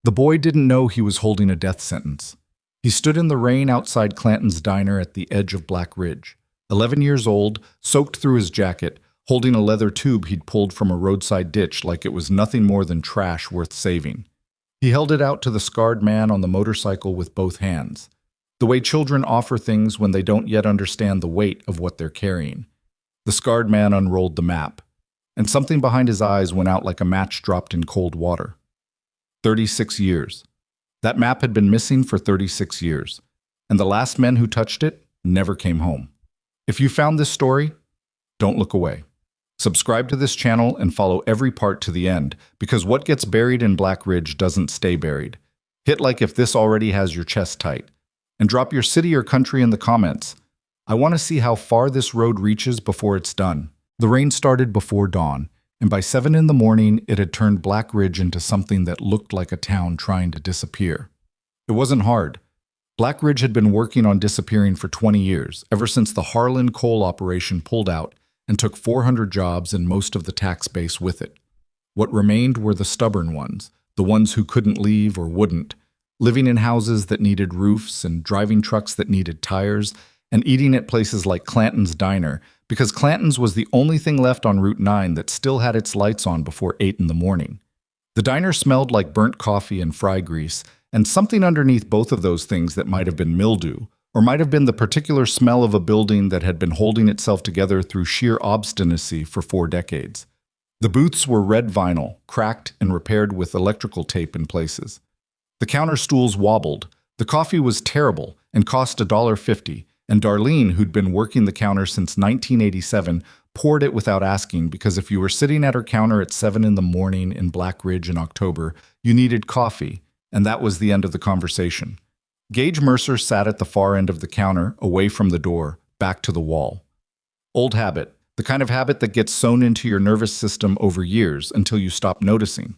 The boy didn't know he was holding a death sentence. He stood in the rain outside Clanton's diner at the edge of Black Ridge, 11 years old, soaked through his jacket, holding a leather tube he'd pulled from a roadside ditch like it was nothing more than trash worth saving. He held it out to the scarred man on the motorcycle with both hands, the way children offer things when they don't yet understand the weight of what they're carrying. The scarred man unrolled the map, and something behind his eyes went out like a match dropped in cold water. 36 years. That map had been missing for 36 years, and the last men who touched it never came home. If you found this story, don't look away. Subscribe to this channel and follow every part to the end, because what gets buried in Black Ridge doesn't stay buried. Hit like if this already has your chest tight, and drop your city or country in the comments. I want to see how far this road reaches before it's done. The rain started before dawn, and by 7 in the morning, it had turned Black Ridge into something that looked like a town trying to disappear. It wasn't hard. Black Ridge had been working on disappearing for 20 years, ever since the Harlan coal operation pulled out and took 400 jobs and most of the tax base with it. What remained were the stubborn ones, the ones who couldn't leave or wouldn't, living in houses that needed roofs and driving trucks that needed tires, and eating at places like Clanton's Diner, because Clanton's was the only thing left on Route 9 that still had its lights on before 8 in the morning. The diner smelled like burnt coffee and fry grease, and something underneath both of those things that might have been mildew, or might have been the particular smell of a building that had been holding itself together through sheer obstinacy for 4 decades. The booths were red vinyl, cracked and repaired with electrical tape in places. The counter stools wobbled. The coffee was terrible and cost $1.50, and Darlene, who'd been working the counter since 1987, poured it without asking, because if you were sitting at her counter at 7 in the morning in Black Ridge in October, you needed coffee, and that was the end of the conversation. Gage Mercer sat at the far end of the counter, away from the door, back to the wall. Old habit, the kind of habit that gets sewn into your nervous system over years until you stop noticing.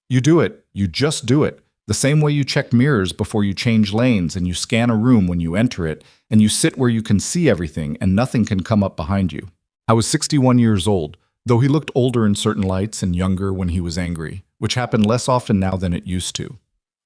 You do it, you just do it. The same way you check mirrors before you change lanes, and you scan a room when you enter it, and you sit where you can see everything and nothing can come up behind you. I was 61 years old, though he looked older in certain lights and younger when he was angry, which happened less often now than it used to.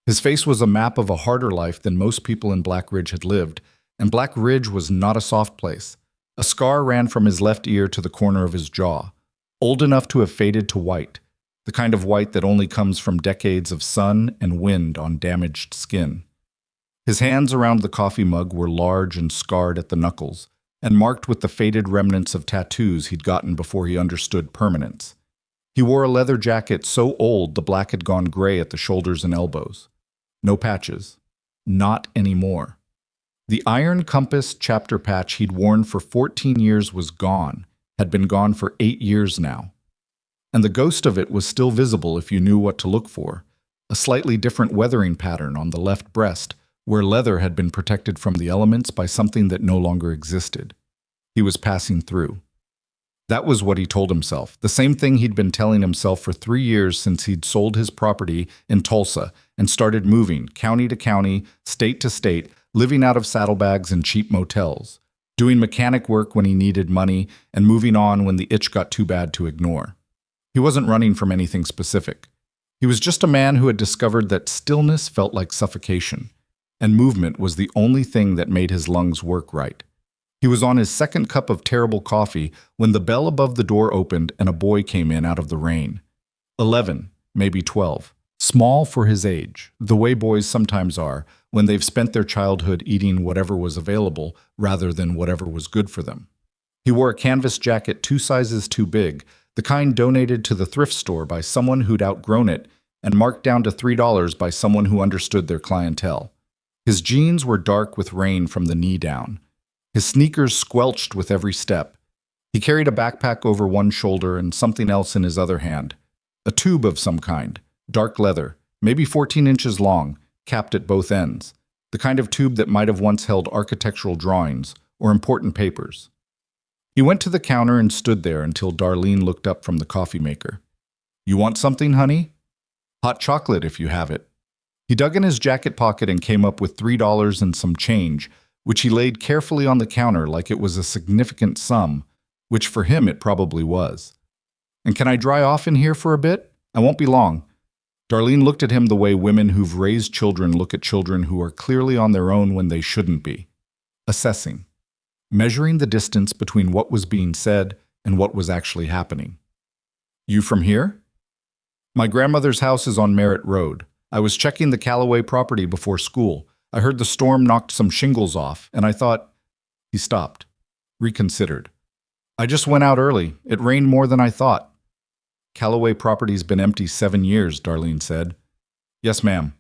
His face was a map of a harder life than most people in Black Ridge had lived, and Black Ridge was not a soft place. A scar ran from his left ear to the corner of his jaw, old enough to have faded to white, the kind of white that only comes from decades of sun and wind on damaged skin. His hands around the coffee mug were large and scarred at the knuckles, and marked with the faded remnants of tattoos he'd gotten before he understood permanence. He wore a leather jacket so old the black had gone gray at the shoulders and elbows. No patches. Not anymore. The iron compass chapter patch he'd worn for 14 years was gone, had been gone for 8 years now. And the ghost of it was still visible if you knew what to look for, a slightly different weathering pattern on the left breast, where leather had been protected from the elements by something that no longer existed. He was passing through. That was what he told himself, the same thing he'd been telling himself for 3 years since he'd sold his property in Tulsa and started moving, county to county, state to state, living out of saddlebags and cheap motels, doing mechanic work when he needed money, and moving on when the itch got too bad to ignore. He wasn't running from anything specific. He was just a man who had discovered that stillness felt like suffocation, and movement was the only thing that made his lungs work right. He was on his second cup of terrible coffee when the bell above the door opened and a boy came in out of the rain. 11, maybe 12. Small for his age, the way boys sometimes are when they've spent their childhood eating whatever was available rather than whatever was good for them. He wore a canvas jacket 2 sizes too big, the kind donated to the thrift store by someone who'd outgrown it and marked down to $3 by someone who understood their clientele. His jeans were dark with rain from the knee down. His sneakers squelched with every step. He carried a backpack over one shoulder and something else in his other hand. A tube of some kind, dark leather, maybe 14 inches long, capped at both ends. The kind of tube that might have once held architectural drawings or important papers. He went to the counter and stood there until Darlene looked up from the coffee maker. "You want something, honey?" "Hot chocolate if you have it." He dug in his jacket pocket and came up with $3 and some change, which he laid carefully on the counter like it was a significant sum, which for him it probably was. "And can I dry off in here for a bit? I won't be long." Darlene looked at him the way women who've raised children look at children who are clearly on their own when they shouldn't be. Assessing. Measuring the distance between what was being said and what was actually happening. You from here? My grandmother's house is on Merritt Road. I was checking the Callaway property before school. I heard the storm knocked some shingles off, and I thought... He stopped. Reconsidered. I just went out early. It rained more than I thought. Callaway property's been empty 7 years, Darlene said. Yes, ma'am.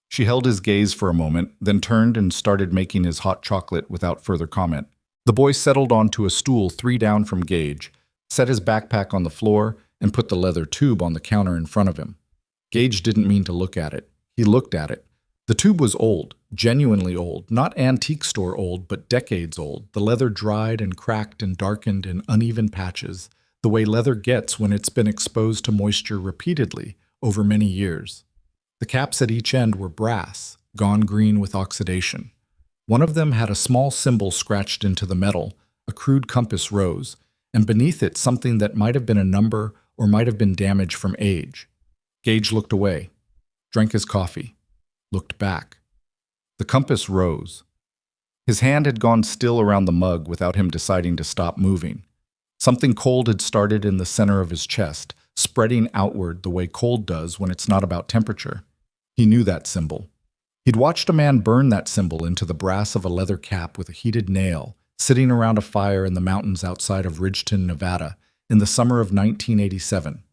She held his gaze for a moment, then turned and started making his hot chocolate without further comment. The boy settled onto a stool 3 down from Gage, set his backpack on the floor, and put the leather tube on the counter in front of him. Gage didn't mean to look at it. He looked at it. The tube was old, genuinely old, not antique store old, but decades old. The leather dried and cracked and darkened in uneven patches, the way leather gets when it's been exposed to moisture repeatedly over many years. The caps at each end were brass, gone green with oxidation. One of them had a small symbol scratched into the metal, a crude compass rose, and beneath it something that might have been a number or might have been damage from age. Gage looked away, drank his coffee, looked back. The compass rose. His hand had gone still around the mug without him deciding to stop moving. Something cold had started in the center of his chest, spreading outward the way cold does when it's not about temperature. He knew that symbol. He'd watched a man burn that symbol into the brass of a leather cap with a heated nail, sitting around a fire in the mountains outside of Ridgeton, Nevada, in the summer of 1987.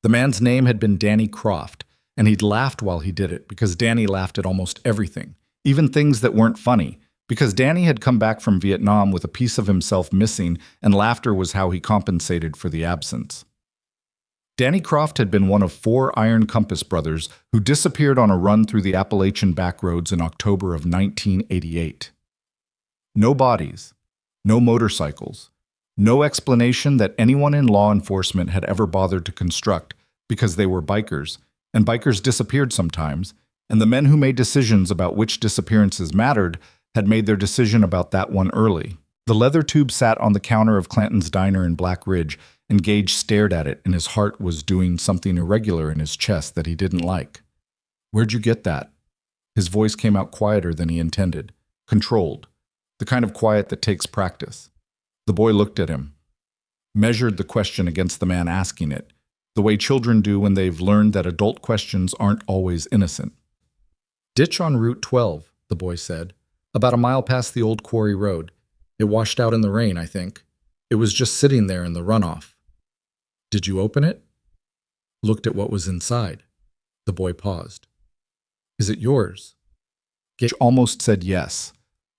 The man's name had been Danny Croft, and he'd laughed while he did it because Danny laughed at almost everything, even things that weren't funny, because Danny had come back from Vietnam with a piece of himself missing, and laughter was how he compensated for the absence. Danny Croft had been one of 4 Iron Compass brothers who disappeared on a run through the Appalachian backroads in October of 1988. No bodies, no motorcycles, no explanation that anyone in law enforcement had ever bothered to construct because they were bikers, and bikers disappeared sometimes, and the men who made decisions about which disappearances mattered had made their decision about that one early. The leather tube sat on the counter of Clanton's Diner in Black Ridge, and Gage stared at it, and his heart was doing something irregular in his chest that he didn't like. Where'd you get that? His voice came out quieter than he intended, controlled, the kind of quiet that takes practice. The boy looked at him, measured the question against the man asking it, the way children do when they've learned that adult questions aren't always innocent. Ditch on Route 12, the boy said, about a mile past the old quarry road. It washed out in the rain, I think. It was just sitting there in the runoff. Did you open it? Looked at what was inside. The boy paused. Is it yours? Gage almost said yes.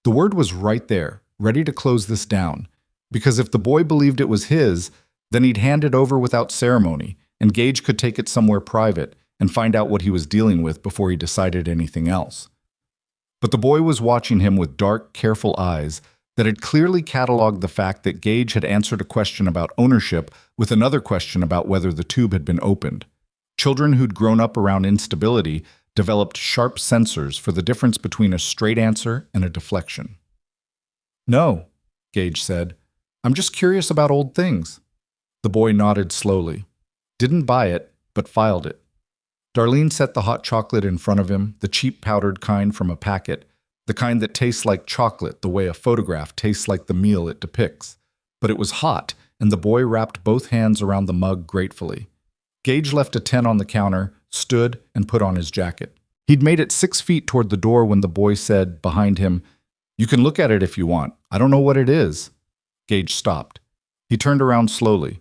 The word was right there, ready to close this down, because if the boy believed it was his, then he'd hand it over without ceremony, and Gage could take it somewhere private and find out what he was dealing with before he decided anything else. But the boy was watching him with dark, careful eyes that had clearly cataloged the fact that Gage had answered a question about ownership with another question about whether the tube had been opened. Children who'd grown up around instability developed sharp sensors for the difference between a straight answer and a deflection. No, Gage said. I'm just curious about old things. The boy nodded slowly. Didn't buy it, but filed it. Darlene set the hot chocolate in front of him, the cheap powdered kind from a packet, the kind that tastes like chocolate the way a photograph tastes like the meal it depicts. But it was hot, and the boy wrapped both hands around the mug gratefully. Gage left a 10 on the counter, stood, and put on his jacket. He'd made it 6 feet toward the door when the boy said, behind him, "You can look at it if you want. I don't know what it is." Gage stopped. He turned around slowly.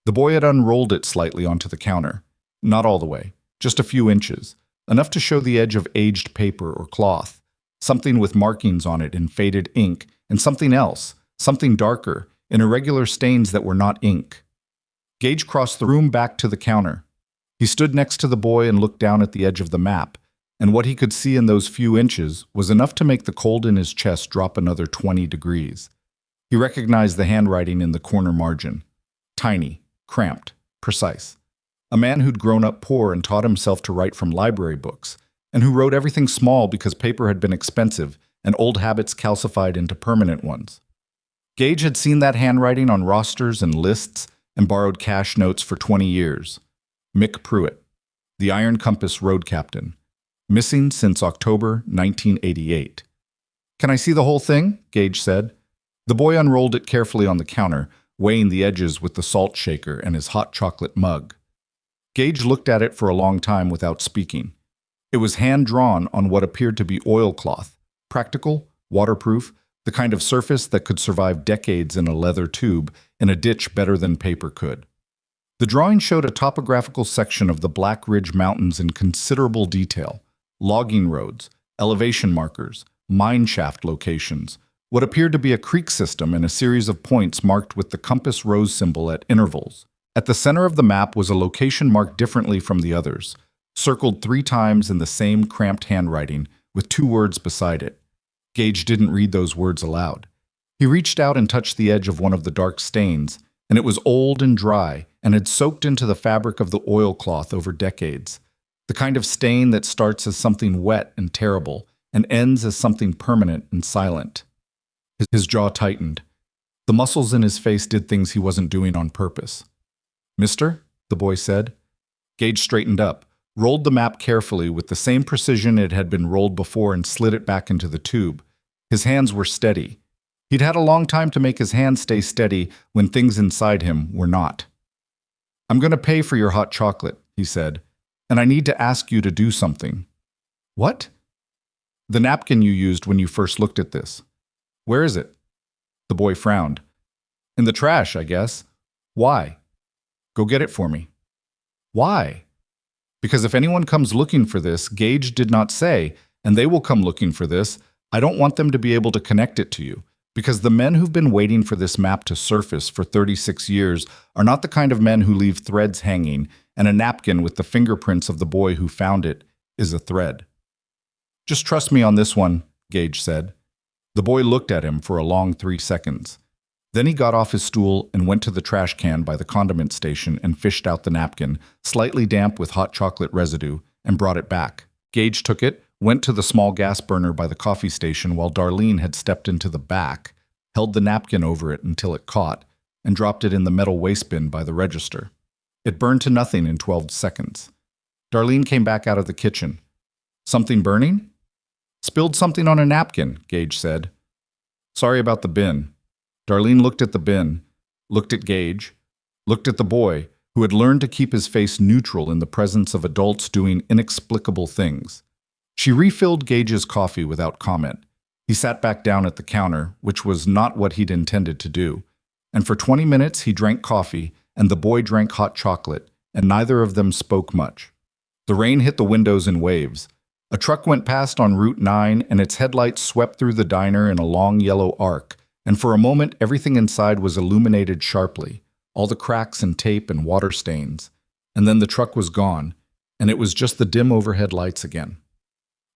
The boy had unrolled it slightly onto the counter. Not all the way, just a few inches, enough to show the edge of aged paper or cloth, something with markings on it in faded ink, and something else, something darker, in irregular stains that were not ink. Gage crossed the room back to the counter. He stood next to the boy and looked down at the edge of the map, and what he could see in those few inches was enough to make the cold in his chest drop another 20 degrees. He recognized the handwriting in the corner margin. Tiny, cramped, precise. A man who'd grown up poor and taught himself to write from library books, and who wrote everything small because paper had been expensive and old habits calcified into permanent ones. Gage had seen that handwriting on rosters and lists and borrowed cash notes for 20 years. Mick Pruitt. the Iron Compass road captain. Missing since October 1988. Can I see the whole thing? Gage said. The boy unrolled it carefully on the counter, weighing the edges with the salt shaker and his hot chocolate mug. Gage looked at it for a long time without speaking. It was hand-drawn on what appeared to be oilcloth, practical, waterproof, the kind of surface that could survive decades in a leather tube in a ditch better than paper could. The drawing showed a topographical section of the Black Ridge Mountains in considerable detail, logging roads, elevation markers, mine shaft locations, what appeared to be a creek system and a series of points marked with the compass rose symbol at intervals. At the center of the map was a location marked differently from the others, circled 3 times in the same cramped handwriting, with 2 words beside it. Gage didn't read those words aloud. He reached out and touched the edge of one of the dark stains, and it was old and dry and had soaked into the fabric of the oilcloth over decades. The kind of stain that starts as something wet and terrible and ends as something permanent and silent. His jaw tightened. The muscles in his face did things he wasn't doing on purpose. "Mister?" the boy said. Gage straightened up, rolled the map carefully with the same precision it had been rolled before and slid it back into the tube. His hands were steady. He'd had a long time to make his hands stay steady when things inside him were not. "I'm going to pay for your hot chocolate," he said, "and I need to ask you to do something." "What?" "The napkin you used when you first looked at this." "Where is it?" The boy frowned. "In the trash, I guess." "Why?" "Go get it for me." "Why?" "Because if anyone comes looking for this," Gage did not say, "and they will come looking for this, I don't want them to be able to connect it to you. Because the men who've been waiting for this map to surface for 36 years are not the kind of men who leave threads hanging, and a napkin with the fingerprints of the boy who found it is a thread." "Just trust me on this one," Gage said. The boy looked at him for a long 3 seconds. Then he got off his stool and went to the trash can by the condiment station and fished out the napkin, slightly damp with hot chocolate residue, and brought it back. Gage took it, went to the small gas burner by the coffee station while Darlene had stepped into the back, held the napkin over it until it caught, and dropped it in the metal waste bin by the register. It burned to nothing in 12 seconds. Darlene came back out of the kitchen. "Something burning?" "Spilled something on a napkin," Gage said. "Sorry about the bin." Darlene looked at the bin, looked at Gage, looked at the boy, who had learned to keep his face neutral in the presence of adults doing inexplicable things. She refilled Gage's coffee without comment. He sat back down at the counter, which was not what he'd intended to do, and for 20 minutes he drank coffee and the boy drank hot chocolate, and neither of them spoke much. The rain hit the windows in waves. A truck went past on Route 9 and its headlights swept through the diner in a long yellow arc, and for a moment everything inside was illuminated sharply, all the cracks and tape and water stains. And then the truck was gone, and it was just the dim overhead lights again.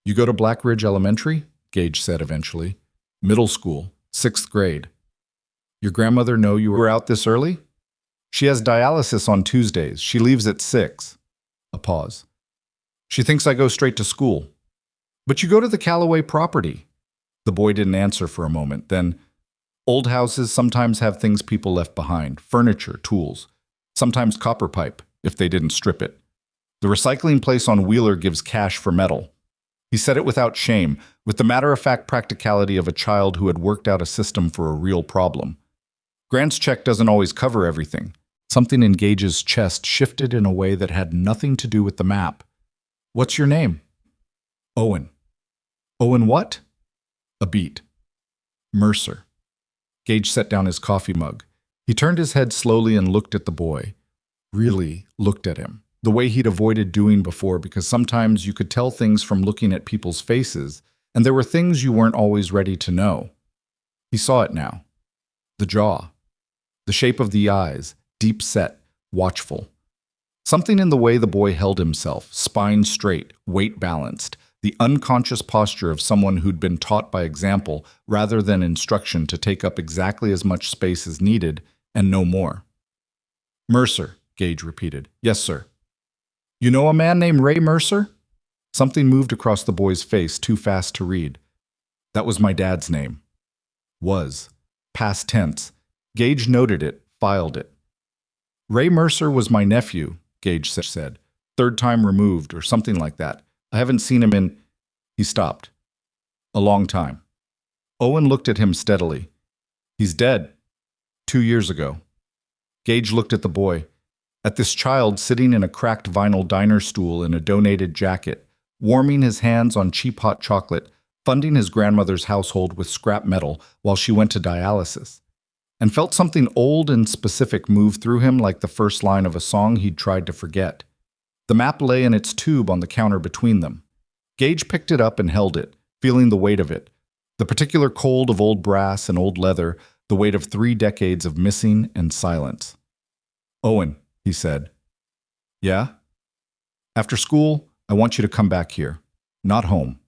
"You go to Black Ridge Elementary?" Gage said eventually. "Middle school, 6th grade. Your grandmother know you were out this early?" "She has dialysis on Tuesdays. She leaves at 6. A pause. "She thinks I go straight to school." "But you go to the Callaway property." The boy didn't answer for a moment. Then, "Old houses sometimes have things people left behind, furniture, tools, sometimes copper pipe, if they didn't strip it. The recycling place on Wheeler gives cash for metal." He said it without shame, with the matter-of-fact practicality of a child who had worked out a system for a real problem. "Grant's check doesn't always cover everything." Something in Gage's chest shifted in a way that had nothing to do with the map. "What's your name?" "Owen." "Owen what?" A beat. "Mercer." Gage set down his coffee mug. He turned his head slowly and looked at the boy. Really looked at him, the way he'd avoided doing before, because sometimes you could tell things from looking at people's faces, and there were things you weren't always ready to know. He saw it now. The jaw. The shape of the eyes, deep set, watchful. Something in the way the boy held himself, spine straight, weight balanced, the unconscious posture of someone who'd been taught by example rather than instruction to take up exactly as much space as needed and no more. "Mercer," Gage repeated. "Yes, sir." "You know a man named Ray Mercer?" Something moved across the boy's face, too fast to read. "That was my dad's name." Was. Past tense. Gage noted it, filed it. "Ray Mercer was my nephew," Gage said. Third time removed or something like that. I haven't seen him in—" He stopped. "A long time." Owen looked at him steadily. "He's dead. 2 years ago." Gage looked at the boy, at this child sitting in a cracked vinyl diner stool in a donated jacket, warming his hands on cheap hot chocolate, funding his grandmother's household with scrap metal while she went to dialysis, and felt something old and specific move through him like the first line of a song he'd tried to forget. The map lay in its tube on the counter between them. Gage picked it up and held it, feeling the weight of it, the particular cold of old brass and old leather, the weight of 3 decades of missing and silence. "Owen," he said. "Yeah? After school, I want you to come back here. Not home.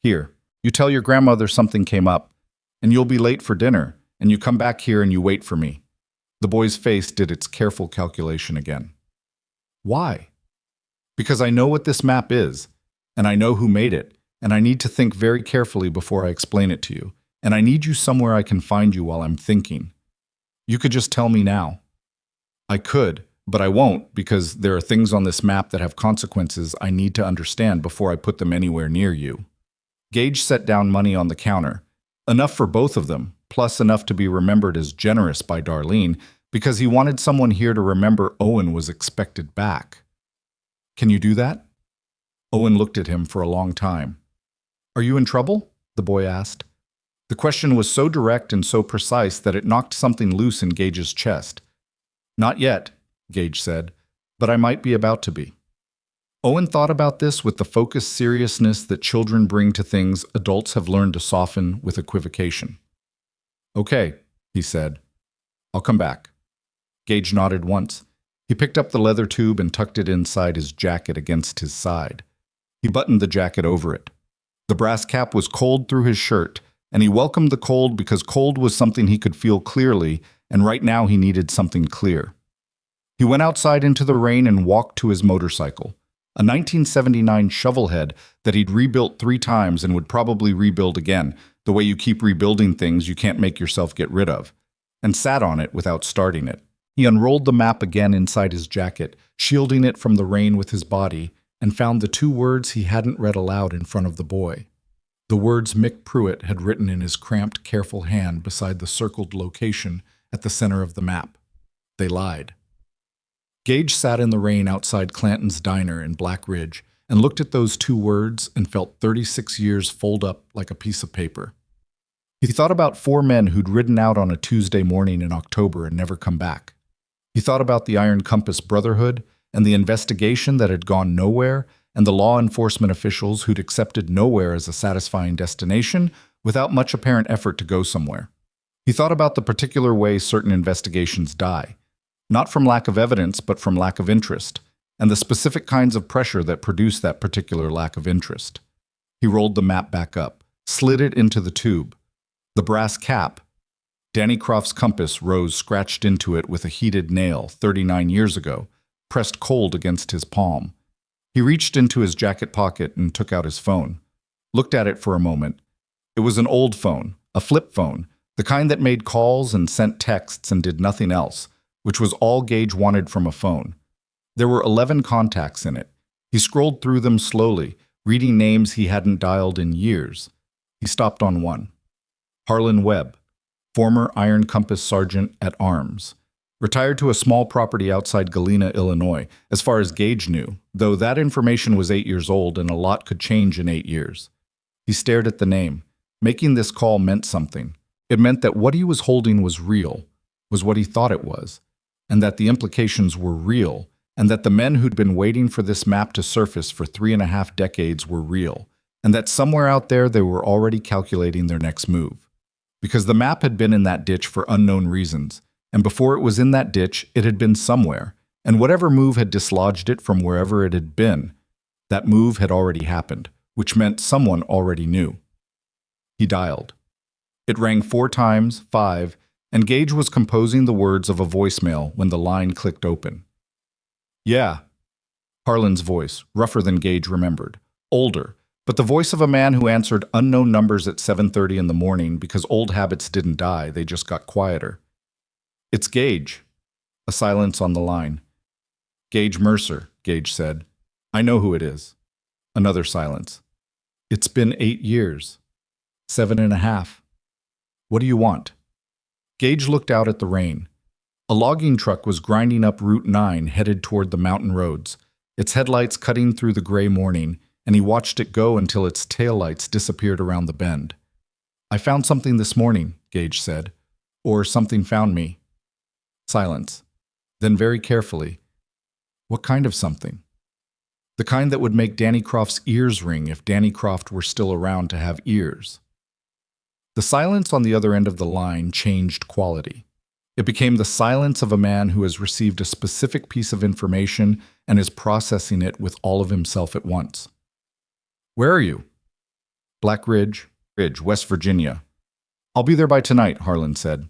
Here. You tell your grandmother something came up, and you'll be late for dinner, and you come back here and you wait for me." The boy's face did its careful calculation again. "Why?" "Because I know what this map is, and I know who made it, and I need to think very carefully before I explain it to you, and I need you somewhere I can find you while I'm thinking. You could just tell me now." "I could, but I won't, because there are things on this map that have consequences I need to understand before I put them anywhere near you." Gage set down money on the counter, enough for both of them, plus enough to be remembered as generous by Darlene, because he wanted someone here to remember Owen was expected back. "Can you do that?" Owen looked at him for a long time. "Are you in trouble?" the boy asked. The question was so direct and so precise that it knocked something loose in Gage's chest. "Not yet," Gage said, "but I might be about to be." Owen thought about this with the focused seriousness that children bring to things adults have learned to soften with equivocation. "Okay," he said. "I'll come back." Gage nodded once. He picked up the leather tube and tucked it inside his jacket against his side. He buttoned the jacket over it. The brass cap was cold through his shirt, and he welcomed the cold because cold was something he could feel clearly, and right now he needed something clear. He went outside into the rain and walked to his motorcycle, a 1979 shovelhead that he'd rebuilt 3 times and would probably rebuild again, the way you keep rebuilding things you can't make yourself get rid of, and sat on it without starting it. He unrolled the map again inside his jacket, shielding it from the rain with his body, and found the 2 words he hadn't read aloud in front of the boy. The words Mick Pruitt had written in his cramped, careful hand beside the circled location at the center of the map. They lied. Gage sat in the rain outside Clanton's diner in Black Ridge and looked at those 2 words and felt 36 years fold up like a piece of paper. He thought about 4 men who'd ridden out on a Tuesday morning in October and never come back. He thought about the Iron Compass Brotherhood and the investigation that had gone nowhere, and the law enforcement officials who'd accepted nowhere as a satisfying destination without much apparent effort to go somewhere. He thought about the particular way certain investigations die, not from lack of evidence but from lack of interest, and the specific kinds of pressure that produce that particular lack of interest. He rolled the map back up, slid it into the tube. The brass cap, Danny Croft's compass, rose scratched into it with a heated nail 39 years ago, pressed cold against his palm. He reached into his jacket pocket and took out his phone. Looked at it for a moment. It was an old phone, a flip phone, the kind that made calls and sent texts and did nothing else, which was all Gage wanted from a phone. There were 11 contacts in it. He scrolled through them slowly, reading names he hadn't dialed in years. He stopped on one. Harlan Webb, former Iron Compass Sergeant at Arms. Retired to a small property outside Galena, Illinois, as far as Gage knew, though that information was 8 years old and a lot could change in 8 years. He stared at the name. Making this call meant something. It meant that what he was holding was real, was what he thought it was, and that the implications were real, and that the men who'd been waiting for this map to surface for 3.5 decades were real, and that somewhere out there they were already calculating their next move. Because the map had been in that ditch for unknown reasons, and before it was in that ditch, it had been somewhere, and whatever move had dislodged it from wherever it had been, that move had already happened, which meant someone already knew. He dialed. It rang 4 times, 5, and Gage was composing the words of a voicemail when the line clicked open. "Yeah." Harlan's voice, rougher than Gage remembered, older, but the voice of a man who answered unknown numbers at 7:30 in the morning because old habits didn't die, they just got quieter. "It's Gage." A silence on the line. "Gage Mercer," Gage said. I know who it is. Another silence. It's been 8 years. 7.5. What do you want? Gage looked out at the rain. A logging truck was grinding up Route 9 headed toward the mountain roads, its headlights cutting through the gray morning, and he watched it go until its taillights disappeared around the bend. I found something this morning, Gage said. Or something found me. Silence. Then very carefully. What kind of something? The kind that would make Danny Croft's ears ring if Danny Croft were still around to have ears. The silence on the other end of the line changed quality. It became the silence of a man who has received a specific piece of information and is processing it with all of himself at once. Where are you? Black Ridge, West Virginia. I'll be there by tonight, Harlan said.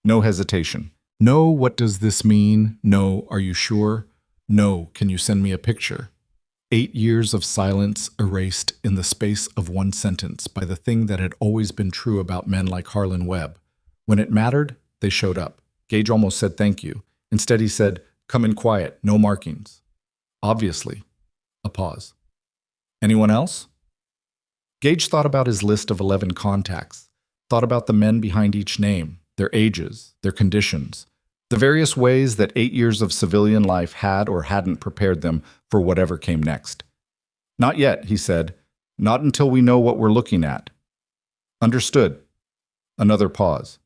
No hesitation. No, what does this mean? No, are you sure? No, can you send me a picture? 8 years of silence erased in the space of one sentence by the thing that had always been true about men like Harlan Webb. When it mattered, they showed up. Gage almost said thank you. Instead he said, come in quiet, no markings. Obviously. A pause. Anyone else? Gage thought about his list of 11 contacts, thought about the men behind each name, their ages, their conditions, the various ways that 8 years of civilian life had or hadn't prepared them for whatever came next. Not yet, he said. Not until we know what we're looking at. Understood. Another pause.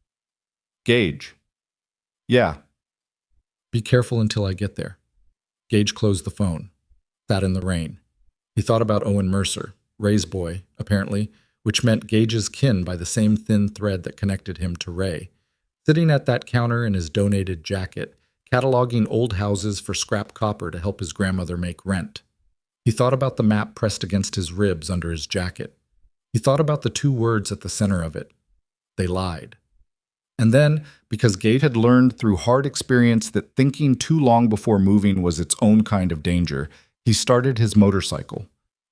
Gage. Yeah. Be careful until I get there. Gage closed the phone. Sat in the rain. He thought about Owen Mercer, Ray's boy, apparently, which meant Gage's kin by the same thin thread that connected him to Ray. Sitting at that counter in his donated jacket, cataloging old houses for scrap copper to help his grandmother make rent. He thought about the map pressed against his ribs under his jacket. He thought about the 2 words at the center of it. They lied. And then, because Gage had learned through hard experience that thinking too long before moving was its own kind of danger, he started his motorcycle.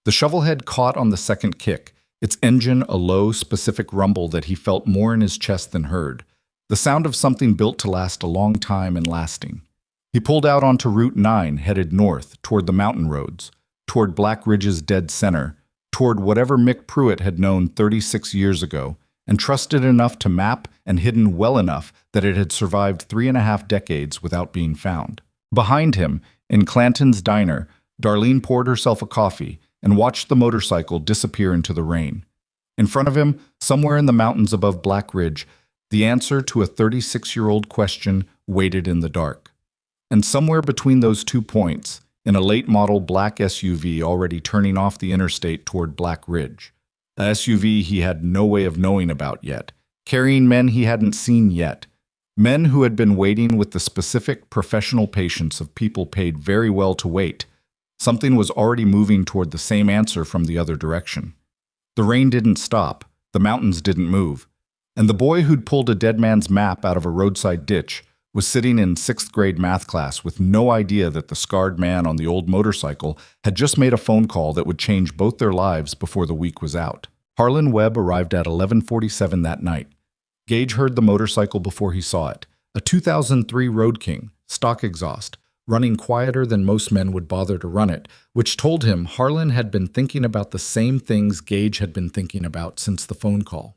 The shovelhead caught on the second kick, its engine a low, specific rumble that he felt more in his chest than heard. The sound of something built to last a long time and lasting. He pulled out onto Route 9, headed north, toward the mountain roads, toward Black Ridge's dead center, toward whatever Mick Pruitt had known 36 years ago, and trusted enough to map and hidden well enough that it had survived 3.5 decades without being found. Behind him, in Clanton's diner, Darlene poured herself a coffee and watched the motorcycle disappear into the rain. In front of him, somewhere in the mountains above Black Ridge, the answer to a 36-year-old question waited in the dark. And somewhere between those 2 points, in a late-model black SUV already turning off the interstate toward Black Ridge, a SUV he had no way of knowing about yet, carrying men he hadn't seen yet, men who had been waiting with the specific professional patience of people paid very well to wait. Something was already moving toward the same answer from the other direction. The rain didn't stop, the mountains didn't move, and the boy who'd pulled a dead man's map out of a roadside ditch was sitting in 6th grade math class with no idea that the scarred man on the old motorcycle had just made a phone call that would change both their lives before the week was out. Harlan Webb arrived at 11:47 that night. Gage heard the motorcycle before he saw it, a 2003 Road King, stock exhaust, running quieter than most men would bother to run it, which told him Harlan had been thinking about the same things Gage had been thinking about since the phone call.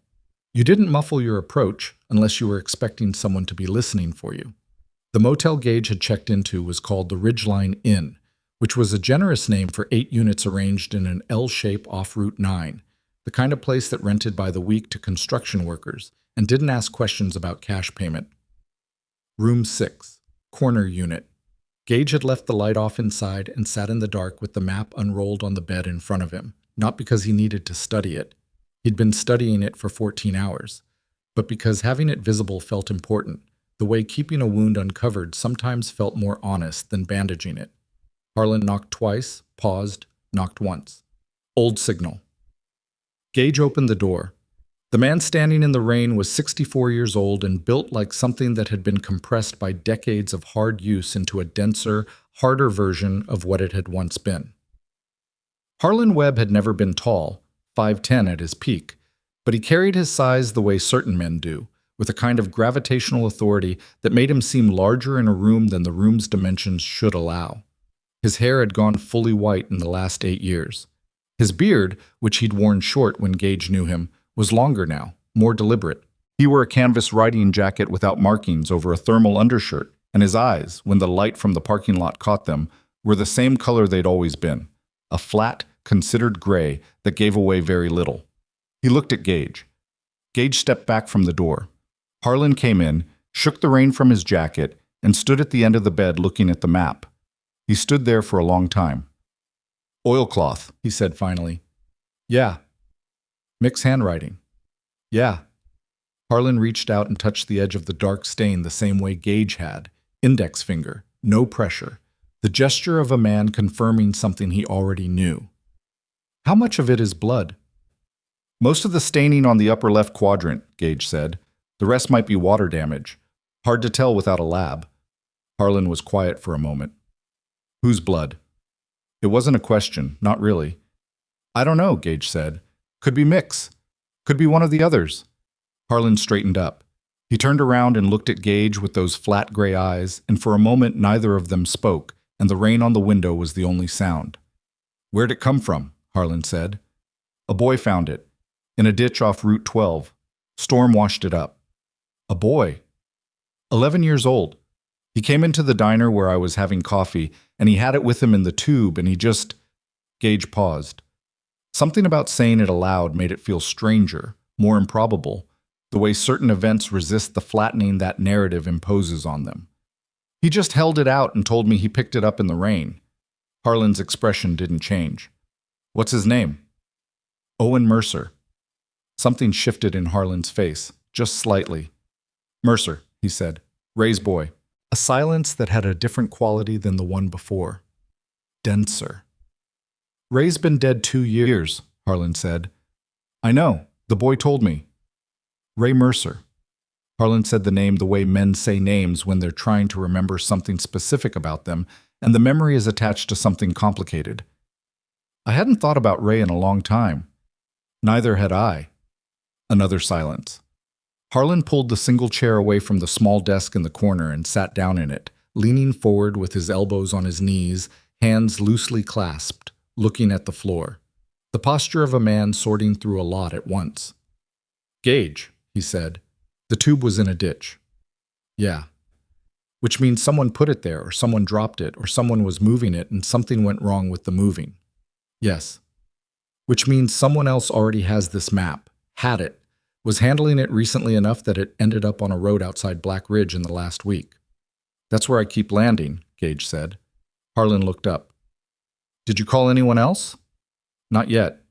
You didn't muffle your approach unless you were expecting someone to be listening for you. The motel Gage had checked into was called the Ridgeline Inn, which was a generous name for 8 units arranged in an L shape off Route 9, the kind of place that rented by the week to construction workers and didn't ask questions about cash payment. Room 6, corner unit. Gage had left the light off inside and sat in the dark with the map unrolled on the bed in front of him, not because he needed to study it. He'd been studying it for 14 hours, but because having it visible felt important, the way keeping a wound uncovered sometimes felt more honest than bandaging it. Harlan knocked twice, paused, knocked once. Old signal. Gage opened the door. The man standing in the rain was 64 years old and built like something that had been compressed by decades of hard use into a denser, harder version of what it had once been. Harlan Webb had never been tall, 5'10" at his peak, but he carried his size the way certain men do, with a kind of gravitational authority that made him seem larger in a room than the room's dimensions should allow. His hair had gone fully white in the last 8 years. His beard, which he'd worn short when Gage knew him, was longer now, more deliberate. He wore a canvas riding jacket without markings over a thermal undershirt, and his eyes, when the light from the parking lot caught them, were the same color they'd always been, a flat, considered gray that gave away very little. He looked at Gage. Gage stepped back from the door. Harlan came in, shook the rain from his jacket, and stood at the end of the bed looking at the map. He stood there for a long time. "Oilcloth," he said finally. "Yeah." "Mick's handwriting." "Yeah." Harlan reached out and touched the edge of the dark stain the same way Gage had, index finger, no pressure, the gesture of a man confirming something he already knew. "How much of it is blood?" "Most of the staining on the upper left quadrant," Gage said. "The rest might be water damage. Hard to tell without a lab." Harlan was quiet for a moment. "Whose blood?" It wasn't a question, not really. "I don't know," Gage said. "Could be Mick's. Could be one of the others." Harlan straightened up. He turned around and looked at Gage with those flat gray eyes, and for a moment neither of them spoke, and the rain on the window was the only sound. "Where'd it come from?" Harlan said. "A boy found it, in a ditch off Route 12. Storm washed it up." "A boy?" 11 years old. He came into the diner where I was having coffee, and he had it with him in the tube, and he just—" Gage paused. Something about saying it aloud made it feel stranger, more improbable, the way certain events resist the flattening that narrative imposes on them. "He just held it out and told me he picked it up in the rain." Harlan's expression didn't change. "What's his name?" "Owen Mercer." Something shifted in Harlan's face, just slightly. "Mercer," he said. "Ray's boy." A silence that had a different quality than the one before. Denser. "Ray's been dead 2 years," Harlan said. "I know. The boy told me." "Ray Mercer." Harlan said the name the way men say names when they're trying to remember something specific about them, and the memory is attached to something complicated. "I hadn't thought about Ray in a long time." "Neither had I." Another silence. Harlan pulled the single chair away from the small desk in the corner and sat down in it, leaning forward with his elbows on his knees, hands loosely clasped, looking at the floor. The posture of a man sorting through a lot at once. "Gage," he said. "The tube was in a ditch." "Yeah." "Which means someone put it there, or someone dropped it, or someone was moving it and something went wrong with the moving." "Yes." "Which means someone else already has this map, had it, was handling it recently enough that it ended up on a road outside Black Ridge in the last week." "That's where I keep landing," Gage said. Harlan looked up. "Did you call anyone else?" "Not yet."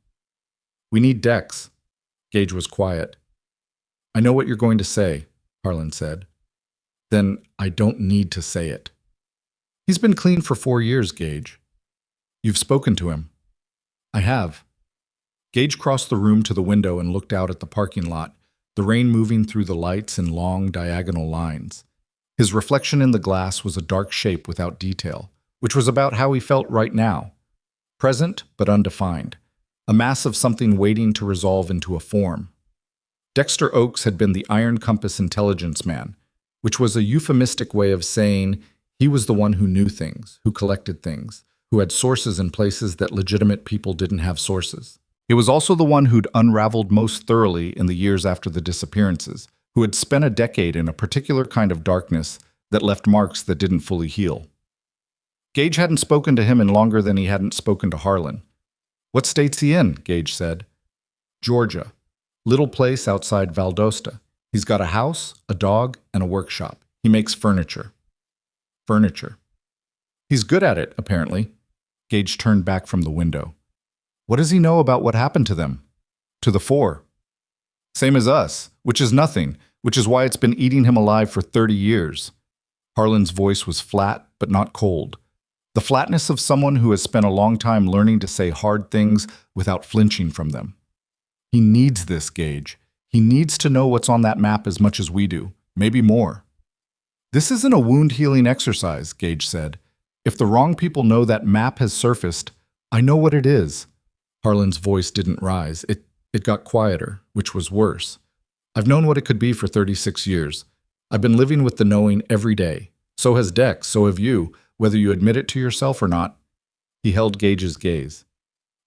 "We need Dex." Gage was quiet. "I know what you're going to say," Harlan said. "Then I don't need to say it." "He's been clean for 4 years, Gage." "You've spoken to him." "I have." Gage crossed the room to the window and looked out at the parking lot, the rain moving through the lights in long, diagonal lines. His reflection in the glass was a dark shape without detail, which was about how he felt right now. Present, but undefined. A mass of something waiting to resolve into a form. Dexter Oaks had been the Iron Compass intelligence man, which was a euphemistic way of saying he was the one who knew things, who collected things, who had sources in places that legitimate people didn't have sources. He was also the one who'd unraveled most thoroughly in the years after the disappearances, who had spent a decade in a particular kind of darkness that left marks that didn't fully heal. Gage hadn't spoken to him in longer than he hadn't spoken to Harlan. "What state's he in?" Gage said. "Georgia. Little place outside Valdosta. He's got a house, a dog, and a workshop. He makes furniture." "Furniture." "He's good at it, apparently." Gage turned back from the window. "What does he know about what happened to them?" "To the 4. "Same as us, which is nothing, which is why it's been eating him alive for 30 years. Harlan's voice was flat, but not cold. The flatness of someone who has spent a long time learning to say hard things without flinching from them. "He needs this, Gage. He needs to know what's on that map as much as we do, maybe more." "This isn't a wound-healing exercise," Gage said. "If the wrong people know that map has surfaced, I know what it is." Harlan's voice didn't rise. It got quieter, which was worse. "I've known what it could be for 36 years. I've been living with the knowing every day. So has Dex, so have you, whether you admit it to yourself or not. He held Gage's gaze.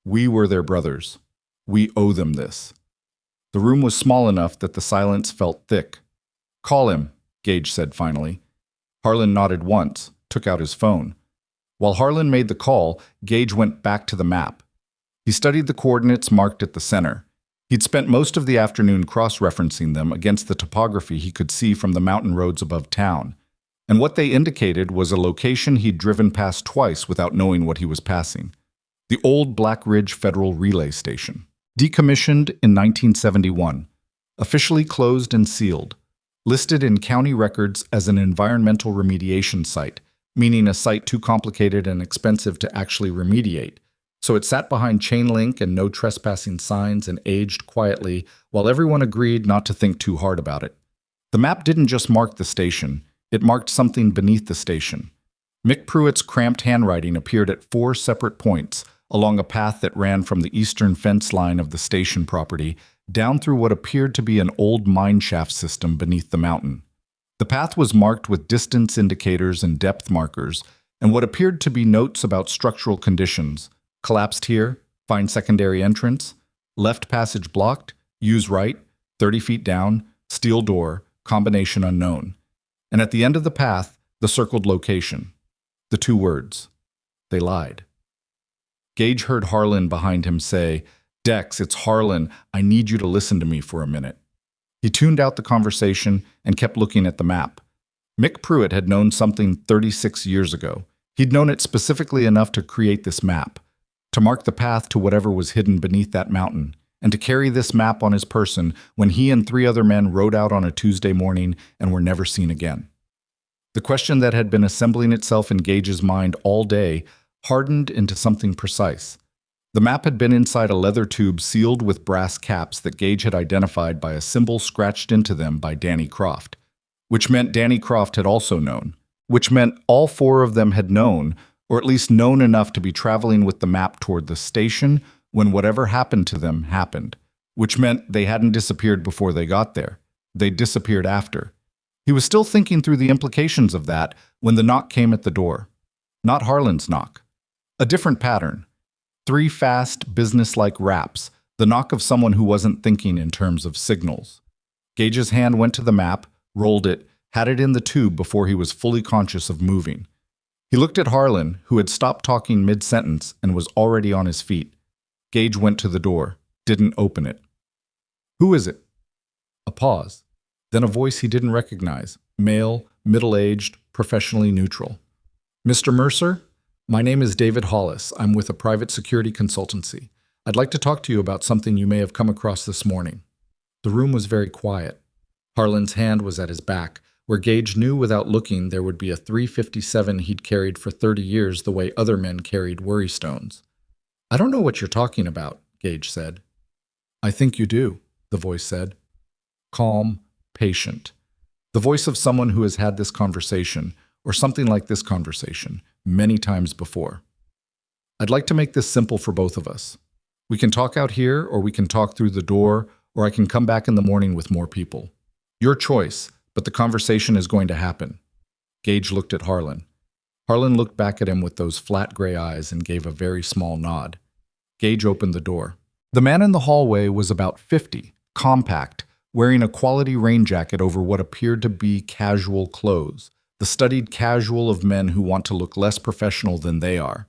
We were their brothers. We owe them this. The room was small enough that the silence felt thick. Call him, Gage said finally. Harlan nodded once, took out his phone. While Harlan made the call, Gage went back to the map. He studied the coordinates marked at the center. He'd spent most of the afternoon cross-referencing them against the topography he could see from the mountain roads above town. And what they indicated was a location he'd driven past twice without knowing what he was passing. The old Black Ridge Federal Relay Station. Decommissioned in 1971. Officially closed and sealed. Listed in county records as an environmental remediation site, meaning a site too complicated and expensive to actually remediate. So it sat behind chain link and no trespassing signs and aged quietly while everyone agreed not to think too hard about it. The map didn't just mark the station, it marked something beneath the station. Mick Pruitt's cramped handwriting appeared at 4 separate points along a path that ran from the eastern fence line of the station property down through what appeared to be an old mine shaft system beneath the mountain. The path was marked with distance indicators and depth markers, and what appeared to be notes about structural conditions. Collapsed here, find secondary entrance, left passage blocked, use right, 30 feet down, steel door, combination unknown. And at the end of the path, the circled location. The 2 words. They lied. Gage heard Harlan behind him say, Dex, it's Harlan. I need you to listen to me for a minute. He tuned out the conversation and kept looking at the map. Mick Pruitt had known something 36 years ago. He'd known it specifically enough to create this map, to mark the path to whatever was hidden beneath that mountain, and to carry this map on his person when he and 3 other men rode out on a Tuesday morning and were never seen again. The question that had been assembling itself in Gage's mind all day hardened into something precise. The map had been inside a leather tube sealed with brass caps that Gage had identified by a symbol scratched into them by Danny Croft, which meant Danny Croft had also known, which meant all 4 of them had known, or at least known enough to be traveling with the map toward the station when whatever happened to them happened, which meant they hadn't disappeared before they got there. They disappeared after. He was still thinking through the implications of that when the knock came at the door. Not Harlan's knock. A different pattern. 3 fast, business-like raps, the knock of someone who wasn't thinking in terms of signals. Gage's hand went to the map, rolled it, had it in the tube before he was fully conscious of moving. He looked at Harlan, who had stopped talking mid-sentence and was already on his feet. Gage went to the door, didn't open it. Who is it? A pause. Then a voice he didn't recognize, male, middle-aged, professionally neutral. Mr. Mercer? My name is David Hollis. I'm with a private security consultancy. I'd like to talk to you about something you may have come across this morning. The room was very quiet. Harlan's hand was at his back, where Gage knew without looking there would be a .357 he'd carried for 30 years the way other men carried worry stones. I don't know what you're talking about, Gage said. I think you do, the voice said. Calm, patient. The voice of someone who has had this conversation, or something like this conversation, many times before. I'd like to make this simple for both of us. We can talk out here, or we can talk through the door, or I can come back in the morning with more people. Your choice, but the conversation is going to happen. Gage looked at Harlan. Harlan looked back at him with those flat gray eyes and gave a very small nod. Gage opened the door. The man in the hallway was about 50, compact, wearing a quality rain jacket over what appeared to be casual clothes, the studied casual of men who want to look less professional than they are.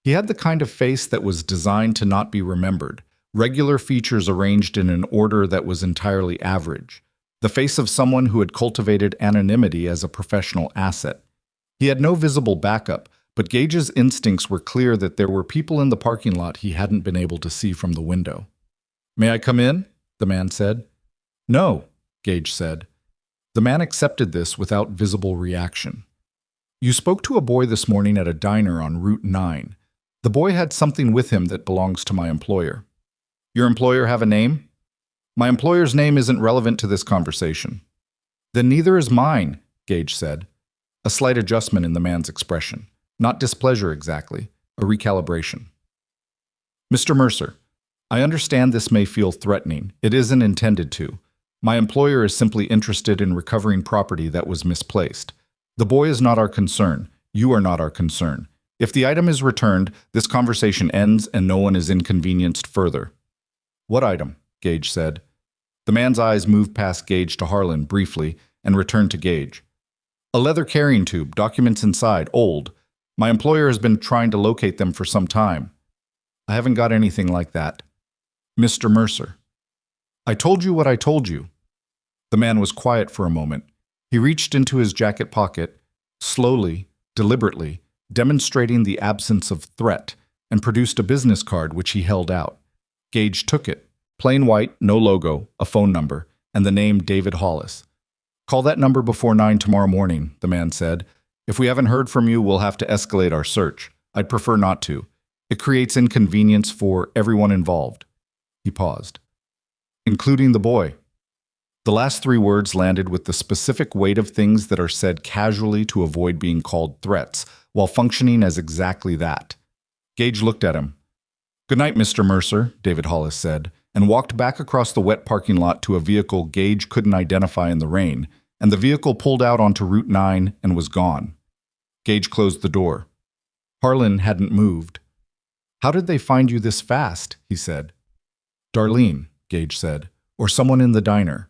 He had the kind of face that was designed to not be remembered, regular features arranged in an order that was entirely average, the face of someone who had cultivated anonymity as a professional asset. He had no visible backup, but Gage's instincts were clear that there were people in the parking lot he hadn't been able to see from the window. "May I come in?" the man said. "No," Gage said. The man accepted this without visible reaction. "You spoke to a boy this morning at a diner on Route 9. The boy had something with him that belongs to my employer." "Your employer have a name?" "My employer's name isn't relevant to this conversation." "Then neither is mine," Gage said. A slight adjustment in the man's expression. Not displeasure exactly, a recalibration. "Mr. Mercer, I understand this may feel threatening. It isn't intended to. My employer is simply interested in recovering property that was misplaced. The boy is not our concern. You are not our concern. If the item is returned, this conversation ends and no one is inconvenienced further. What item? Gage said. The man's eyes moved past Gage to Harlan briefly and returned to Gage. A leather carrying tube, documents inside, old. My employer has been trying to locate them for some time. I haven't got anything like that. Mr. Mercer. I told you what I told you. The man was quiet for a moment. He reached into his jacket pocket, slowly, deliberately, demonstrating the absence of threat, and produced a business card which he held out. Gage took it. Plain white, no logo, a phone number, and the name David Hollis. Call that number before 9 tomorrow morning, the man said. If we haven't heard from you, we'll have to escalate our search. I'd prefer not to. It creates inconvenience for everyone involved. He paused. Including the boy. The last 3 words landed with the specific weight of things that are said casually to avoid being called threats, while functioning as exactly that. Gage looked at him. Good night, Mr. Mercer, David Hollis said, and walked back across the wet parking lot to a vehicle Gage couldn't identify in the rain, and the vehicle pulled out onto Route 9 and was gone. Gage closed the door. Harlan hadn't moved. How did they find you this fast? He said. Darlene, Gage said, or someone in the diner.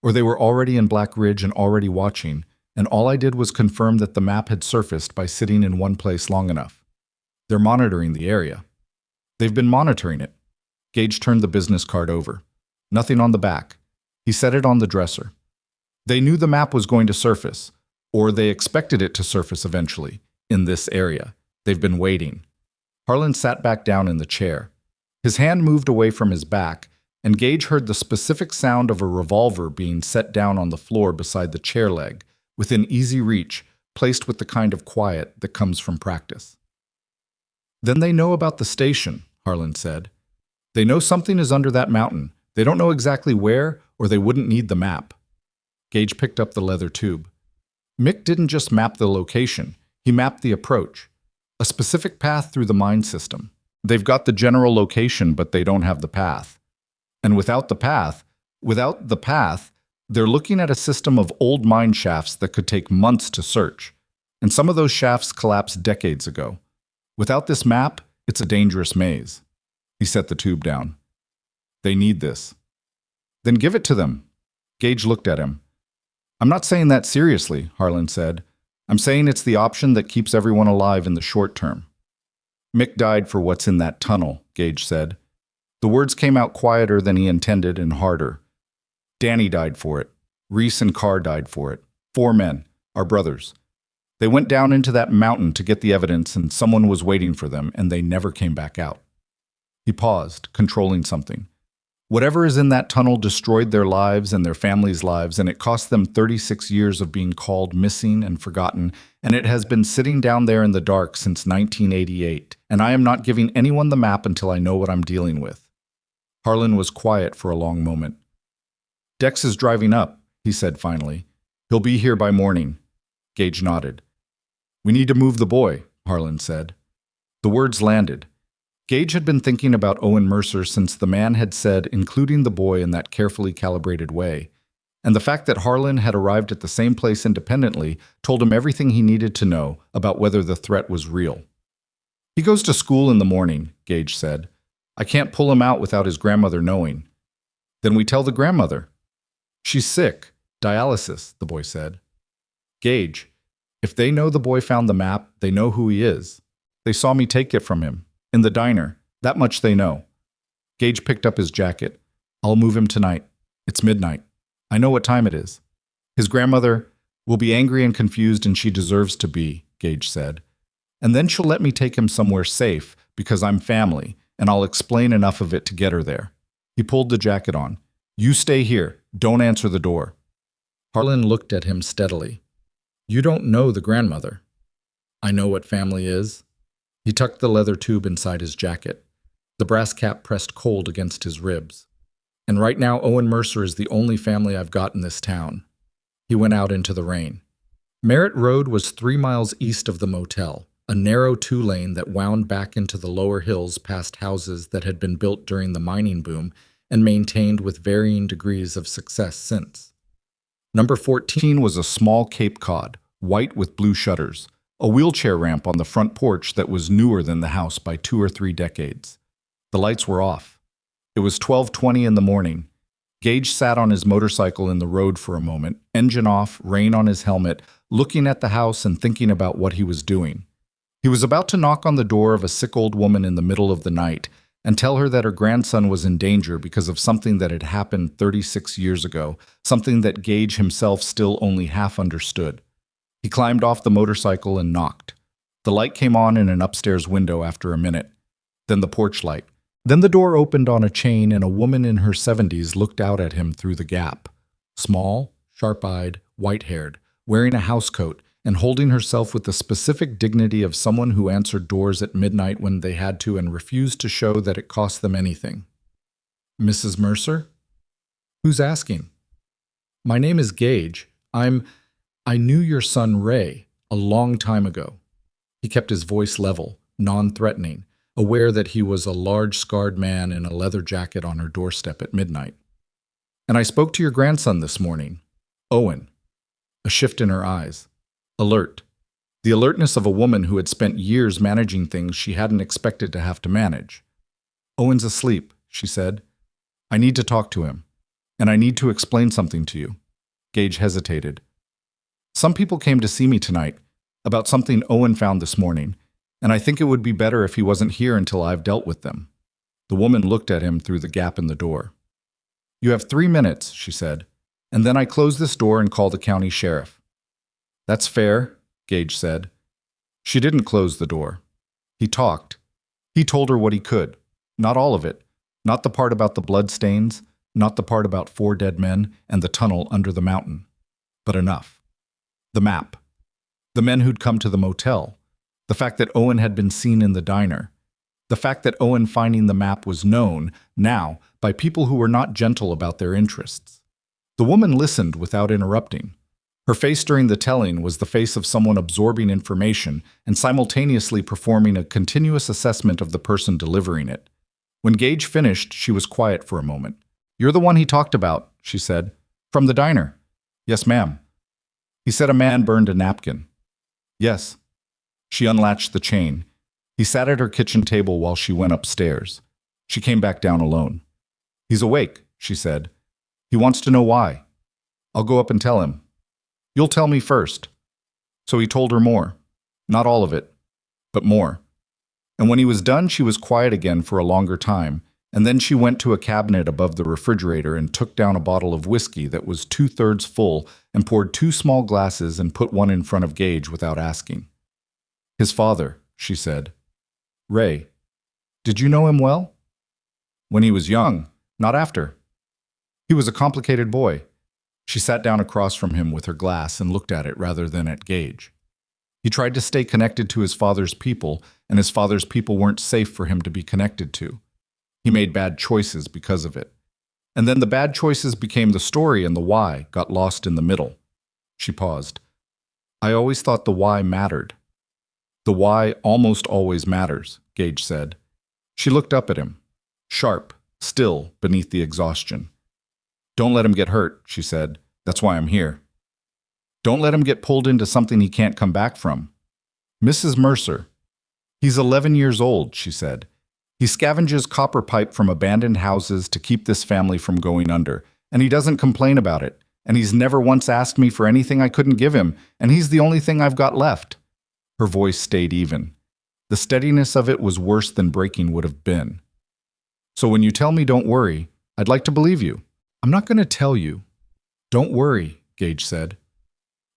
Or they were already in Black Ridge and already watching, and all I did was confirm that the map had surfaced by sitting in one place long enough. They're monitoring the area. They've been monitoring it. Gage turned the business card over. Nothing on the back. He set it on the dresser. They knew the map was going to surface, or they expected it to surface eventually, in this area. They've been waiting. Harlan sat back down in the chair. His hand moved away from his back, and Gage heard the specific sound of a revolver being set down on the floor beside the chair leg, within easy reach, placed with the kind of quiet that comes from practice. Then they know about the station, Harlan said. They know something is under that mountain. They don't know exactly where, or they wouldn't need the map. Gage picked up the leather tube. Mick didn't just map the location. He mapped the approach. A specific path through the mine system. They've got the general location, but they don't have the path. And without the path, they're looking at a system of old mine shafts that could take months to search. And some of those shafts collapsed decades ago. Without this map, it's a dangerous maze. He set the tube down. They need this. Then give it to them. Gage looked at him. I'm not saying that seriously, Harlan said. I'm saying it's the option that keeps everyone alive in the short term. Mick died for what's in that tunnel, Gage said. The words came out quieter than he intended and harder. Danny died for it. Reese and Carr died for it. 4 men, our brothers. They went down into that mountain to get the evidence and someone was waiting for them and they never came back out. He paused, controlling something. Whatever is in that tunnel destroyed their lives and their families' lives, and it cost them 36 years of being called missing and forgotten, and it has been sitting down there in the dark since 1988, and I am not giving anyone the map until I know what I'm dealing with. Harlan was quiet for a long moment. Dex is driving up, he said finally. He'll be here by morning. Gage nodded. We need to move the boy, Harlan said. The words landed. Gage had been thinking about Owen Mercer since the man had said, including the boy, in that carefully calibrated way. And the fact that Harlan had arrived at the same place independently told him everything he needed to know about whether the threat was real. He goes to school in the morning, Gage said. I can't pull him out without his grandmother knowing. Then we tell the grandmother. She's sick. Dialysis, the boy said. Gage, if they know the boy found the map, they know who he is. They saw me take it from him. In the diner. That much they know. Gage picked up his jacket. I'll move him tonight. It's midnight. I know what time it is. His grandmother will be angry and confused, and she deserves to be, Gage said. And then she'll let me take him somewhere safe because I'm family, and I'll explain enough of it to get her there. He pulled the jacket on. You stay here. Don't answer the door. Harlan looked at him steadily. You don't know the grandmother. I know what family is. He tucked the leather tube inside his jacket. The brass cap pressed cold against his ribs. And right now, Owen Mercer is the only family I've got in this town. He went out into the rain. Merritt Road was 3 miles east of the motel, a narrow 2-lane that wound back into the lower hills past houses that had been built during the mining boom and maintained with varying degrees of success since. Number 14 was a small Cape Cod, white with blue shutters, a wheelchair ramp on the front porch that was newer than the house by 2 or 3 decades. The lights were off. It was 12:20 in the morning. Gage sat on his motorcycle in the road for a moment, engine off, rain on his helmet, looking at the house and thinking about what he was doing. He was about to knock on the door of a sick old woman in the middle of the night and tell her that her grandson was in danger because of something that had happened 36 years ago, something that Gage himself still only half understood. He climbed off the motorcycle and knocked. The light came on in an upstairs window after a minute, then the porch light. Then the door opened on a chain and a woman in her 70s looked out at him through the gap. Small, sharp-eyed, white-haired, wearing a housecoat, and holding herself with the specific dignity of someone who answered doors at midnight when they had to and refused to show that it cost them anything. "Mrs. Mercer?" "Who's asking?" "My name is Gage. I knew your son Ray a long time ago." He kept his voice level, non-threatening, aware that he was a large, scarred man in a leather jacket on her doorstep at midnight. "And I spoke to your grandson this morning, Owen." A shift in her eyes. Alert. The alertness of a woman who had spent years managing things she hadn't expected to have to manage. "Owen's asleep," she said. "I need to talk to him, and I need to explain something to you." Gage hesitated. "Some people came to see me tonight about something Owen found this morning, and I think it would be better if he wasn't here until I've dealt with them." The woman looked at him through the gap in the door. "You have 3 minutes," she said, "and then I close this door and call the county sheriff." "That's fair," Gage said. She didn't close the door. He talked. He told her what he could. Not all of it. Not the part about the bloodstains, not the part about 4 dead men and the tunnel under the mountain. But enough. The map. The men who'd come to the motel. The fact that Owen had been seen in the diner. The fact that Owen finding the map was known, now, by people who were not gentle about their interests. The woman listened without interrupting. Her face during the telling was the face of someone absorbing information and simultaneously performing a continuous assessment of the person delivering it. When Gage finished, she was quiet for a moment. "You're the one he talked about," she said. "From the diner." "Yes, ma'am." "He said a man burned a napkin." "Yes." She unlatched the chain. He sat at her kitchen table while she went upstairs. She came back down alone. "He's awake," she said. "He wants to know why." "I'll go up and tell him." "You'll tell me first." So he told her more. Not all of it, but more. And when he was done, she was quiet again for a longer time, and then she went to a cabinet above the refrigerator and took down a bottle of whiskey that was 2/3 full and poured 2 small glasses and put one in front of Gage without asking. "His father," she said. "Ray. Did you know him well?" "When he was young, not after." "He was a complicated boy." She sat down across from him with her glass and looked at it rather than at Gage. "He tried to stay connected to his father's people, and his father's people weren't safe for him to be connected to. He made bad choices because of it. And then the bad choices became the story and the why got lost in the middle." She paused. "I always thought the why mattered." "The why almost always matters," Gage said. She looked up at him, sharp, still, beneath the exhaustion. "Don't let him get hurt," she said. "That's why I'm here. Don't let him get pulled into something he can't come back from." "Mrs. Mercer." "He's 11 years old," she said. "He scavenges copper pipe from abandoned houses to keep this family from going under, and he doesn't complain about it, and he's never once asked me for anything I couldn't give him, and he's the only thing I've got left." Her voice stayed even. The steadiness of it was worse than breaking would have been. "So when you tell me don't worry, I'd like to believe you." "I'm not going to tell you. Don't worry," Gage said.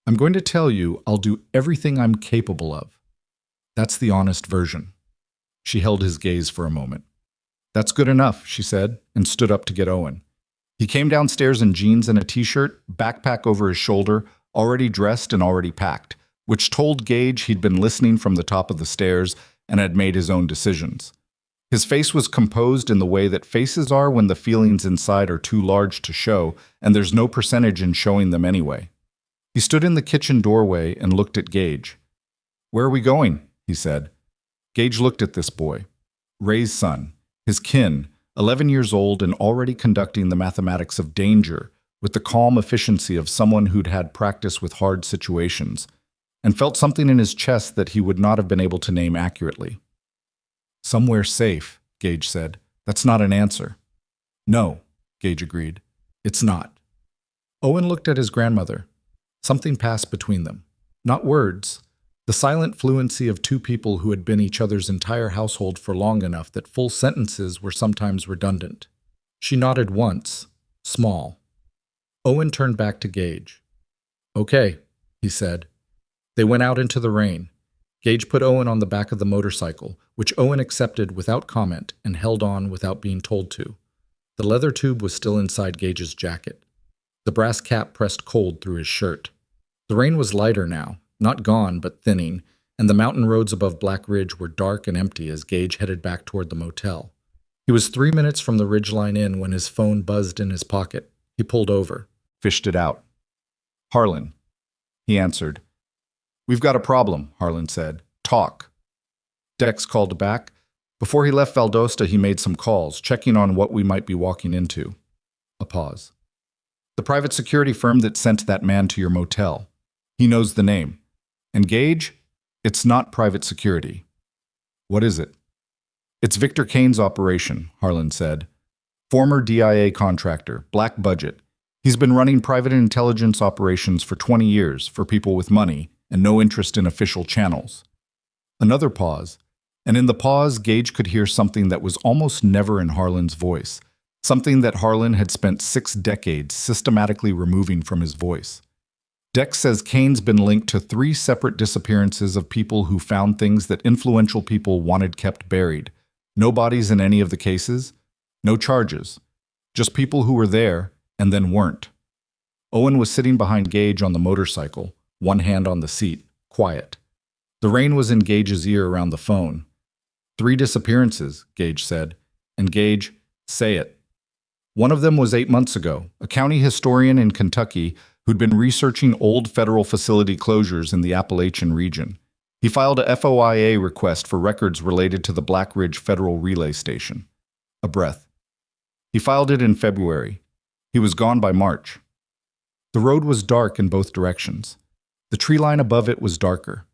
"I'm going to tell you I'll do everything I'm capable of. That's the honest version." She held his gaze for a moment. "That's good enough," she said, and stood up to get Owen. He came downstairs in jeans and a t-shirt, backpack over his shoulder, already dressed and already packed, which told Gage he'd been listening from the top of the stairs and had made his own decisions. His face was composed in the way that faces are when the feelings inside are too large to show, and there's no percentage in showing them anyway. He stood in the kitchen doorway and looked at Gage. "Where are we going?" he said. Gage looked at this boy, Ray's son, his kin, 11 years old and already conducting the mathematics of danger with the calm efficiency of someone who'd had practice with hard situations. and felt something in his chest that he would not have been able to name accurately. "Somewhere safe," Gage said. "That's not an answer." "No," Gage agreed. "It's not." Owen looked at his grandmother. Something passed between them. Not words. The silent fluency of two people who had been each other's entire household for long enough that full sentences were sometimes redundant. She nodded once, small. Owen turned back to Gage. "Okay," he said. They went out into the rain. Gage put Owen on the back of the motorcycle, which Owen accepted without comment and held on without being told to. The leather tube was still inside Gage's jacket. The brass cap pressed cold through his shirt. The rain was lighter now, not gone but thinning, and the mountain roads above Black Ridge were dark and empty as Gage headed back toward the motel. He was 3 minutes from the Ridgeline Inn when his phone buzzed in his pocket. He pulled over, fished it out. "Harlan," he answered. "We've got a problem," Harlan said. "Talk." Dex called back. Before he left Valdosta, he made some calls, checking on what we might be walking into. A pause. "The private security firm that sent that man to your motel. He knows the name. And Gage, it's not private security." "What is it?" "It's Victor Kane's operation," Harlan said. "Former DIA contractor, black budget. He's been running private intelligence operations for 20 years for people with money and no interest in official channels." Another pause, and in the pause, Gage could hear something that was almost never in Harlan's voice, something that Harlan had spent 6 decades systematically removing from his voice. Dex says Kane's been linked to 3 separate disappearances of people who found things that influential people wanted kept buried. No bodies in any of the cases, no charges, just people who were there and then weren't. Owen was sitting behind Gage on the motorcycle, one hand on the seat, quiet. The rain was in Gage's ear around the phone. 3 disappearances, Gage said. And Gage, say it. One of them was 8 months ago, a county historian in Kentucky who'd been researching old federal facility closures in the Appalachian region. He filed a FOIA request for records related to the Black Ridge Federal Relay Station. A breath. He filed it in February. He was gone by March. The road was dark in both directions. The tree line above it was darker.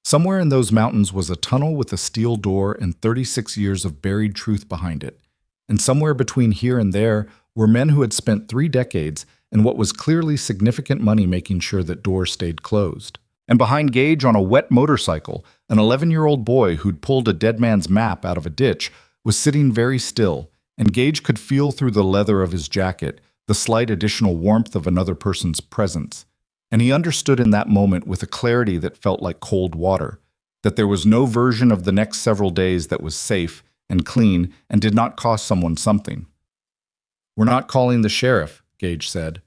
Somewhere in those mountains was a tunnel with a steel door and 36 years of buried truth behind it. And somewhere between here and there were men who had spent 3 decades and what was clearly significant money making sure that doors stayed closed. And behind Gage on a wet motorcycle, an 11-year-old boy who'd pulled a dead man's map out of a ditch was sitting very still, and Gage could feel through the leather of his jacket the slight additional warmth of another person's presence. And he understood in that moment with a clarity that felt like cold water, that there was no version of the next several days that was safe and clean and did not cost someone something. "We're not calling the sheriff," Gage said.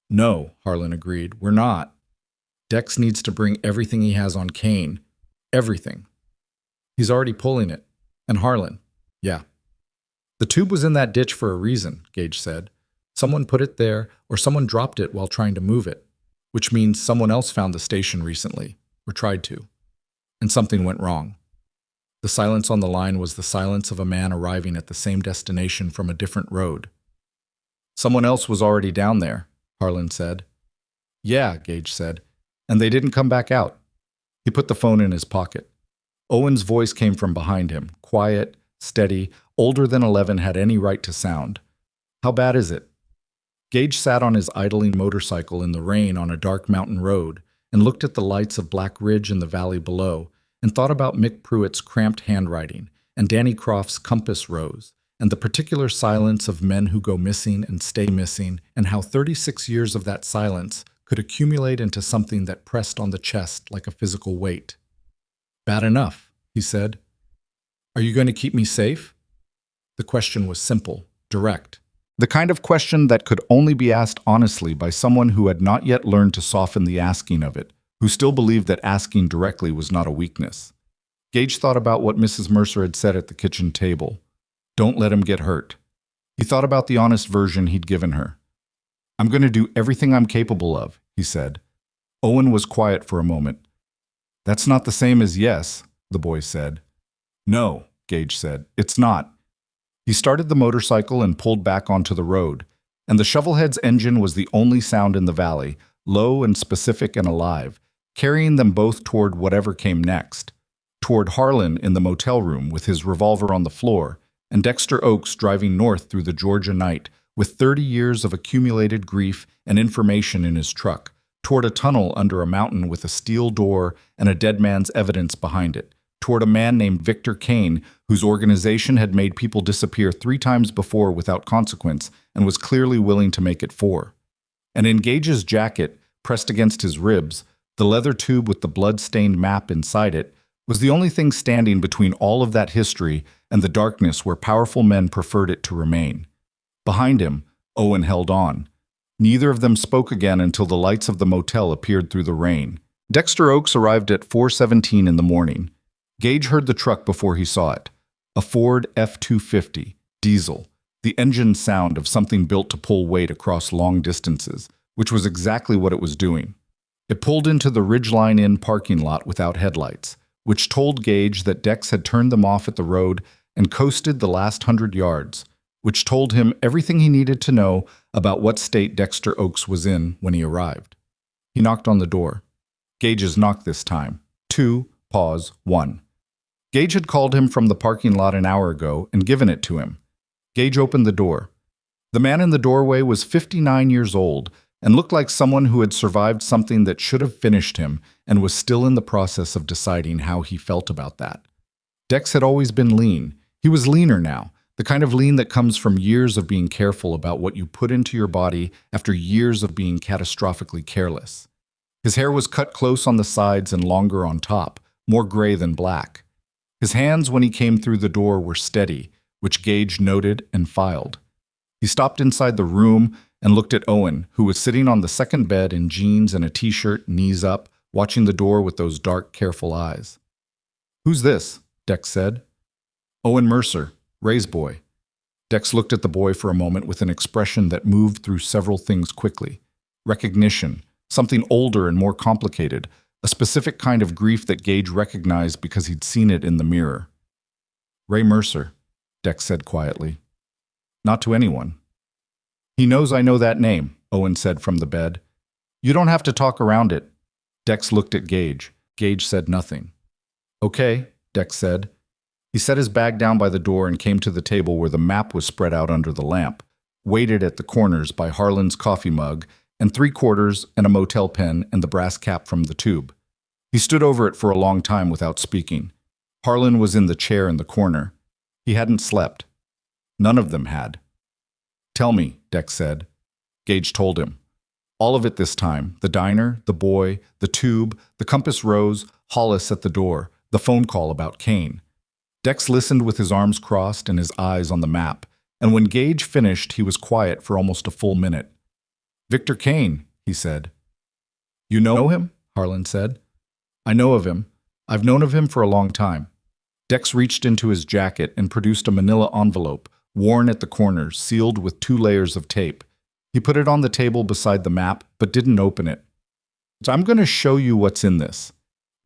"No," Harlan agreed, "we're not. Dex needs to bring everything he has on Kane. Everything. He's already pulling it. And Harlan, yeah. The tube was in that ditch for a reason," Gage said. "Someone put it there, or someone dropped it while trying to move it, which means someone else found the station recently, or tried to. And something went wrong." The silence on the line was the silence of a man arriving at the same destination from a different road. "Someone else was already down there," Harlan said. "Yeah," Gage said, "and they didn't come back out." He put the phone in his pocket. Owen's voice came from behind him, quiet, steady, older than 11 had any right to sound. "How bad is it?" Gage sat on his idling motorcycle in the rain on a dark mountain road and looked at the lights of Black Ridge in the valley below and thought about Mick Pruitt's cramped handwriting and Danny Croft's compass rose and the particular silence of men who go missing and stay missing and how 36 years of that silence could accumulate into something that pressed on the chest like a physical weight. "Bad enough," he said. "Are you going to keep me safe?" The question was simple, direct. The kind of question that could only be asked honestly by someone who had not yet learned to soften the asking of it, who still believed that asking directly was not a weakness. Gage thought about what Mrs. Mercer had said at the kitchen table. Don't let him get hurt. He thought about the honest version he'd given her. "I'm going to do everything I'm capable of," he said. Owen was quiet for a moment. "That's not the same as yes," the boy said. "No," Gage said, "it's not." He started the motorcycle and pulled back onto the road, and the shovelhead's engine was the only sound in the valley, low and specific and alive, carrying them both toward whatever came next. Toward Harlan in the motel room with his revolver on the floor, and Dexter Oaks driving north through the Georgia night with 30 years of accumulated grief and information in his truck, toward a tunnel under a mountain with a steel door and a dead man's evidence behind it, toward a man named Victor Kane, whose organization had made people disappear 3 times before without consequence and was clearly willing to make it 4. And in Gage's jacket, pressed against his ribs, the leather tube with the blood-stained map inside it, was the only thing standing between all of that history and the darkness where powerful men preferred it to remain. Behind him, Owen held on. Neither of them spoke again until the lights of the motel appeared through the rain. Dexter Oaks arrived at 4:17 in the morning. Gage heard the truck before he saw it. A Ford F-250, diesel, the engine sound of something built to pull weight across long distances, which was exactly what it was doing. It pulled into the Ridgeline Inn parking lot without headlights, which told Gage that Dex had turned them off at the road and coasted the last 100 yards, which told him everything he needed to know about what state Dexter Oaks was in when he arrived. He knocked on the door. Gage's knock this time. 2, pause, 1. Gage had called him from the parking lot an hour ago and given it to him. Gage opened the door. The man in the doorway was 59 years old and looked like someone who had survived something that should have finished him and was still in the process of deciding how he felt about that. Dex had always been lean. He was leaner now, the kind of lean that comes from years of being careful about what you put into your body after years of being catastrophically careless. His hair was cut close on the sides and longer on top, more gray than black. His hands when he came through the door were steady, which Gage noted and filed. He stopped inside the room and looked at Owen, who was sitting on the second bed in jeans and a t-shirt, knees up, watching the door with those dark, careful eyes. "Who's this?" Dex said. "Owen Mercer, Ray's boy." Dex looked at the boy for a moment with an expression that moved through several things quickly. Recognition, something older and more complicated, a specific kind of grief that Gage recognized because he'd seen it in the mirror. "Ray Mercer," Dex said quietly. "Not to anyone." "He knows I know that name," Owen said from the bed. "You don't have to talk around it." Dex looked at Gage. Gage said nothing. "Okay," Dex said. He set his bag down by the door and came to the table where the map was spread out under the lamp, weighted at the corners by Harlan's coffee mug and 3 quarters and a motel pen and the brass cap from the tube. He stood over it for a long time without speaking. Harlan was in the chair in the corner. He hadn't slept. None of them had. "Tell me," Dex said. Gage told him. All of it this time, the diner, the boy, the tube, the compass rose, Hollis at the door, the phone call about Kane. Dex listened with his arms crossed and his eyes on the map, and when Gage finished, he was quiet for almost a full minute. "Victor Kane," he said. "You know him?" Harlan said. "I know of him. I've known of him for a long time." Dex reached into his jacket and produced a manila envelope, worn at the corners, sealed with 2 layers of tape. He put it on the table beside the map, but didn't open it. "So I'm going to show you what's in this.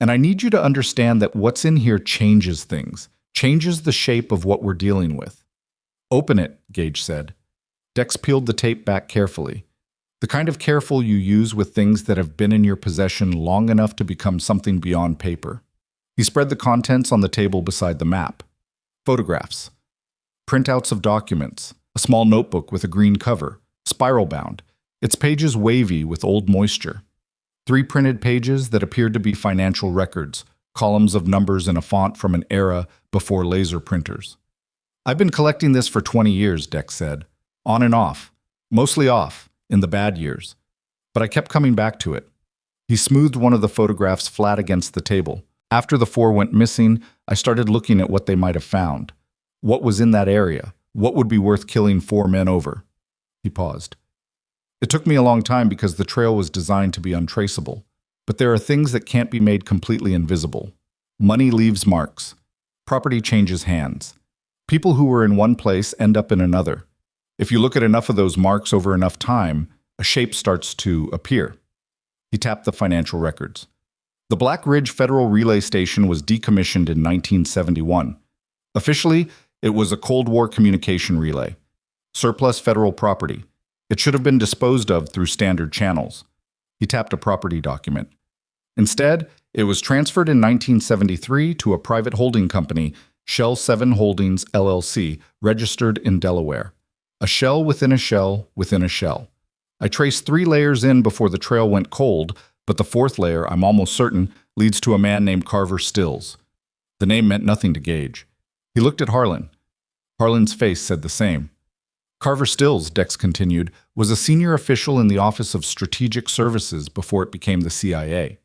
And I need you to understand that what's in here changes things, changes the shape of what we're dealing with." "Open it," Gage said. Dex peeled the tape back carefully. The kind of careful you use with things that have been in your possession long enough to become something beyond paper. He spread the contents on the table beside the map. Photographs. Printouts of documents. A small notebook with a green cover. Spiral bound. Its pages wavy with old moisture. 3 printed pages that appeared to be financial records. Columns of numbers in a font from an era before laser printers. "I've been collecting this for 20 years, Dex said. On and off. Mostly off, in the bad years. But I kept coming back to it." He smoothed one of the photographs flat against the table. "After the 4 went missing, I started looking at what they might have found. What was in that area? What would be worth killing 4 men over?" He paused. "It took me a long time because the trail was designed to be untraceable. But there are things that can't be made completely invisible. Money leaves marks. Property changes hands. People who were in one place end up in another. If you look at enough of those marks over enough time, a shape starts to appear." He tapped the financial records. The Black Ridge Federal Relay Station was decommissioned in 1971. Officially, it was a Cold War communication relay. Surplus federal property. It should have been disposed of through standard channels. He tapped a property document. Instead, it was transferred in 1973 to a private holding company, Shell 7 Holdings LLC, registered in Delaware. A shell within a shell within a shell. I traced 3 layers in before the trail went cold, but the 4th layer, I'm almost certain, leads to a man named Carver Stills. The name meant nothing to Gage. He looked at Harlan. Harlan's face said the same. Carver Stills, Dex continued, was a senior official in the Office of Strategic Services before it became the CIA.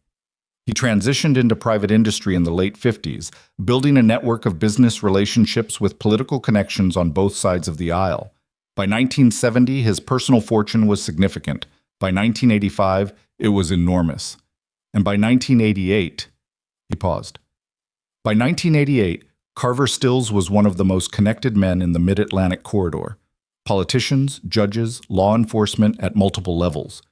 He transitioned into private industry in the late 50s, building a network of business relationships with political connections on both sides of the aisle. By 1970, his personal fortune was significant. By 1985, it was enormous. And by 1988, he paused. By 1988, Carver Stills was one of the most connected men in the Mid-Atlantic corridor. Politicians, judges, law enforcement at multiple levels.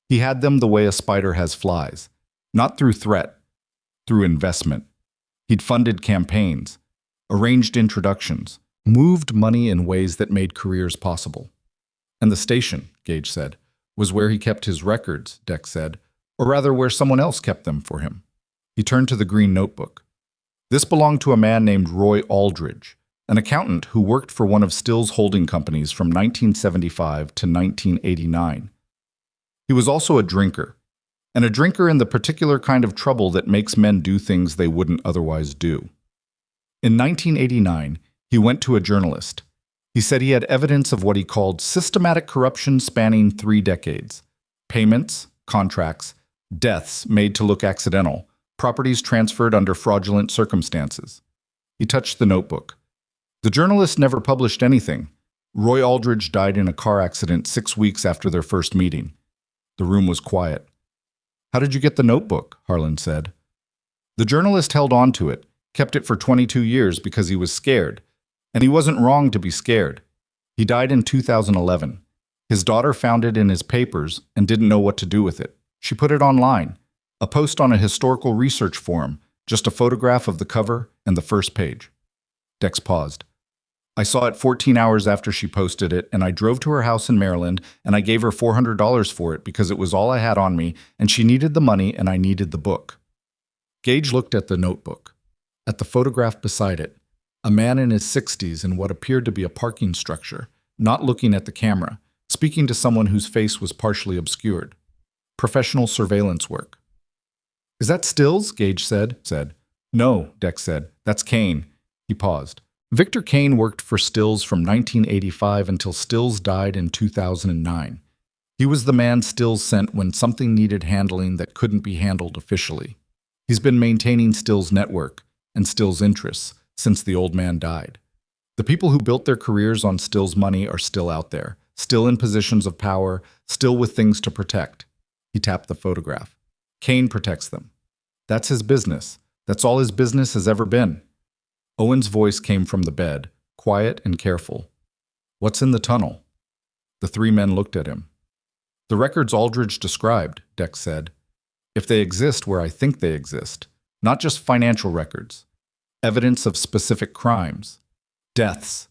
He had them the way a spider has flies. Not through threat, through investment. He'd funded campaigns, arranged introductions, moved money in ways that made careers possible. And the station, Gage said, was where he kept his records, Dex said, or rather where someone else kept them for him. He turned to the green notebook. This belonged to a man named Roy Aldridge, an accountant who worked for one of Stills' holding companies from 1975 to 1989. He was also a drinker, and a drinker in the particular kind of trouble that makes men do things they wouldn't otherwise do. In 1989, he went to a journalist. He said he had evidence of what he called systematic corruption spanning 3 decades. Payments, contracts, deaths made to look accidental, properties transferred under fraudulent circumstances. He touched the notebook. The journalist never published anything. Roy Aldridge died in a car accident 6 weeks after their first meeting. The room was quiet. "How did you get the notebook?" Harlan said. The journalist held on to it, kept it for 22 years because he was scared. And he wasn't wrong to be scared. He died in 2011. His daughter found it in his papers and didn't know what to do with it. She put it online, a post on a historical research forum, just a photograph of the cover and the first page. Dex paused. "I saw it 14 hours after she posted it, and I drove to her house in Maryland, and I gave her $400 for it because it was all I had on me, and she needed the money and I needed the book." Gage looked at the notebook, at the photograph beside it, a man in his 60s in what appeared to be a parking structure, not looking at the camera, speaking to someone whose face was partially obscured. Professional surveillance work. "Is that Stills?" Gage said. "No," Dex said. "That's Kane." He paused. Victor Kane worked for Stills from 1985 until Stills died in 2009. He was the man Stills sent when something needed handling that couldn't be handled officially. He's been maintaining Stills' network and Stills' interests since the old man died. The people who built their careers on Stills' money are still out there, still in positions of power, still with things to protect. He tapped the photograph. Kane protects them. That's his business. That's all his business has ever been. Owen's voice came from the bed, quiet and careful. "What's in the tunnel?" The 3 men looked at him. "The records Aldridge described," Dex said. "If they exist where I think they exist, not just financial records. Evidence of specific crimes, deaths,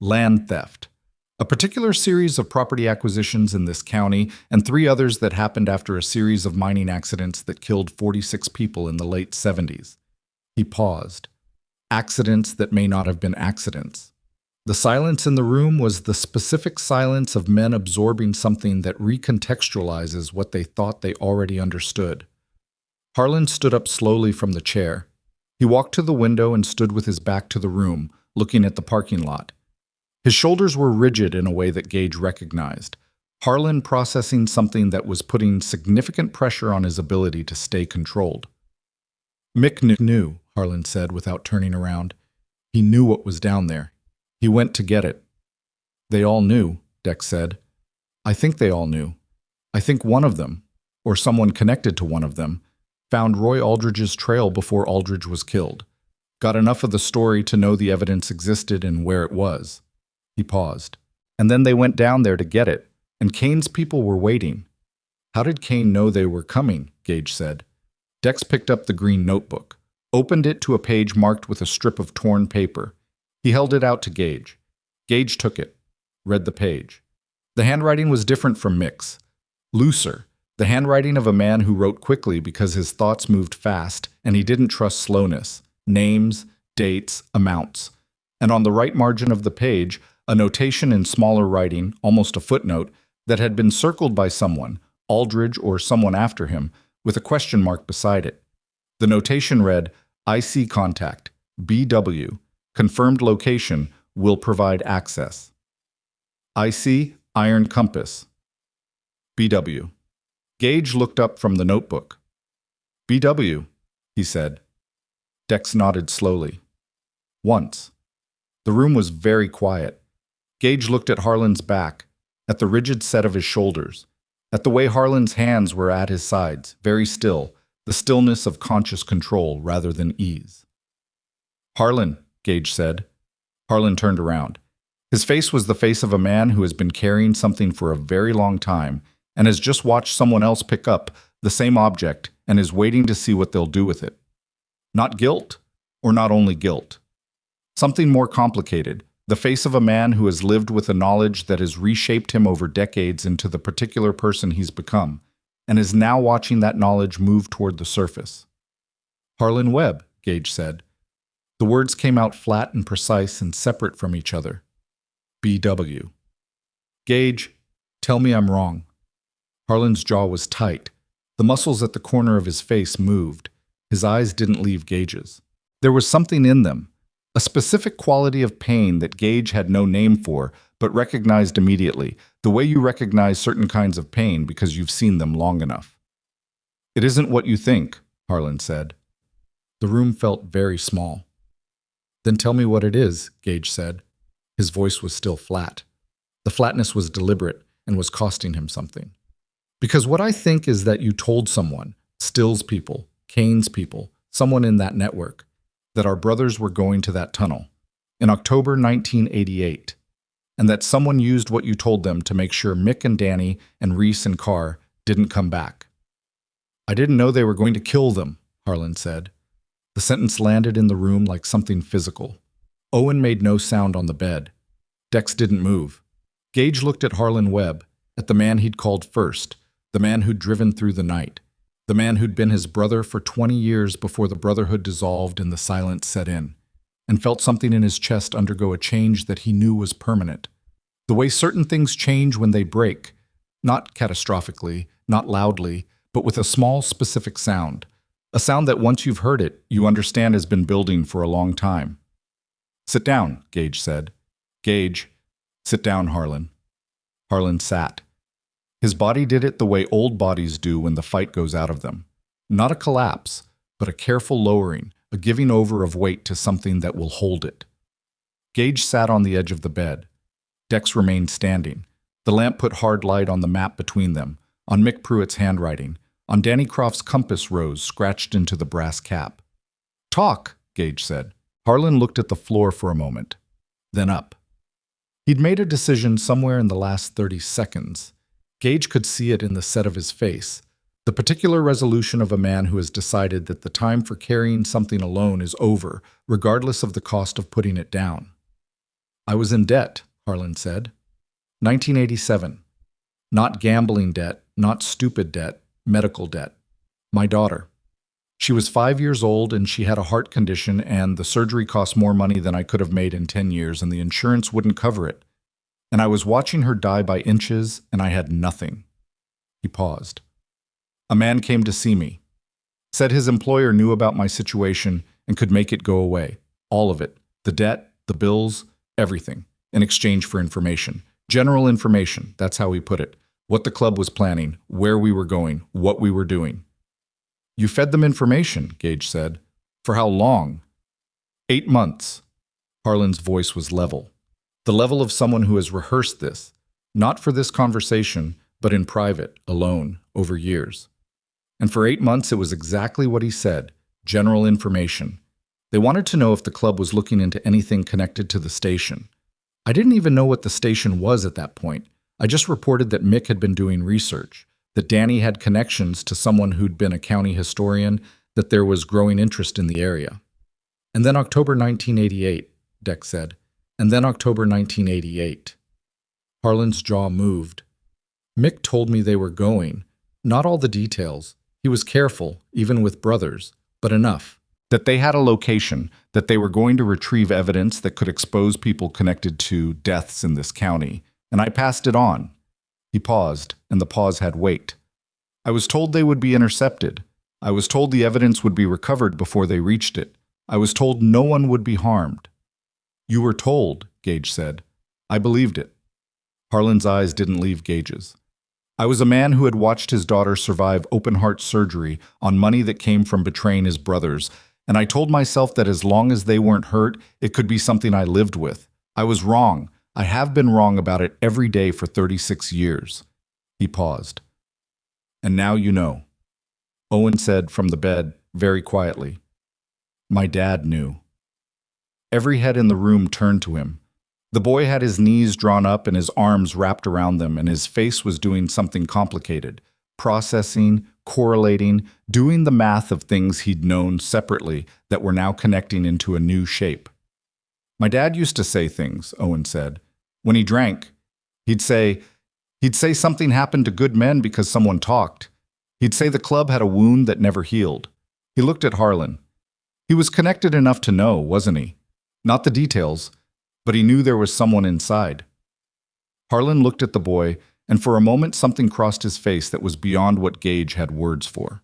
land theft, a particular series of property acquisitions in this county, and 3 others that happened after a series of mining accidents that killed 46 people in the late 70s. He paused. Accidents that may not have been accidents. The silence in the room was the specific silence of men absorbing something that recontextualizes what they thought they already understood. Harlan stood up slowly from the chair. He walked to the window and stood with his back to the room, looking at the parking lot. His shoulders were rigid in a way that Gage recognized. Harlan processing something that was putting significant pressure on his ability to stay controlled. "Mick knew," Harlan said without turning around. "He knew what was down there. He went to get it." "They all knew," Dex said. "I think they all knew. I think one of them, or someone connected to one of them, found Roy Aldridge's trail before Aldridge was killed. Got enough of the story to know the evidence existed and where it was." He paused. "And then they went down there to get it, and Kane's people were waiting." "How did Kane know they were coming?" Gage said. Dex picked up the green notebook, opened it to a page marked with a strip of torn paper. He held it out to Gage. Gage took it, read the page. The handwriting was different from Mick's, looser. The handwriting of a man who wrote quickly because his thoughts moved fast and he didn't trust slowness. Names, dates, amounts. And on the right margin of the page, a notation in smaller writing, almost a footnote, that had been circled by someone, Aldridge or someone after him, with a question mark beside it. The notation read, IC contact, BW, confirmed location, will provide access. IC, iron compass. BW. Gage looked up from the notebook. BW, he said. Dex nodded slowly. Once. The room was very quiet. Gage looked at Harlan's back, at the rigid set of his shoulders, at the way Harlan's hands were at his sides, very still, the stillness of conscious control rather than ease. Harlan, Gage said. Harlan turned around. His face was the face of a man who has been carrying something for a very long time and has just watched someone else pick up the same object and is waiting to see what they'll do with it. Not guilt, or not only guilt. Something more complicated, the face of a man who has lived with a knowledge that has reshaped him over decades into the particular person he's become, and is now watching that knowledge move toward the surface. Harlan Webb, Gage said. The words came out flat and precise and separate from each other. BW. Gage, tell me I'm wrong. Harlan's jaw was tight. The muscles at the corner of his face moved. His eyes didn't leave Gage's. There was something in them, a specific quality of pain that Gage had no name for, but recognized immediately, the way you recognize certain kinds of pain because you've seen them long enough. It isn't what you think, Harlan said. The room felt very small. Then tell me what it is, Gage said. His voice was still flat. The flatness was deliberate and was costing him something. Because what I think is that you told someone, Still's people, Kane's people, someone in that network, that our brothers were going to that tunnel in October 1988, and that someone used what you told them to make sure Mick and Danny and Reese and Carr didn't come back. I didn't know they were going to kill them, Harlan said. The sentence landed in the room like something physical. Owen made no sound on the bed. Dex didn't move. Gage looked at Harlan Webb, at the man he'd called first, the man who'd driven through the night, the man who'd been his brother for 20 years before the brotherhood dissolved and the silence set in, and felt something in his chest undergo a change that he knew was permanent. The way certain things change when they break, not catastrophically, not loudly, but with a small specific sound, a sound that once you've heard it, you understand has been building for a long time. Sit down, Gage said. Gage, sit down, Harlan. Harlan sat. His body did it the way old bodies do when the fight goes out of them. Not a collapse, but a careful lowering, a giving over of weight to something that will hold it. Gage sat on the edge of the bed. Dex remained standing. The lamp put hard light on the map between them, on Mick Pruitt's handwriting, on Danny Croft's compass rose scratched into the brass cap. Talk, Gage said. Harlan looked at the floor for a moment, then up. He'd made a decision somewhere in the last 30 seconds. Gage could see it in the set of his face, the particular resolution of a man who has decided that the time for carrying something alone is over, regardless of the cost of putting it down. I was in debt, Harlan said. 1987. Not gambling debt, not stupid debt, medical debt. My daughter. She was 5 years old and she had a heart condition and the surgery cost more money than I could have made in 10 years and the insurance wouldn't cover it. And I was watching her die by inches and I had nothing. He paused. A man came to see me. Said his employer knew about my situation and could make it go away. All of it. The debt, the bills, everything. In exchange for information. General information, that's how he put it. What the club was planning, where we were going, what we were doing. You fed them information, Gage said. For how long? 8 months. Harlan's voice was level. The level of someone who has rehearsed this, not for this conversation, but in private, alone, over years. And for 8 months it was exactly what he said, general information. They wanted to know if the club was looking into anything connected to the station. I didn't even know what the station was at that point. I just reported that Mick had been doing research, that Danny had connections to someone who'd been a county historian, that there was growing interest in the area. And then October 1988, Dex said. And then October 1988. Harlan's jaw moved. Mick told me they were going. Not all the details. He was careful, even with brothers, but enough. That they had a location, that they were going to retrieve evidence that could expose people connected to deaths in this county, and I passed it on. He paused, and the pause had weight. I was told they would be intercepted. I was told the evidence would be recovered before they reached it. I was told no one would be harmed. You were told, Gage said. I believed it. Harlan's eyes didn't leave Gage's. I was a man who had watched his daughter survive open-heart surgery on money that came from betraying his brothers, and I told myself that as long as they weren't hurt, it could be something I lived with. I was wrong. I have been wrong about it every day for 36 years. He paused. And now you know. Owen said from the bed, very quietly. My dad knew. Every head in the room turned to him. The boy had his knees drawn up and his arms wrapped around them, and his face was doing something complicated, processing, correlating, doing the math of things he'd known separately that were now connecting into a new shape. My dad used to say things, Owen said. When he drank, he'd say something happened to good men because someone talked. He'd say the club had a wound that never healed. He looked at Harlan. He was connected enough to know, wasn't he? Not the details, but he knew there was someone inside. Harlan looked at the boy, and for a moment something crossed his face that was beyond what Gage had words for.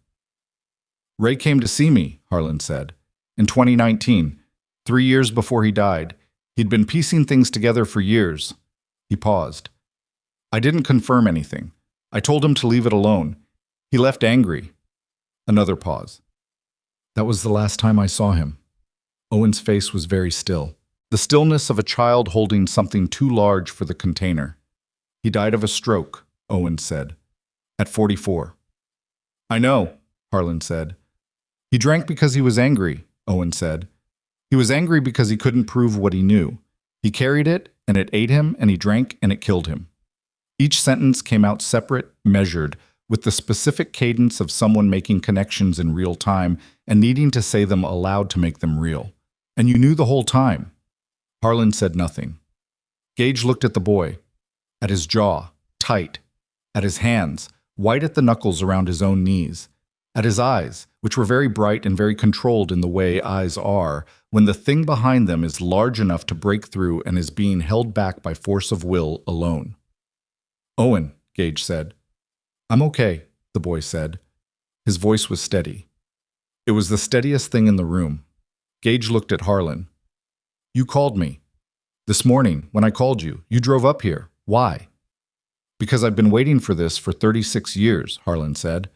Ray came to see me, Harlan said. In 2019, 3 years before he died. He'd been piecing things together for years. He paused. I didn't confirm anything. I told him to leave it alone. He left angry. Another pause. That was the last time I saw him. Owen's face was very still. The stillness of a child holding something too large for the container. He died of a stroke, Owen said, at 44. I know, Harlan said. He drank because he was angry, Owen said. He was angry because he couldn't prove what he knew. He carried it, and it ate him, and he drank, and it killed him. Each sentence came out separate, measured, with the specific cadence of someone making connections in real time and needing to say them aloud to make them real. And you knew the whole time. Harlan said nothing. Gage looked at the boy, at his jaw, tight, at his hands, white at the knuckles around his own knees, at his eyes, which were very bright and very controlled in the way eyes are, when the thing behind them is large enough to break through and is being held back by force of will alone. Owen, Gage said. I'm okay, the boy said. His voice was steady. It was the steadiest thing in the room. Gage looked at Harlan. You called me. This morning, when I called you, you drove up here. Why? Because I've been waiting for this for 36 years, Harlan said.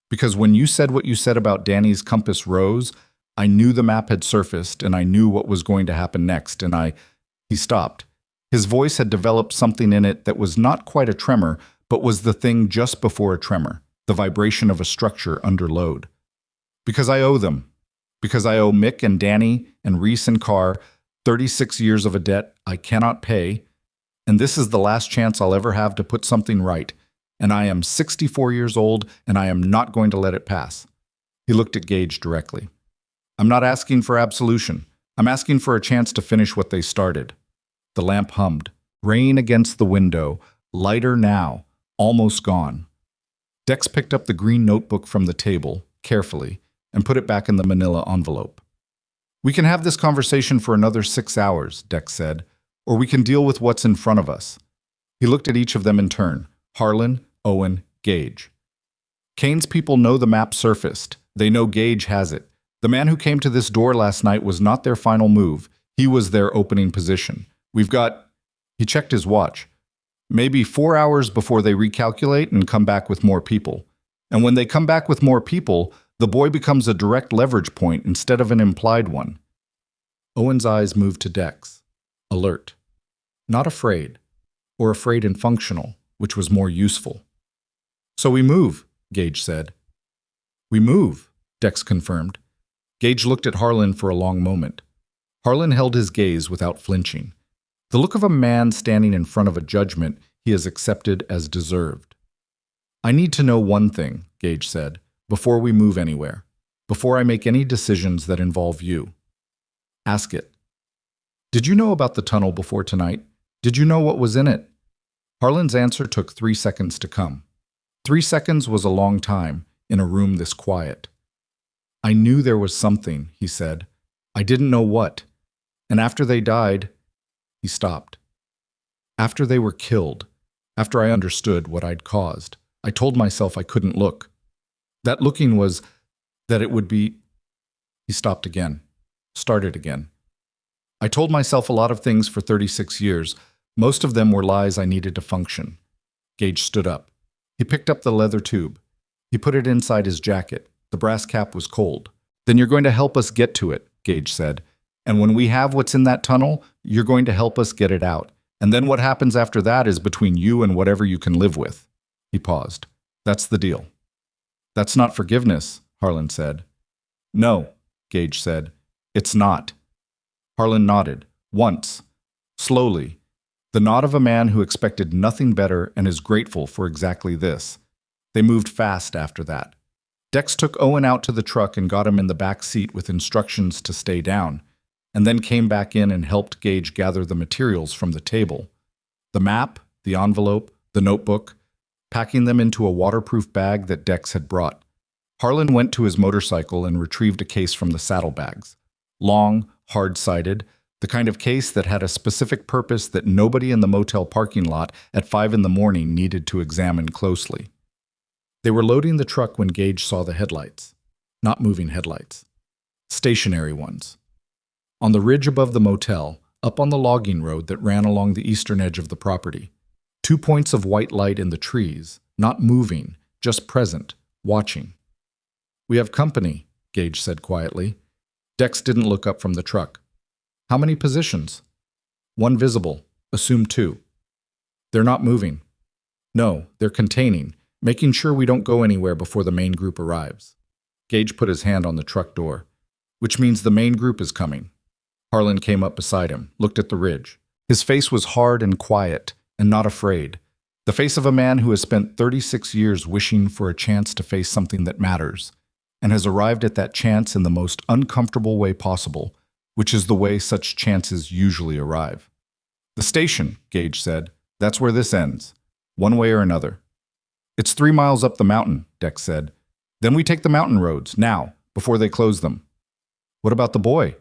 Because when you said what you said about Danny's compass rose, I knew the map had surfaced and I knew what was going to happen next, and He stopped. His voice had developed something in it that was not quite a tremor, but was the thing just before a tremor, the vibration of a structure under load. Because I owe them. Because I owe Mick and Danny and Reese and Carr 36 years of a debt I cannot pay, and this is the last chance I'll ever have to put something right, and I am 64 years old, and I am not going to let it pass. He looked at Gage directly. I'm not asking for absolution. I'm asking for a chance to finish what they started. The lamp hummed. Rain against the window, lighter now, almost gone. Dex picked up the green notebook from the table, carefully, and put it back in the manila envelope. We can have this conversation for another 6 hours, Dex said, or we can deal with what's in front of us. He looked at each of them in turn, Harlan, Owen, Gage. Kane's people know the map surfaced. They know Gage has it. The man who came to this door last night was not their final move. He was their opening position. We've got... He checked his watch. Maybe 4 hours before they recalculate and come back with more people. And when they come back with more people, the boy becomes a direct leverage point instead of an implied one. Owen's eyes moved to Dex, alert. Not afraid, or afraid and functional, which was more useful. So we move, Gage said. We move, Dex confirmed. Gage looked at Harlan for a long moment. Harlan held his gaze without flinching. The look of a man standing in front of a judgment he has accepted as deserved. I need to know one thing, Gage said, before we move anywhere, before I make any decisions that involve you. Ask it. Did you know about the tunnel before tonight? Did you know what was in it? Harlan's answer took 3 seconds to come. 3 seconds was a long time in a room this quiet. I knew there was something, he said. I didn't know what. And after they died, he stopped. After they were killed, after I understood what I'd caused, I told myself I couldn't look. That looking was that it would be. He stopped again, started again. I told myself a lot of things for 36 years. Most of them were lies I needed to function. Gage stood up. He picked up the leather tube. He put it inside his jacket. The brass cap was cold. Then you're going to help us get to it, Gage said. And when we have what's in that tunnel, you're going to help us get it out. And then what happens after that is between you and whatever you can live with. He paused. That's the deal. That's not forgiveness, Harlan said. No, Gage said. It's not. Harlan nodded. Once. Slowly. The nod of a man who expected nothing better and is grateful for exactly this. They moved fast after that. Dex took Owen out to the truck and got him in the back seat with instructions to stay down, and then came back in and helped Gage gather the materials from the table. The map, the envelope, the notebook, packing them into a waterproof bag that Dex had brought. Harlan went to his motorcycle and retrieved a case from the saddlebags. Long, hard-sided, the kind of case that had a specific purpose that nobody in the motel parking lot at 5 in the morning needed to examine closely. They were loading the truck when Gage saw the headlights. Not moving headlights. Stationary ones. On the ridge above the motel, up on the logging road that ran along the eastern edge of the property. 2 points of white light in the trees, not moving, just present, watching. We have company, Gage said quietly. Dex didn't look up from the truck. How many positions? 1 visible. Assume 2. They're not moving. No, they're containing, making sure we don't go anywhere before the main group arrives. Gage put his hand on the truck door. Which means the main group is coming. Harlan came up beside him, looked at the ridge. His face was hard and quiet, and not afraid. The face of a man who has spent 36 years wishing for a chance to face something that matters, and has arrived at that chance in the most uncomfortable way possible, which is the way such chances usually arrive. The station, Gage said. That's where this ends. One way or another. It's 3 miles up the mountain, Dex said. Then we take the mountain roads, now, before they close them. What about the boy?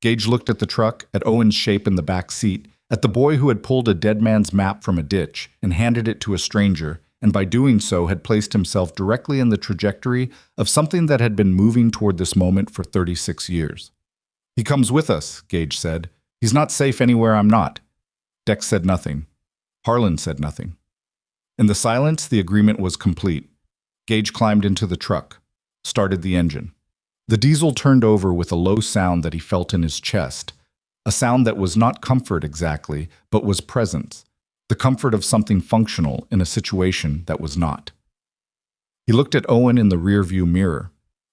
Gage looked at the truck, at Owen's shape in the back seat, at the boy who had pulled a dead man's map from a ditch and handed it to a stranger, and by doing so had placed himself directly in the trajectory of something that had been moving toward this moment for 36 years. He comes with us, Gage said. He's not safe anywhere I'm not. Dex said nothing. Harlan said nothing. In the silence, the agreement was complete. Gage climbed into the truck, started the engine. The diesel turned over with a low sound that he felt in his chest, a sound that was not comfort exactly, but was presence, the comfort of something functional in a situation that was not. He looked at Owen in the rearview mirror.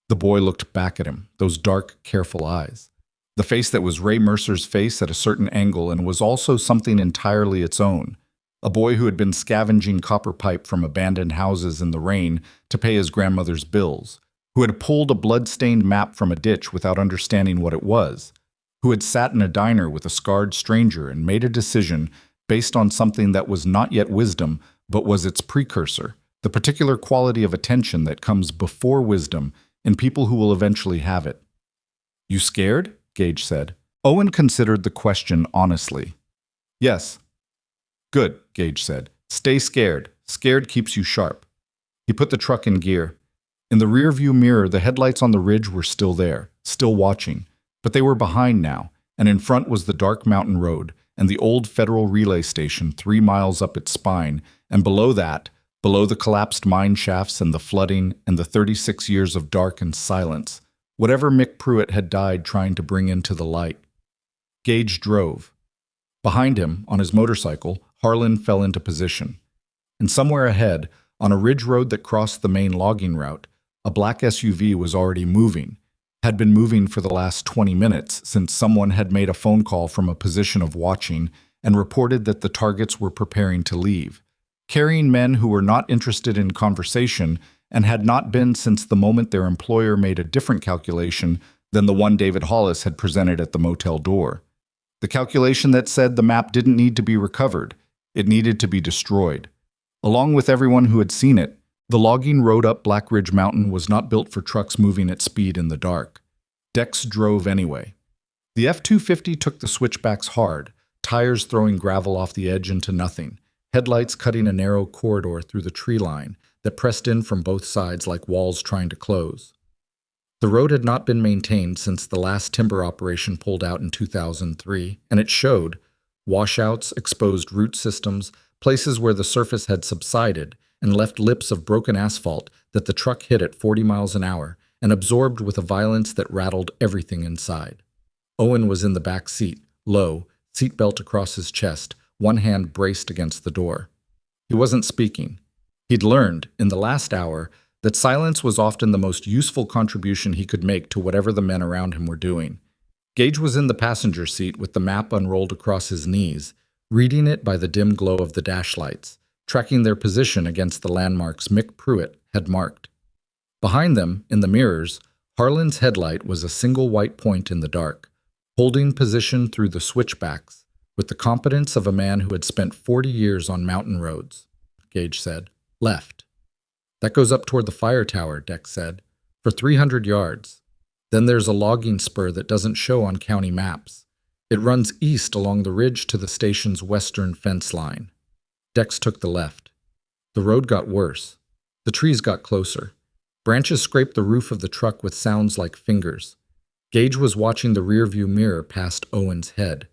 The boy looked back at him, those dark, careful eyes. The face that was Ray Mercer's face at a certain angle and was also something entirely its own. A boy who had been scavenging copper pipe from abandoned houses in the rain to pay his grandmother's bills, who had pulled a blood-stained map from a ditch without understanding what it was, who had sat in a diner with a scarred stranger and made a decision based on something that was not yet wisdom, but was its precursor, the particular quality of attention that comes before wisdom in people who will eventually have it. You scared? Gage said. Owen considered the question honestly. Yes. Good, Gage said. Stay scared. Scared keeps you sharp. He put the truck in gear. In the rearview mirror, the headlights on the ridge were still there, still watching, but they were behind now, and in front was the dark mountain road and the old federal relay station 3 miles up its spine, and below that, below the collapsed mine shafts and the flooding and the 36 years of dark and silence, whatever Mick Pruitt had died trying to bring into the light. Gage drove. Behind him, on his motorcycle, Harlan fell into position. And somewhere ahead, on a ridge road that crossed the main logging route, a black SUV was already moving, had been moving for the last 20 minutes since someone had made a phone call from a position of watching and reported that the targets were preparing to leave, carrying men who were not interested in conversation and had not been since the moment their employer made a different calculation than the one David Hollis had presented at the motel door. The calculation that said the map didn't need to be recovered, it needed to be destroyed. Along with everyone who had seen it, The logging road up Black Ridge Mountain was not built for trucks moving at speed in the dark. Dex drove anyway. The F-250 took the switchbacks hard, tires throwing gravel off the edge into nothing, headlights cutting a narrow corridor through the tree line that pressed in from both sides like walls trying to close. The road had not been maintained since the last timber operation pulled out in 2003, and it showed washouts, exposed root systems, places where the surface had subsided and left lips of broken asphalt that the truck hit at 40 miles an hour and absorbed with a violence that rattled everything inside. Owen was in the back seat, low, seatbelt across his chest, one hand braced against the door. He wasn't speaking. He'd learned, in the last hour, that silence was often the most useful contribution he could make to whatever the men around him were doing. Gage was in the passenger seat with the map unrolled across his knees, reading it by the dim glow of the dash lights, tracking their position against the landmarks Mick Pruitt had marked. Behind them, in the mirrors, Harlan's headlight was a single white point in the dark, holding position through the switchbacks, with the competence of a man who had spent 40 years on mountain roads. Gage said, "Left." "That goes up toward the fire tower," Dex said, "for 300 yards. Then there's a logging spur that doesn't show on county maps. It runs east along the ridge to the station's western fence line." Dex took the left. The road got worse. The trees got closer. Branches scraped the roof of the truck with sounds like fingers. Gage was watching the rearview mirror past Owen's head.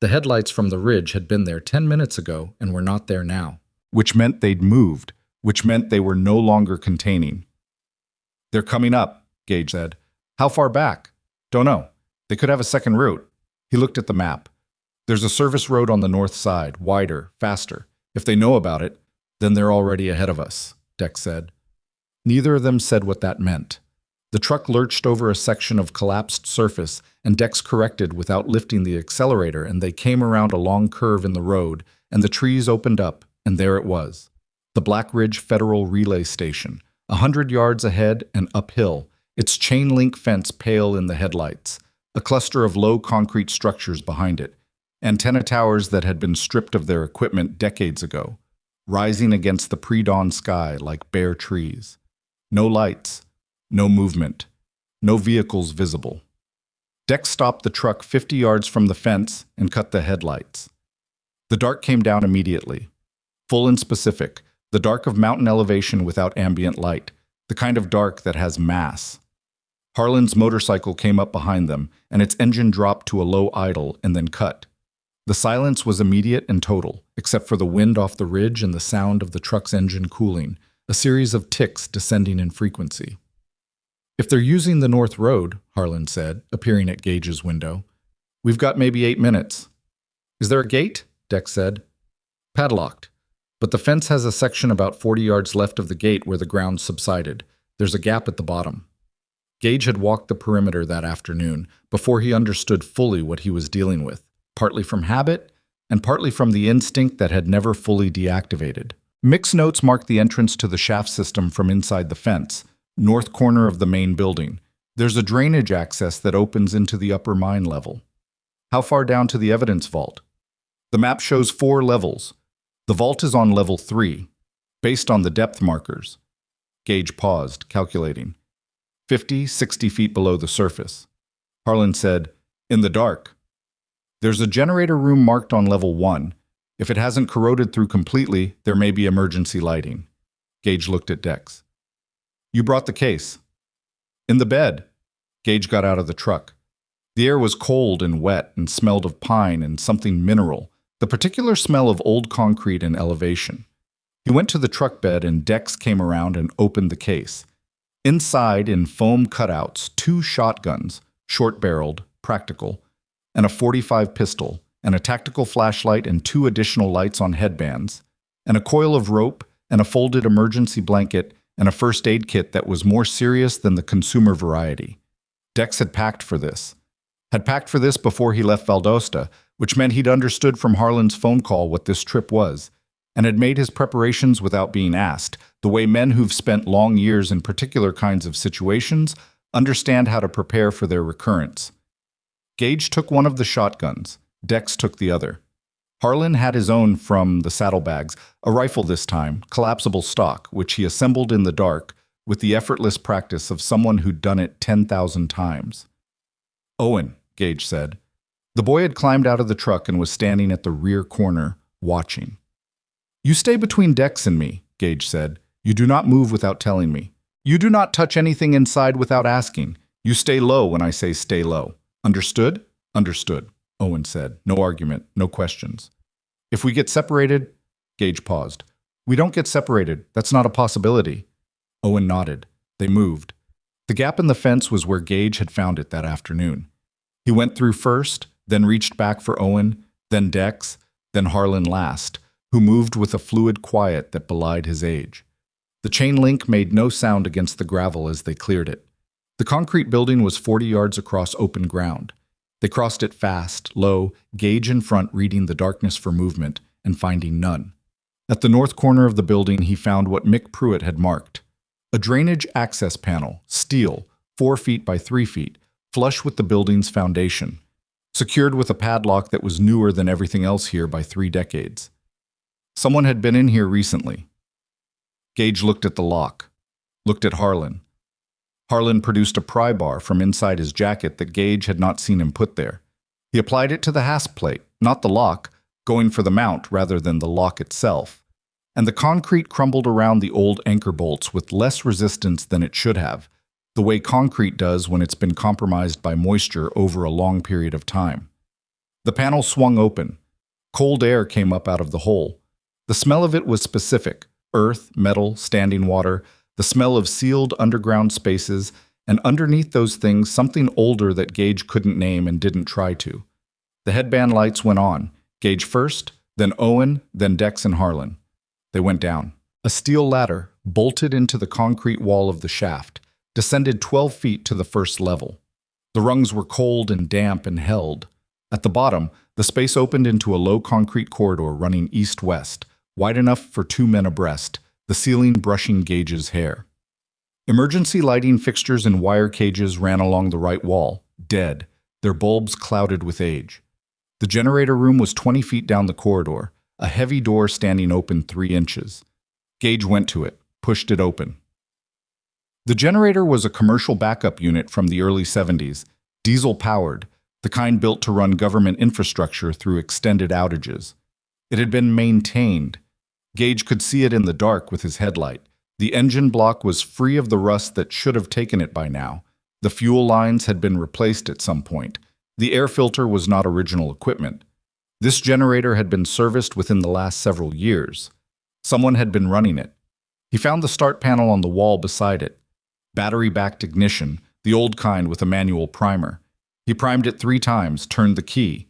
The headlights from the ridge had been there 10 minutes ago and were not there now. Which meant they'd moved, which meant they were no longer containing. "They're coming up," Gage said. "How far back?" "Don't know. They could have a second route." He looked at the map. "There's a service road on the north side, wider, faster. If they know about it, then they're already ahead of us," Dex said. Neither of them said what that meant. The truck lurched over a section of collapsed surface, and Dex corrected without lifting the accelerator, and they came around a long curve in the road, and the trees opened up, and there it was. The Black Ridge Federal Relay Station, 100 yards ahead and uphill, its chain-link fence pale in the headlights, a cluster of low concrete structures behind it, antenna towers that had been stripped of their equipment decades ago, rising against the pre-dawn sky like bare trees. No lights, no movement, no vehicles visible. Dex stopped the truck 50 yards from the fence and cut the headlights. The dark came down immediately. Full and specific, the dark of mountain elevation without ambient light, the kind of dark that has mass. Harlan's motorcycle came up behind them, and its engine dropped to a low idle and then cut. The silence was immediate and total, except for the wind off the ridge and the sound of the truck's engine cooling, a series of ticks descending in frequency. "If they're using the North Road," Harlan said, appearing at Gage's window, "we've got maybe 8 minutes." "Is there a gate?" Dex said. "Padlocked. But the fence has a section about 40 yards left of the gate where the ground subsided. There's a gap at the bottom." Gage had walked the perimeter that afternoon before he understood fully what he was dealing with, partly from habit and partly from the instinct that had never fully deactivated. Mick's notes marked the entrance to the shaft system from inside the fence, north corner of the main building. There's a drainage access that opens into the upper mine level. "How far down to the evidence vault?" "The map shows 4 levels. The vault is on level 3, based on the depth markers." Gage paused, calculating. 50, 60 feet below the surface. Harlan said, "In the dark. There's a generator room marked on level 1. If it hasn't corroded through completely, there may be emergency lighting." Gage looked at Dex. "You brought the case." "In the bed." Gage got out of the truck. The air was cold and wet and smelled of pine and something mineral, the particular smell of old concrete and elevation. He went to the truck bed and Dex came around and opened the case. Inside, in foam cutouts, 2 shotguns, short-barreled, practical, and a .45 pistol, and a tactical flashlight and 2 additional lights on headbands, and a coil of rope, and a folded emergency blanket, and a first aid kit that was more serious than the consumer variety. Dex had packed for this. Had packed for this before he left Valdosta, which meant he'd understood from Harlan's phone call what this trip was, and had made his preparations without being asked, the way men who've spent long years in particular kinds of situations understand how to prepare for their recurrence. Gage took one of the shotguns. Dex took the other. Harlan had his own from the saddlebags, a rifle this time, collapsible stock, which he assembled in the dark with the effortless practice of someone who'd done it 10,000 times. Owen, Gage said. The boy had climbed out of the truck and was standing at the rear corner, watching. You stay between Dex and me, Gage said. You do not move without telling me. You do not touch anything inside without asking. You stay low when I say stay low. Understood? Understood, Owen said. No argument, no questions. If we get separated, Gage paused. We don't get separated. That's not a possibility. Owen nodded. They moved. The gap in the fence was where Gage had found it that afternoon. He went through first, then reached back for Owen, then Dex, then Harlan last, who moved with a fluid quiet that belied his age. The chain link made no sound against the gravel as they cleared it. The concrete building was 40 yards across open ground. They crossed it fast, low, Gage in front reading the darkness for movement and finding none. At the north corner of the building, he found what Mick Pruitt had marked. A drainage access panel, steel, 4 feet by 3 feet, flush with the building's foundation, secured with a padlock that was newer than everything else here by 3 decades. Someone had been in here recently. Gage looked at the lock, looked at Harlan. Harlan produced a pry bar from inside his jacket that Gage had not seen him put there. He applied it to the hasp plate, not the lock, going for the mount rather than the lock itself. And the concrete crumbled around the old anchor bolts with less resistance than it should have, the way concrete does when it's been compromised by moisture over a long period of time. The panel swung open. Cold air came up out of the hole. The smell of it was specific: earth, metal, standing water, the smell of sealed underground spaces, and underneath those things something older that Gage couldn't name and didn't try to. The headband lights went on, Gage first, then Owen, then Dex and Harlan. They went down. A steel ladder, bolted into the concrete wall of the shaft, descended 12 feet to the first level. The rungs were cold and damp and held. At the bottom, the space opened into a low concrete corridor running east-west, wide enough for 2 men abreast, the ceiling brushing Gage's hair. Emergency lighting fixtures and wire cages ran along the right wall, dead, their bulbs clouded with age. The generator room was 20 feet down the corridor, a heavy door standing open 3 inches. Gage went to it, pushed it open. The generator was a commercial backup unit from the early 70s, diesel-powered, the kind built to run government infrastructure through extended outages. It had been maintained. Gage could see it in the dark with his headlight. The engine block was free of the rust that should have taken it by now. The fuel lines had been replaced at some point. The air filter was not original equipment. This generator had been serviced within the last several years. Someone had been running it. He found the start panel on the wall beside it. Battery-backed ignition, the old kind with a manual primer. He primed it 3 times, turned the key.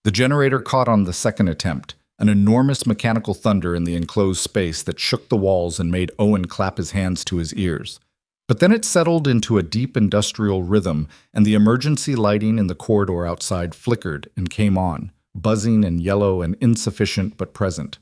The generator caught on the second attempt, an enormous mechanical thunder in the enclosed space that shook the walls and made Owen clap his hands to his ears. But then it settled into a deep industrial rhythm, and the emergency lighting in the corridor outside flickered and came on, buzzing and yellow and insufficient but present.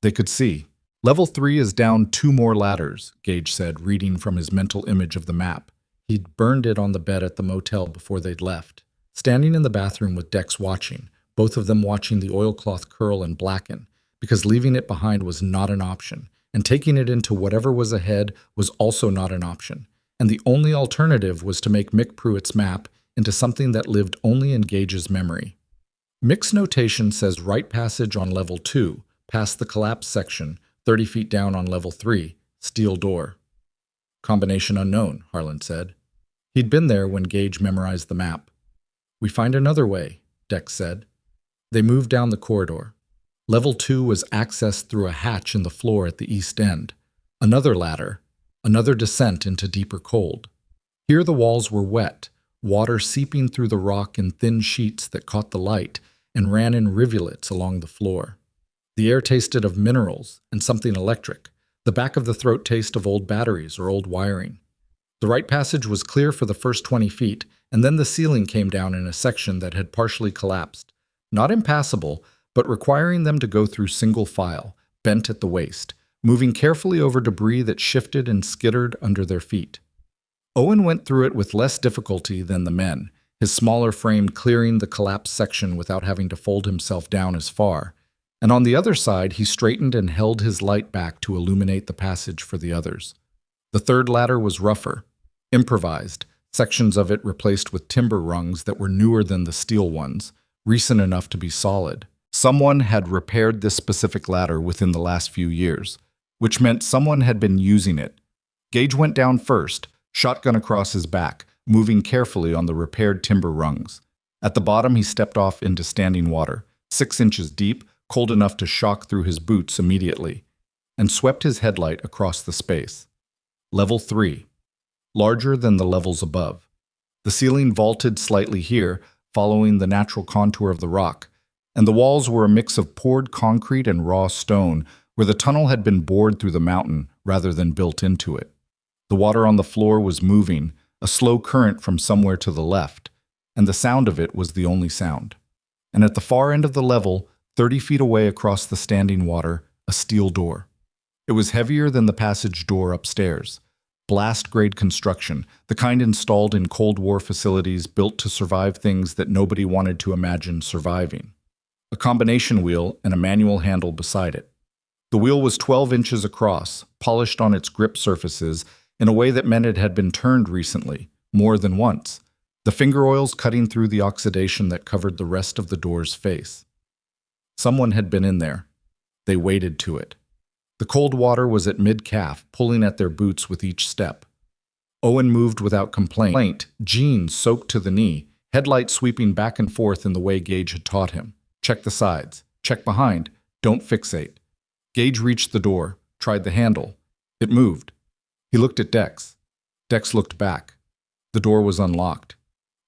They could see. Level 3 is down 2 more ladders, Gage said, reading from his mental image of the map. He'd burned it on the bed at the motel before they'd left. Standing in the bathroom with Dex watching, both of them watching the oilcloth curl and blacken, because leaving it behind was not an option, and taking it into whatever was ahead was also not an option, and the only alternative was to make Mick Pruitt's map into something that lived only in Gage's memory. Mick's notation says right passage on level 2, past the collapse section, 30 feet down on level 3, steel door. Combination unknown, Harlan said. He'd been there when Gage memorized the map. We find another way, Dex said. They moved down the corridor. Level 2 was accessed through a hatch in the floor at the east end. Another ladder, another descent into deeper cold. Here the walls were wet, water seeping through the rock in thin sheets that caught the light and ran in rivulets along the floor. The air tasted of minerals and something electric, the back of the throat taste of old batteries or old wiring. The right passage was clear for the first 20 feet, and then the ceiling came down in a section that had partially collapsed. Not impassable, but requiring them to go through single file, bent at the waist, moving carefully over debris that shifted and skittered under their feet. Owen went through it with less difficulty than the men, his smaller frame clearing the collapsed section without having to fold himself down as far. And on the other side, he straightened and held his light back to illuminate the passage for the others. The third ladder was rougher, improvised, sections of it replaced with timber rungs that were newer than the steel ones, recent enough to be solid. Someone had repaired this specific ladder within the last few years, which meant someone had been using it. Gage went down first, shotgun across his back, moving carefully on the repaired timber rungs. At the bottom, he stepped off into standing water, 6 inches deep, cold enough to shock through his boots immediately, and swept his headlight across the space. Level 3. Larger than the levels above. The ceiling vaulted slightly here, following the natural contour of the rock, and the walls were a mix of poured concrete and raw stone, where the tunnel had been bored through the mountain rather than built into it. The water on the floor was moving, a slow current from somewhere to the left, and the sound of it was the only sound. And at the far end of the level, 30 feet away across the standing water, a steel door. It was heavier than the passage door upstairs. Blast-grade construction, the kind installed in Cold War facilities built to survive things that nobody wanted to imagine surviving. A combination wheel and a manual handle beside it. The wheel was 12 inches across, polished on its grip surfaces in a way that meant it had been turned recently, more than once, the finger oils cutting through the oxidation that covered the rest of the door's face. Someone had been in there. They waded to it. The cold water was at mid-calf, pulling at their boots with each step. Owen moved without complaint, jeans soaked to the knee, headlight sweeping back and forth in the way Gage had taught him. Check the sides. Check behind. Don't fixate. Gage reached the door, tried the handle. It moved. He looked at Dex. Dex looked back. The door was unlocked.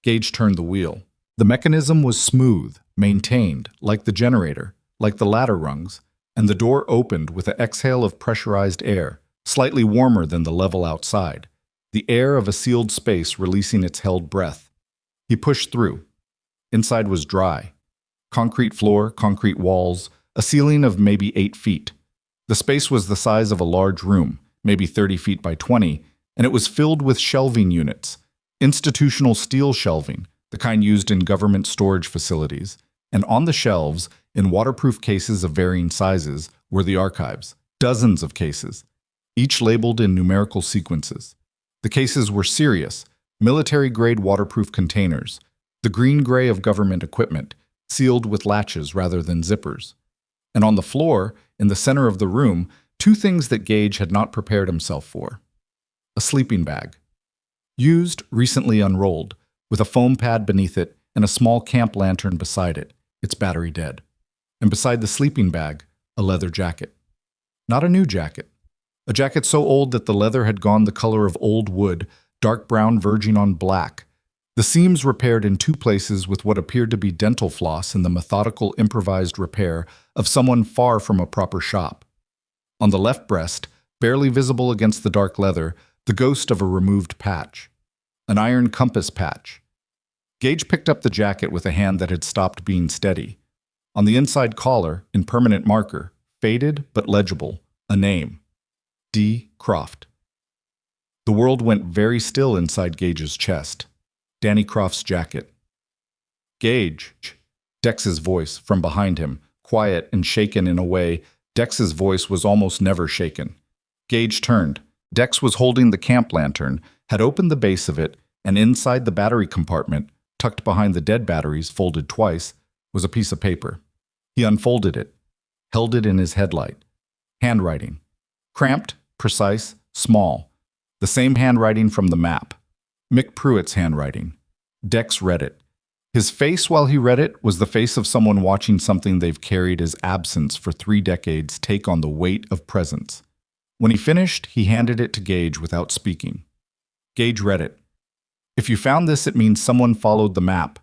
Gage turned the wheel. The mechanism was smooth, maintained, like the generator, like the ladder rungs, and the door opened with an exhale of pressurized air, slightly warmer than the level outside, the air of a sealed space releasing its held breath. He pushed through. Inside was dry. Concrete floor, concrete walls, a ceiling of maybe 8 feet. The space was the size of a large room, maybe 30 feet by 20, and it was filled with shelving units, institutional steel shelving, the kind used in government storage facilities, and on the shelves, in waterproof cases of varying sizes, were the archives, dozens of cases, each labeled in numerical sequences. The cases were serious, military-grade waterproof containers, the green-gray of government equipment, sealed with latches rather than zippers. And on the floor, in the center of the room, 2 things that Gage had not prepared himself for. A sleeping bag. Used, recently unrolled, with a foam pad beneath it and a small camp lantern beside it, its battery dead. And beside the sleeping bag, a leather jacket. Not a new jacket. A jacket so old that the leather had gone the color of old wood, dark brown verging on black. The seams repaired in 2 places with what appeared to be dental floss in the methodical improvised repair of someone far from a proper shop. On the left breast, barely visible against the dark leather, the ghost of a removed patch. An iron compass patch. Gage picked up the jacket with a hand that had stopped being steady. On the inside collar, in permanent marker, faded but legible, a name. D. Croft. The world went very still inside Gage's chest. Danny Croft's jacket. Gage. Dex's voice, from behind him, quiet and shaken in a way. Dex's voice was almost never shaken. Gage turned. Dex was holding the camp lantern, had opened the base of it, and inside the battery compartment, tucked behind the dead batteries folded twice, was a piece of paper. He unfolded it, held it in his headlight. Handwriting. Cramped, precise, small. The same handwriting from the map. Mick Pruitt's handwriting. Dex read it. His face while he read it was the face of someone watching something they've carried as absence for 3 decades take on the weight of presence. When he finished, he handed it to Gage without speaking. Gage read it. If you found this, it means someone followed the map.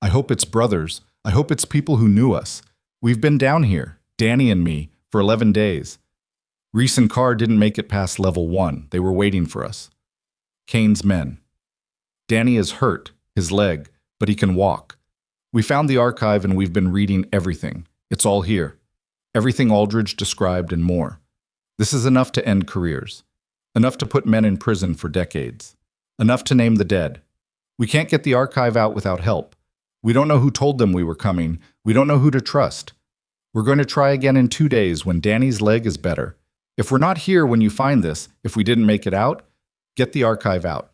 I hope it's brothers. I hope it's people who knew us. We've been down here, Danny and me, for 11 days. Reese and Carr didn't make it past level 1. They were waiting for us. Kane's men. Danny is hurt, his leg, but he can walk. We found the archive and we've been reading everything. It's all here. Everything Aldridge described and more. This is enough to end careers. Enough to put men in prison for decades. Enough to name the dead. We can't get the archive out without help. We don't know who told them we were coming. We don't know who to trust. We're going to try again in 2 days when Danny's leg is better. If we're not here when you find this, if we didn't make it out, get the archive out.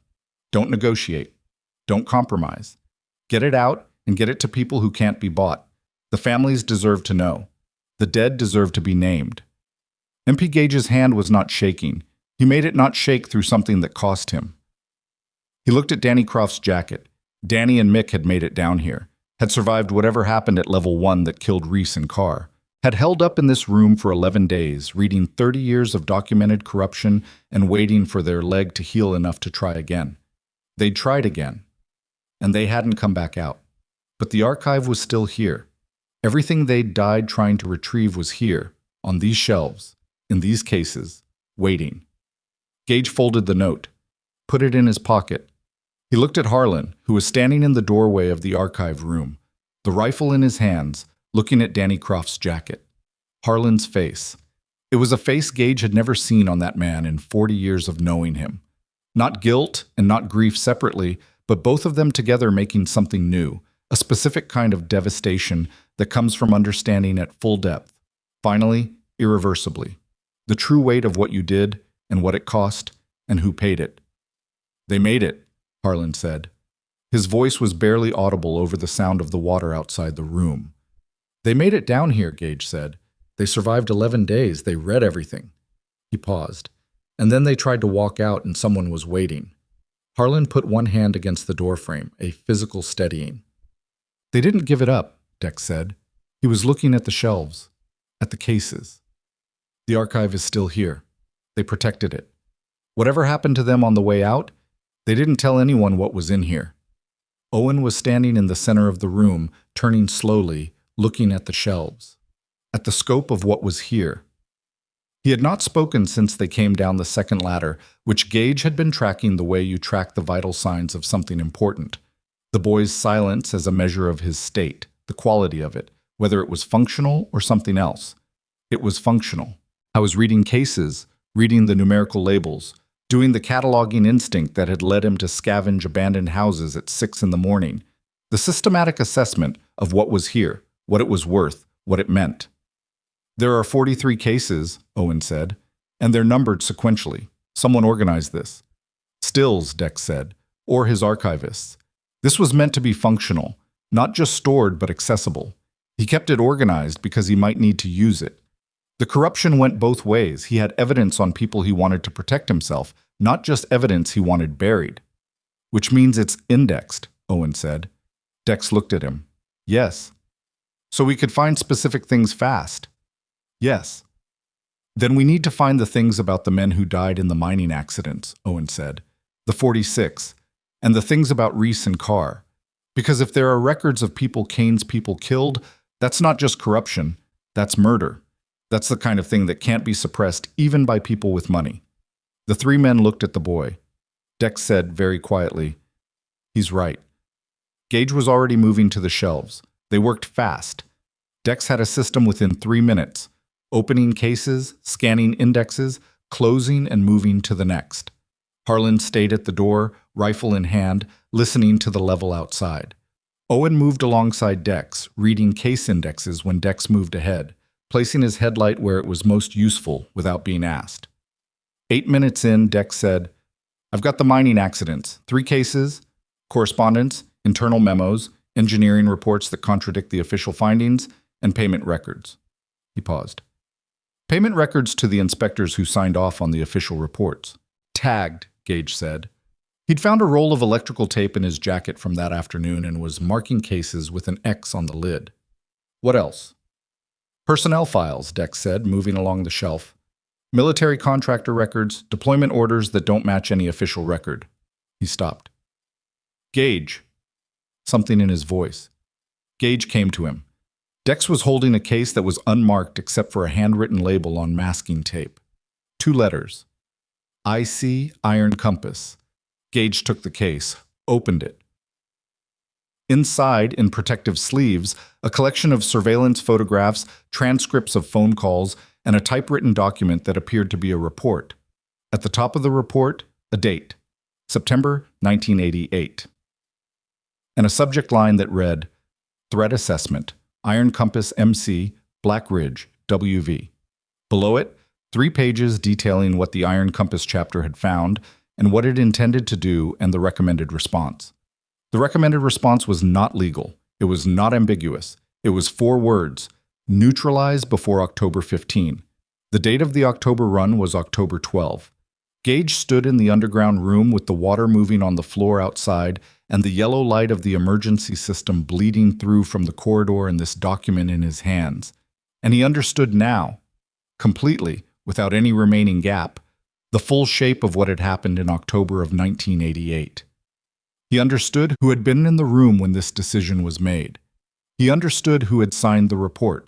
Don't negotiate. Don't compromise. Get it out and get it to people who can't be bought. The families deserve to know. The dead deserve to be named. MP Gage's hand was not shaking. He made it not shake through something that cost him. He looked at Danny Croft's jacket. Danny and Mick had made it down here, had survived whatever happened at level 1 that killed Reese and Carr, had held up in this room for 11 days, reading 30 years of documented corruption and waiting for their leg to heal enough to try again. They'd tried again, and they hadn't come back out. But the archive was still here. Everything they'd died trying to retrieve was here, on these shelves, in these cases, waiting. Gage folded the note, put it in his pocket. He looked at Harlan, who was standing in the doorway of the archive room, the rifle in his hands, looking at Danny Croft's jacket. Harlan's face. It was a face Gage had never seen on that man in 40 years of knowing him. Not guilt and not grief separately, but both of them together making something new, a specific kind of devastation that comes from understanding at full depth, finally, irreversibly, the true weight of what you did and what it cost and who paid it. They made it, Harlan said. His voice was barely audible over the sound of the water outside the room. They made it down here, Gage said. They survived 11 days. They read everything. He paused. And then they tried to walk out and someone was waiting. Harlan put one hand against the doorframe, a physical steadying. They didn't give it up, Dex said. He was looking at the shelves, at the cases. The archive is still here. They protected it. Whatever happened to them on the way out, they didn't tell anyone what was in here. Owen was standing in the center of the room, turning slowly, looking at the shelves, at the scope of what was here. He had not spoken since they came down the second ladder, which Gage had been tracking the way you track the vital signs of something important. The boy's silence as a measure of his state, the quality of it, whether it was functional or something else. It was functional. I was reading cases, reading the numerical labels, doing the cataloging instinct that had led him to scavenge abandoned houses at 6 in the morning. The systematic assessment of what was here, what it was worth, what it meant. There are 43 cases, Owen said, and they're numbered sequentially. Someone organized this. Stills, Dex said, or his archivists. This was meant to be functional, not just stored but accessible. He kept it organized because he might need to use it. The corruption went both ways. He had evidence on people he wanted to protect himself, not just evidence he wanted buried. Which means it's indexed, Owen said. Dex looked at him. Yes. So we could find specific things fast. Yes. Then we need to find the things about the men who died in the mining accidents, Owen said. The 46. And the things about Reese and Carr. Because if there are records of people Kane's people killed, that's not just corruption, that's murder. That's the kind of thing that can't be suppressed even by people with money. The three men looked at the boy. Dex said very quietly, "He's right." Gage was already moving to the shelves. They worked fast. Dex had a system within 3 minutes, opening cases, scanning indexes, closing and moving to the next. Harlan stayed at the door, rifle in hand, listening to the level outside. Owen moved alongside Dex, reading case indexes when Dex moved ahead, placing his headlight where it was most useful without being asked. 8 minutes in, Dex said, "I've got the mining accidents, 3 cases, correspondence, internal memos, engineering reports that contradict the official findings, and payment records." He paused. Payment records to the inspectors who signed off on the official reports. Tagged, Gage said. He'd found a roll of electrical tape in his jacket from that afternoon and was marking cases with an X on the lid. What else? Personnel files, Dex said, moving along the shelf. Military contractor records, deployment orders that don't match any official record. He stopped. Gage. Something in his voice. Gage came to him. Dex was holding a case that was unmarked except for a handwritten label on masking tape. 2 letters. IC Iron Compass. Gage took the case, opened it. Inside, in protective sleeves, a collection of surveillance photographs, transcripts of phone calls, and a typewritten document that appeared to be a report. At the top of the report, a date, September 1988. And a subject line that read, Threat Assessment, Iron Compass MC, Black Ridge, WV. Below it, 3 pages detailing what the Iron Compass chapter had found and what it intended to do and the recommended response. The recommended response was not legal. It was not ambiguous. It was 4 words: neutralize before October 15. The date of the October run was October 12. Gage stood in the underground room with the water moving on the floor outside and the yellow light of the emergency system bleeding through from the corridor and this document in his hands. And he understood now, completely, without any remaining gap, the full shape of what had happened in October of 1988. He understood who had been in the room when this decision was made. He understood who had signed the report.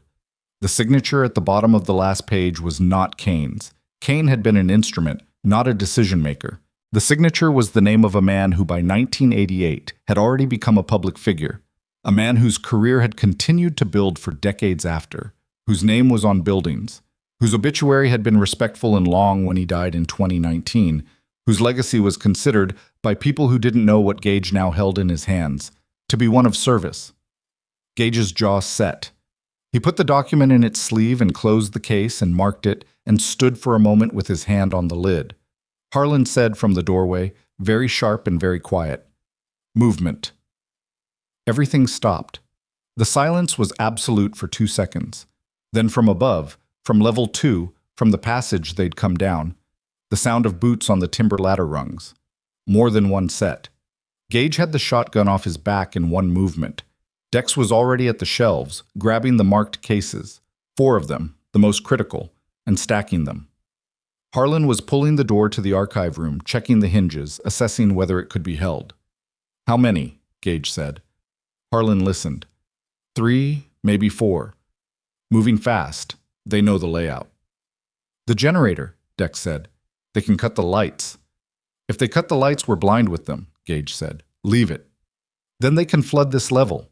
The signature at the bottom of the last page was not Kane's. Kane had been an instrument, not a decision-maker. The signature was the name of a man who by 1988 had already become a public figure, a man whose career had continued to build for decades after, whose name was on buildings, whose obituary had been respectful and long when he died in 2019, whose legacy was considered, by people who didn't know what Gage now held in his hands, to be one of service. Gage's jaw set. He put the document in its sleeve and closed the case and marked it and stood for a moment with his hand on the lid. Harlan said from the doorway, very sharp and very quiet, "Movement." Everything stopped. The silence was absolute for 2 seconds. Then from above, from level 2, from the passage they'd come down, the sound of boots on the timber ladder rungs. More than one set. Gage had the shotgun off his back in one movement. Dex was already at the shelves, grabbing the marked cases, 4 of them, the most critical, and stacking them. Harlan was pulling the door to the archive room, checking the hinges, assessing whether it could be held. "How many?" Gage said. Harlan listened. 3, maybe 4. Moving fast. They know the layout. "The generator," Dex said. "They can cut the lights." "If they cut the lights, we're blind with them," Gage said. "Leave it." "Then they can flood this level."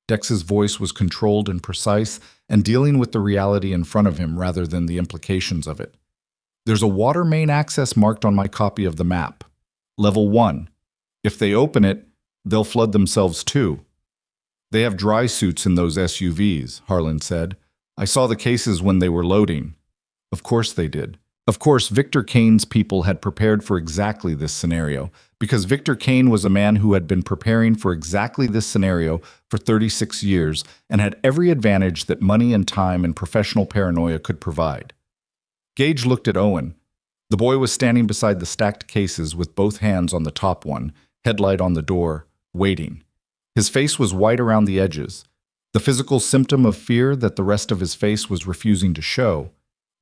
Dex's voice was controlled and precise and dealing with the reality in front of him rather than the implications of it. "There's a water main access marked on my copy of the map. Level 1. If they open it, they'll flood themselves too." "They have dry suits in those SUVs," Harlan said. "I saw the cases when they were loading." Of course they did. Of course, Victor Kane's people had prepared for exactly this scenario, because Victor Kane was a man who had been preparing for exactly this scenario for 36 years and had every advantage that money and time and professional paranoia could provide. Gage looked at Owen. The boy was standing beside the stacked cases with both hands on the top one, headlight on the door, waiting. His face was white around the edges, the physical symptom of fear that the rest of his face was refusing to show,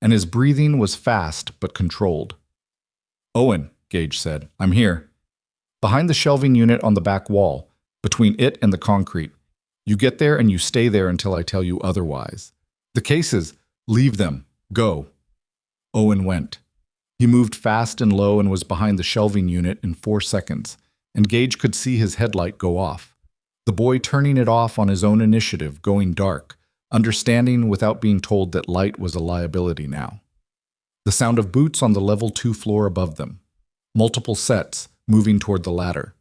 and his breathing was fast but controlled. "Owen," Gage said, "I'm here. Behind the shelving unit on the back wall, between it and the concrete. You get there and you stay there until I tell you otherwise. The cases, leave them. Go." Owen went. He moved fast and low and was behind the shelving unit in 4 seconds, and Gage could see his headlight go off. The boy turning it off on his own initiative, going dark, understanding without being told that light was a liability now. The sound of boots on the level 2 floor above them. Multiple sets, moving toward the ladder.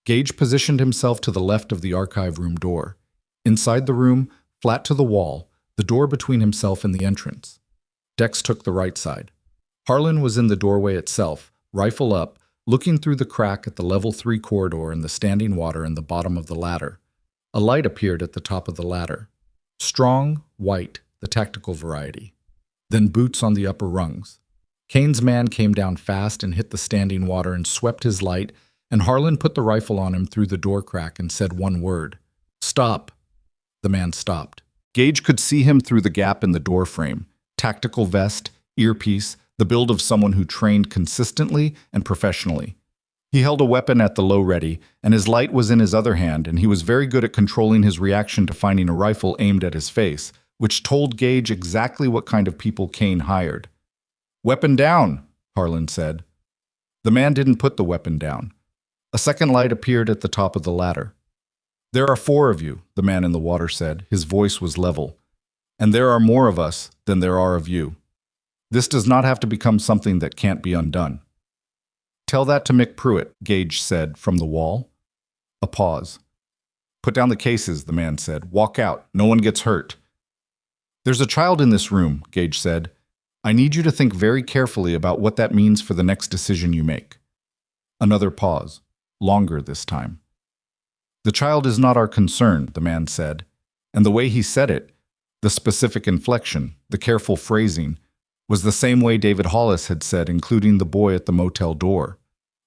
Gage positioned himself to the left of the archive room door. Inside the room, flat to the wall, the door between himself and the entrance. Dex took the right side. Harlan was in the doorway itself, rifle up, looking through the crack at the level 3 corridor and the standing water in the bottom of the ladder. A light appeared at the top of the ladder. Strong, white, the tactical variety. Then boots on the upper rungs. Kane's man came down fast and hit the standing water and swept his light, and Harlan put the rifle on him through the door crack and said one word. "Stop." The man stopped. Gage could see him through the gap in the door frame. Tactical vest, earpiece, the build of someone who trained consistently and professionally. He held a weapon at the low ready, and his light was in his other hand, and he was very good at controlling his reaction to finding a rifle aimed at his face, which told Gage exactly what kind of people Kane hired. "Weapon down," Harlan said. The man didn't put the weapon down. A second light appeared at the top of the ladder. "There are 4 of you," the man in the water said. His voice was level. "And there are more of us than there are of you. This does not have to become something that can't be undone." "Tell that to Mick Pruitt," Gage said from the wall. A pause. "Put down the cases," the man said. "Walk out. No one gets hurt." There's a child in this room, Gage said. I need you to think very carefully about what that means for the next decision you make. Another pause, longer this time. The child is not our concern, the man said, and the way he said it, the specific inflection, the careful phrasing, was the same way David Hollis had said, including the boy at the motel door.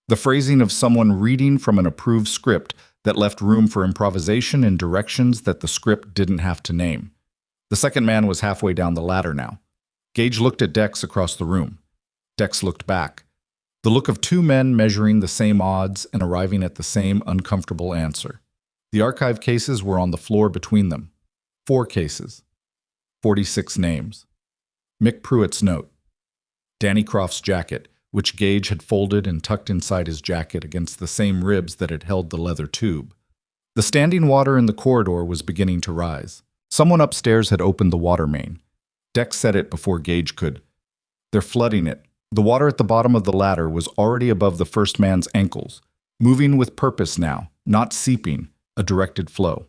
The phrasing of someone reading from an approved script that left room for improvisation in directions that the script didn't have to name. The second man was halfway down the ladder now. Gage looked at Dex across the room. Dex looked back. The look of two men measuring the same odds and arriving at the same uncomfortable answer. The archive cases were on the floor between them. 4 cases. 46 names. Mick Pruitt's note. Danny Croft's jacket, which Gage had folded and tucked inside his jacket against the same ribs that had held the leather tube. The standing water in the corridor was beginning to rise. Someone upstairs had opened the water main. Dex said it before Gage could. They're flooding it. The water at the bottom of the ladder was already above the first man's ankles, moving with purpose now, not seeping, a directed flow.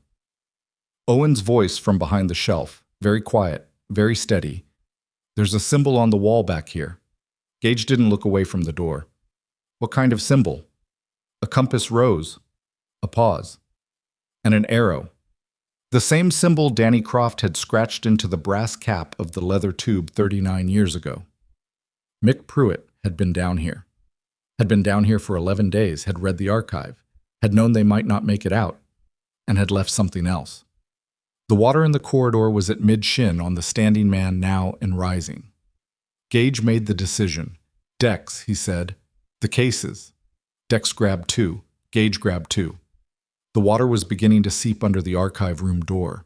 Owen's voice from behind the shelf, very quiet, very steady. There's a symbol on the wall back here. Gage didn't look away from the door. What kind of symbol? A compass rose. A pause. And an arrow. The same symbol Danny Croft had scratched into the brass cap of the leather tube 39 years ago. Mick Pruitt had been down here. Had been down here for 11 days, had read the archive, had known they might not make it out, and had left something else. The water in the corridor was at mid-shin on the standing man now and rising. Gage made the decision. Dex, he said. The cases. Dex grabbed 2. Gage grabbed 2. The water was beginning to seep under the archive room door.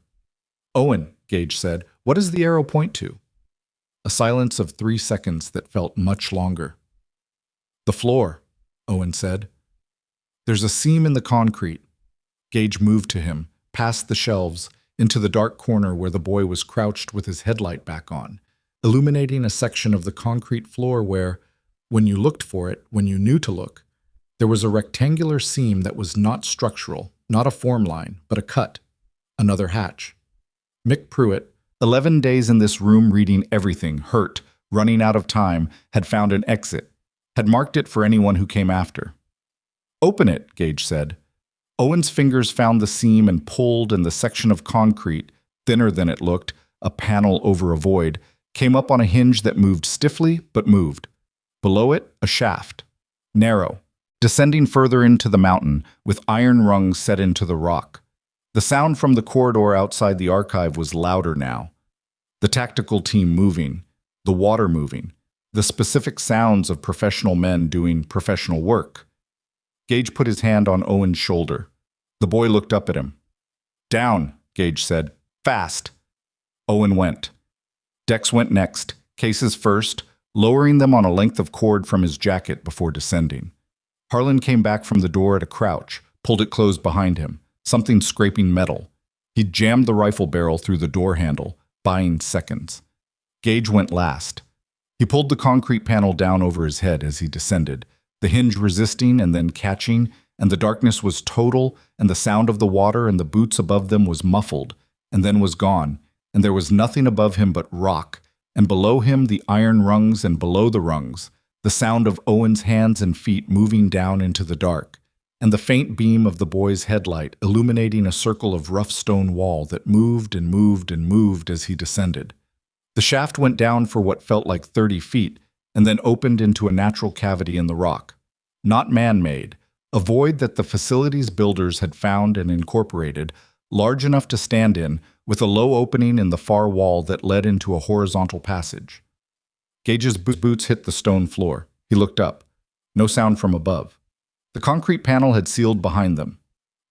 Owen, Gage said, what does the arrow point to? A silence of 3 seconds that felt much longer. The floor, Owen said. There's a seam in the concrete. Gage moved to him, past the shelves, into the dark corner where the boy was crouched with his headlight back on, illuminating a section of the concrete floor where, when you looked for it, when you knew to look, there was a rectangular seam that was not structural, not a form line, but a cut, another hatch. Mick Pruitt, 11 days in this room reading everything, hurt, running out of time, had found an exit, had marked it for anyone who came after. Open it, Gage said. Owen's fingers found the seam and pulled, and the section of concrete, thinner than it looked, a panel over a void, came up on a hinge that moved stiffly but moved. Below it, a shaft, narrow, descending further into the mountain, with iron rungs set into the rock. The sound from the corridor outside the archive was louder now. The tactical team moving, the water moving, the specific sounds of professional men doing professional work. Gage put his hand on Owen's shoulder. The boy looked up at him. Down, Gage said. Fast. Owen went. Dex went next, cases first, lowering them on a length of cord from his jacket before descending. Harlan came back from the door at a crouch, pulled it closed behind him, something scraping metal. He jammed the rifle barrel through the door handle, buying seconds. Gage went last. He pulled the concrete panel down over his head as he descended, the hinge resisting and then catching, and the darkness was total, and the sound of the water and the boots above them was muffled, and then was gone, and there was nothing above him but rock, and below him the iron rungs, and below the rungs, the sound of Owen's hands and feet moving down into the dark, and the faint beam of the boy's headlight illuminating a circle of rough stone wall that moved and moved and moved as he descended. The shaft went down for what felt like 30 feet, and then opened into a natural cavity in the rock. Not man-made, a void that the facility's builders had found and incorporated, large enough to stand in, with a low opening in the far wall that led into a horizontal passage. Gage's boots hit the stone floor. He looked up. No sound from above. The concrete panel had sealed behind them.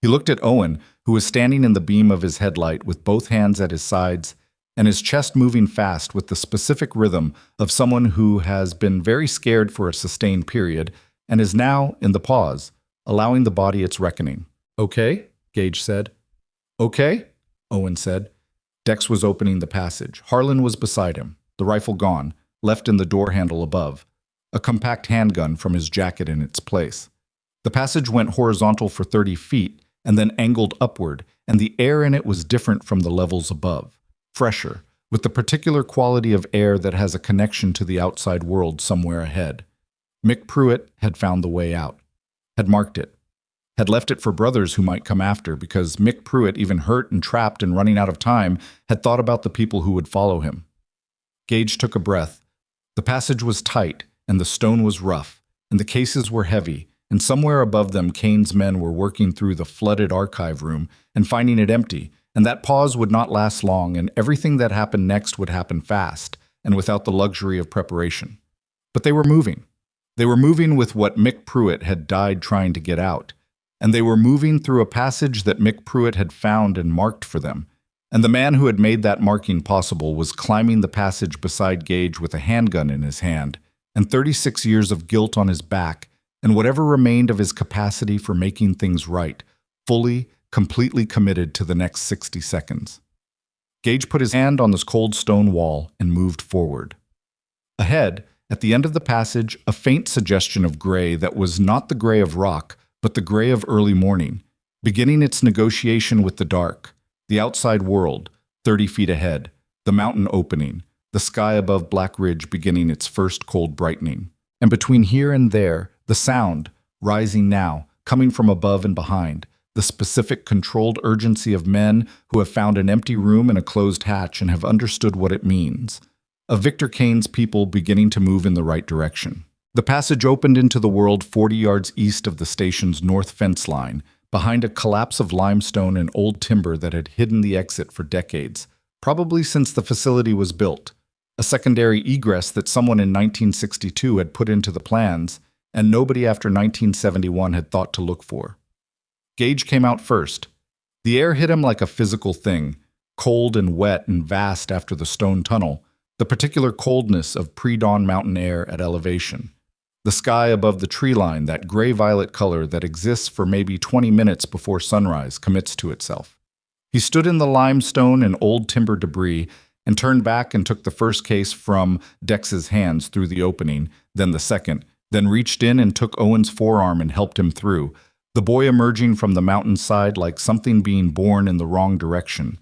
He looked at Owen, who was standing in the beam of his headlight with both hands at his sides, and his chest moving fast with the specific rhythm of someone who has been very scared for a sustained period and is now, in the pause, allowing the body its reckoning. Okay, Gage said. Okay, Owen said. Dex was opening the passage. Harlan was beside him, the rifle gone, left in the door handle above, a compact handgun from his jacket in its place. The passage went horizontal for 30 feet and then angled upward, and the air in it was different from the levels above. Fresher, with the particular quality of air that has a connection to the outside world somewhere ahead. Mick Pruitt had found the way out, had marked it, had left it for brothers who might come after, because Mick Pruitt, even hurt and trapped and running out of time, had thought about the people who would follow him. Gage took a breath. The passage was tight, and the stone was rough, and the cases were heavy, and somewhere above them Kane's men were working through the flooded archive room and finding it empty, and that pause would not last long, and everything that happened next would happen fast and without the luxury of preparation. But they were moving. They were moving with what Mick Pruitt had died trying to get out, and they were moving through a passage that Mick Pruitt had found and marked for them. And the man who had made that marking possible was climbing the passage beside Gage with a handgun in his hand, and 36 years of guilt on his back, and whatever remained of his capacity for making things right, fully, completely committed to the next 60 seconds. Gage put his hand on this cold stone wall and moved forward. Ahead, at the end of the passage, a faint suggestion of gray that was not the gray of rock, but the gray of early morning, beginning its negotiation with the dark, the outside world, 30 feet ahead, the mountain opening, the sky above Black Ridge beginning its first cold brightening. And between here and there, the sound, rising now, coming from above and behind, the specific controlled urgency of men who have found an empty room and a closed hatch and have understood what it means. Of Victor Kane's people beginning to move in the right direction. The passage opened into the world 40 yards east of the station's north fence line, behind a collapse of limestone and old timber that had hidden the exit for decades, probably since the facility was built, a secondary egress that someone in 1962 had put into the plans, and nobody after 1971 had thought to look for. Gage came out first. The air hit him like a physical thing, cold and wet and vast after the stone tunnel, the particular coldness of pre-dawn mountain air at elevation. The sky above the tree line, that gray-violet color that exists for maybe 20 minutes before sunrise, commits to itself. He stood in the limestone and old timber debris and turned back and took the first case from Dex's hands through the opening, then the second, then reached in and took Owen's forearm and helped him through, the boy emerging from the mountainside like something being born in the wrong direction.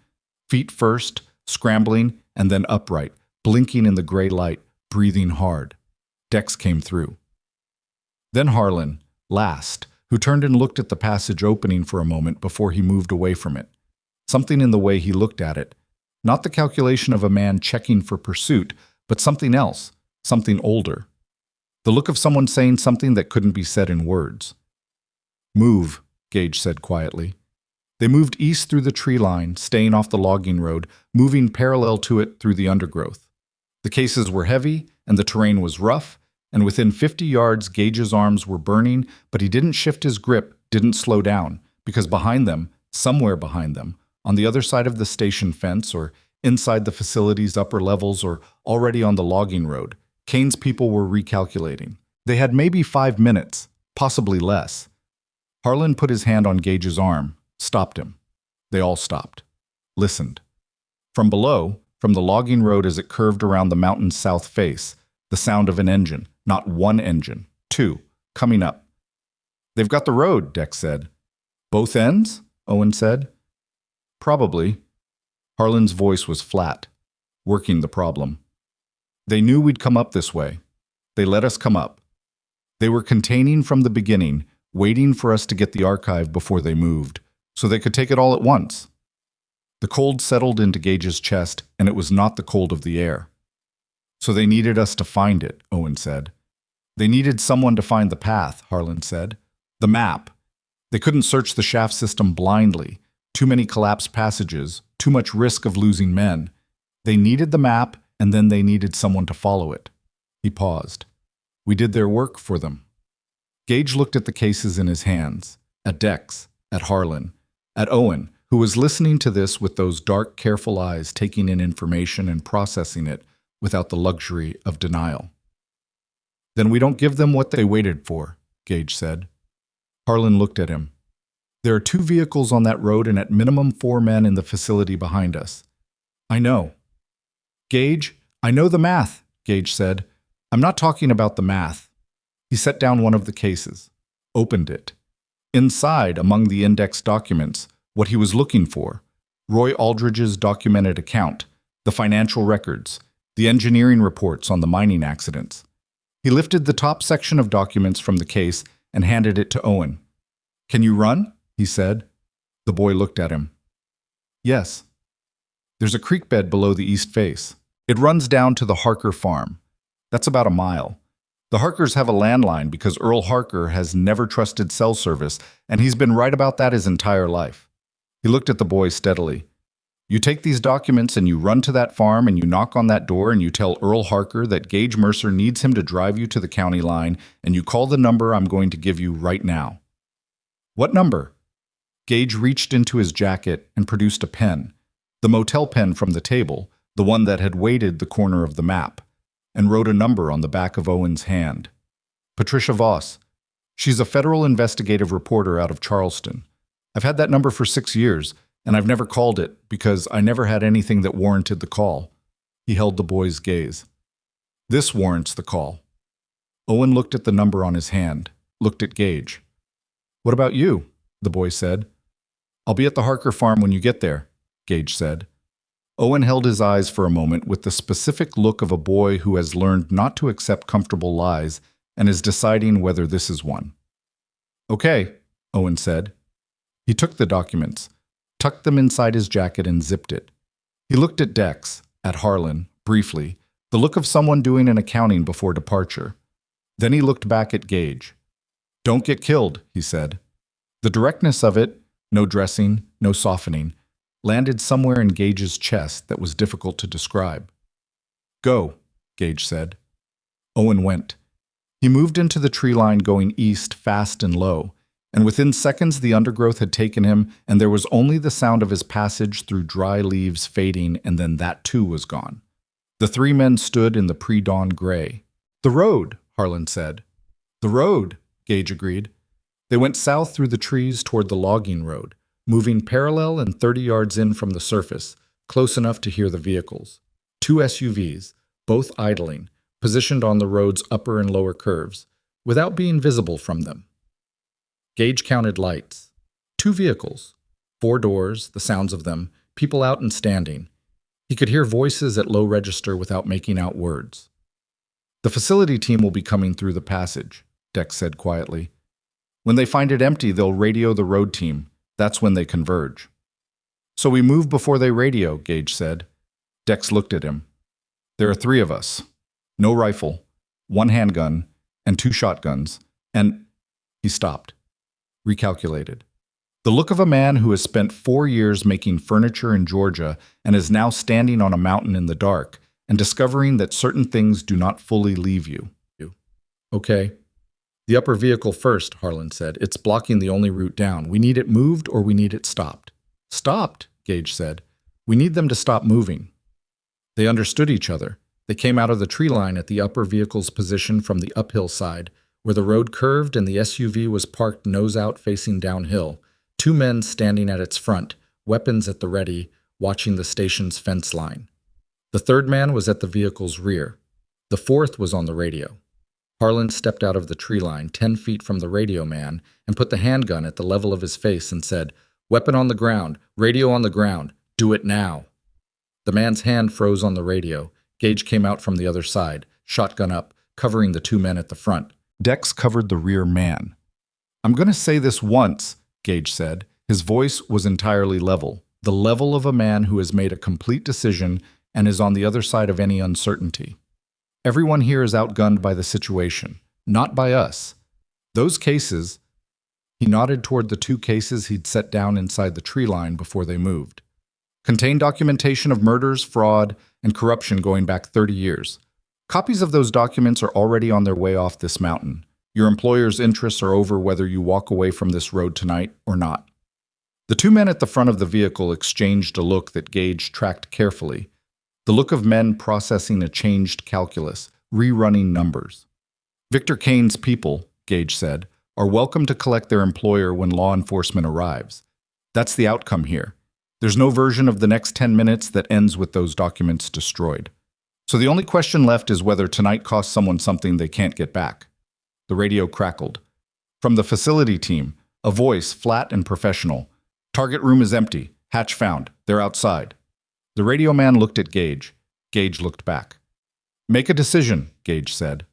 Feet first, scrambling, and then upright, blinking in the gray light, breathing hard. Dex came through. Then Harlan, last, who turned and looked at the passage opening for a moment before he moved away from it. Something in the way he looked at it, not the calculation of a man checking for pursuit, but something else, something older. The look of someone saying something that couldn't be said in words. "Move," Gage said quietly. They moved east through the tree line, staying off the logging road, moving parallel to it through the undergrowth. The cases were heavy, and the terrain was rough, and within 50 yards Gage's arms were burning, but he didn't shift his grip, didn't slow down, because behind them, somewhere behind them, on the other side of the station fence or inside the facility's upper levels or already on the logging road, Kane's people were recalculating. They had maybe 5 minutes, possibly less. Harlan put his hand on Gage's arm, stopped him. They all stopped. Listened. From below, from the logging road as it curved around the mountain's south face, the sound of an engine, not one engine, two, coming up. "They've got the road," Dex said. "Both ends?" Owen said. "Probably." Harlan's voice was flat, working the problem. "They knew we'd come up this way. They let us come up. They were containing from the beginning, waiting for us to get the archive before they moved, so they could take it all at once." The cold settled into Gage's chest, and it was not the cold of the air. "So they needed us to find it," Owen said. "They needed someone to find the path," Harlan said. "The map. They couldn't search the shaft system blindly. Too many collapsed passages, too much risk of losing men. They needed the map, and then they needed someone to follow it." He paused. "We did their work for them." Gage looked at the cases in his hands, at Dex, at Harlan, at Owen, who was listening to this with those dark, careful eyes taking in information and processing it without the luxury of denial. "Then we don't give them what they waited for," Gage said. Harlan looked at him. "There are 2 vehicles on that road and at minimum 4 men in the facility behind us." "I know." "Gage, I know the math," Gage said. "I'm not talking about the math." He set down one of the cases, opened it. Inside, among the indexed documents, what he was looking for, Roy Aldridge's documented account, the financial records, the engineering reports on the mining accidents. He lifted the top section of documents from the case and handed it to Owen. "Can you run?" he said. The boy looked at him. "Yes." "There's a creek bed below the east face. It runs down to the Harker farm. That's about a mile. The Harkers have a landline because Earl Harker has never trusted cell service, and he's been right about that his entire life." He looked at the boy steadily. "You take these documents and you run to that farm and you knock on that door and you tell Earl Harker that Gage Mercer needs him to drive you to the county line, and you call the number I'm going to give you right now." "What number?" Gage reached into his jacket and produced a pen, the motel pen from the table, the one that had weighted the corner of the map, and wrote a number on the back of Owen's hand. "Patricia Voss. She's a federal investigative reporter out of Charleston. I've had that number for 6 years, and I've never called it because I never had anything that warranted the call." He held the boy's gaze. "This warrants the call." Owen looked at the number on his hand, looked at Gage. "What about you?" the boy said. "I'll be at the Harker farm when you get there," Gage said. Owen held his eyes for a moment with the specific look of a boy who has learned not to accept comfortable lies and is deciding whether this is one. "Okay," Owen said. He took the documents, tucked them inside his jacket, and zipped it. He looked at Dex, at Harlan, briefly, the look of someone doing an accounting before departure. Then he looked back at Gage. "Don't get killed," he said. The directness of it, no dressing, no softening, landed somewhere in Gage's chest that was difficult to describe. "Go," Gage said. Owen went. He moved into the tree line going east fast and low, and within seconds the undergrowth had taken him, and there was only the sound of his passage through dry leaves fading, and then that too was gone. The three men stood in the pre-dawn gray. "The road," Harlan said. "The road," Gage agreed. They went south through the trees toward the logging road, moving parallel and 30 yards in from the surface, close enough to hear the vehicles. 2 SUVs, both idling, positioned on the road's upper and lower curves, without being visible from them. Gage counted lights. 2 vehicles, 4 doors, the sounds of them, people out and standing. He could hear voices at low register without making out words. "The facility team will be coming through the passage," Dex said quietly. "When they find it empty, they'll radio the road team. That's when they converge." "So we move before they radio," Gage said. Dex looked at him. "There are 3 of us. No rifle, 1 handgun, and 2 shotguns, and—" He stopped, recalculated. The look of a man who has spent 4 years making furniture in Georgia and is now standing on a mountain in the dark and discovering that certain things do not fully leave you. "Okay. The upper vehicle first," Harlan said. "It's blocking the only route down. We need it moved or we need it stopped." "Stopped," Gage said. "We need them to stop moving." They understood each other. They came out of the tree line at the upper vehicle's position from the uphill side, where the road curved and the SUV was parked nose out facing downhill, 2 men standing at its front, weapons at the ready, watching the station's fence line. The 3rd man was at the vehicle's rear. The 4th was on the radio. Harlan stepped out of the tree line 10 feet from the radio man and put the handgun at the level of his face and said, "Weapon on the ground, radio on the ground, do it now." The man's hand froze on the radio. Gage came out from the other side, shotgun up, covering the 2 men at the front. Dex covered the rear man. "I'm going to say this once," Gage said. His voice was entirely level, the level of a man who has made a complete decision and is on the other side of any uncertainty. "Everyone here is outgunned by the situation, not by us. Those cases—" He nodded toward the 2 cases he'd set down inside the tree line before they moved. "Contain documentation of murders, fraud, and corruption going back 30 years. Copies of those documents are already on their way off this mountain. Your employer's interests are over whether you walk away from this road tonight or not." The 2 men at the front of the vehicle exchanged a look that Gage tracked carefully. The look of men processing a changed calculus, rerunning numbers. "Victor Kane's people," Gage said, "are welcome to collect their employer when law enforcement arrives. That's the outcome here. There's no version of the next 10 minutes that ends with those documents destroyed. So the only question left is whether tonight costs someone something they can't get back." The radio crackled. From the facility team, a voice flat and professional. "Target room is empty. Hatch found. They're outside." The radio man looked at Gage. Gage looked back. "Make a decision," Gage said.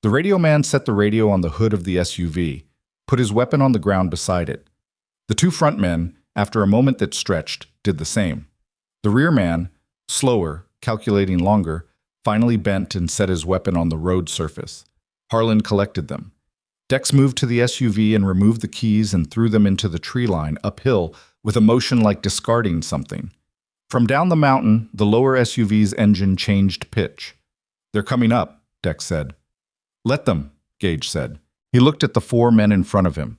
The radio man set the radio on the hood of the SUV, put his weapon on the ground beside it. The two front men, after a moment that stretched, did the same. The rear man, slower, calculating longer, finally bent and set his weapon on the road surface. Harlan collected them. Dex moved to the SUV and removed the keys and threw them into the tree line, uphill, with a motion like discarding something. From down the mountain, the lower SUV's engine changed pitch. "They're coming up," Dex said. "Let them," Gage said. He looked at the four men in front of him.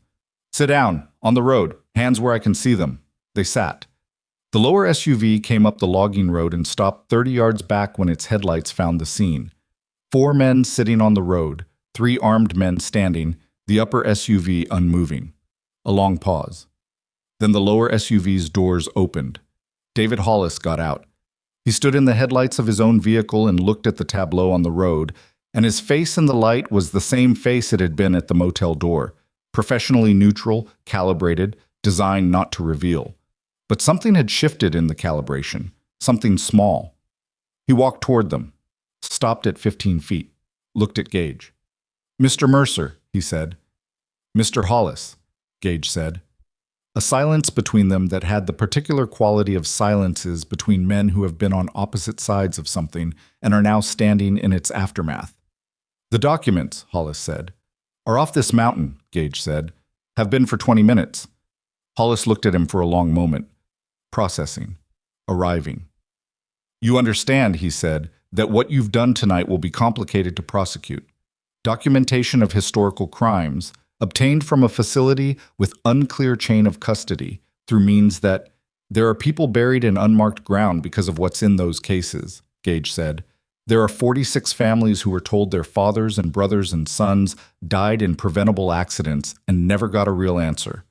"Sit down, on the road, hands where I can see them." They sat. The lower SUV came up the logging road and stopped 30 yards back when its headlights found the scene. Four men sitting on the road, three armed men standing, the upper SUV unmoving. A long pause. Then the lower SUV's doors opened. David Hollis got out. He stood in the headlights of his own vehicle and looked at the tableau on the road, and his face in the light was the same face it had been at the motel door, professionally neutral, calibrated, designed not to reveal. But something had shifted in the calibration, something small. He walked toward them, stopped at 15 feet, looked at Gage. "Mr. Mercer," he said. "Mr. Hollis," Gage said. A silence between them that had the particular quality of silences between men who have been on opposite sides of something and are now standing in its aftermath. "The documents," Hollis said, "are off this mountain," Gage said. "Have been for 20 minutes. Hollis looked at him for a long moment. Processing. Arriving. "You understand," he said, "that what you've done tonight will be complicated to prosecute. Documentation of historical crimes, obtained from a facility with unclear chain of custody, through means that there are people buried in unmarked ground because of what's in those cases," Gage said. "There are 46 families who were told their fathers and brothers and sons died in preventable accidents and never got a real answer.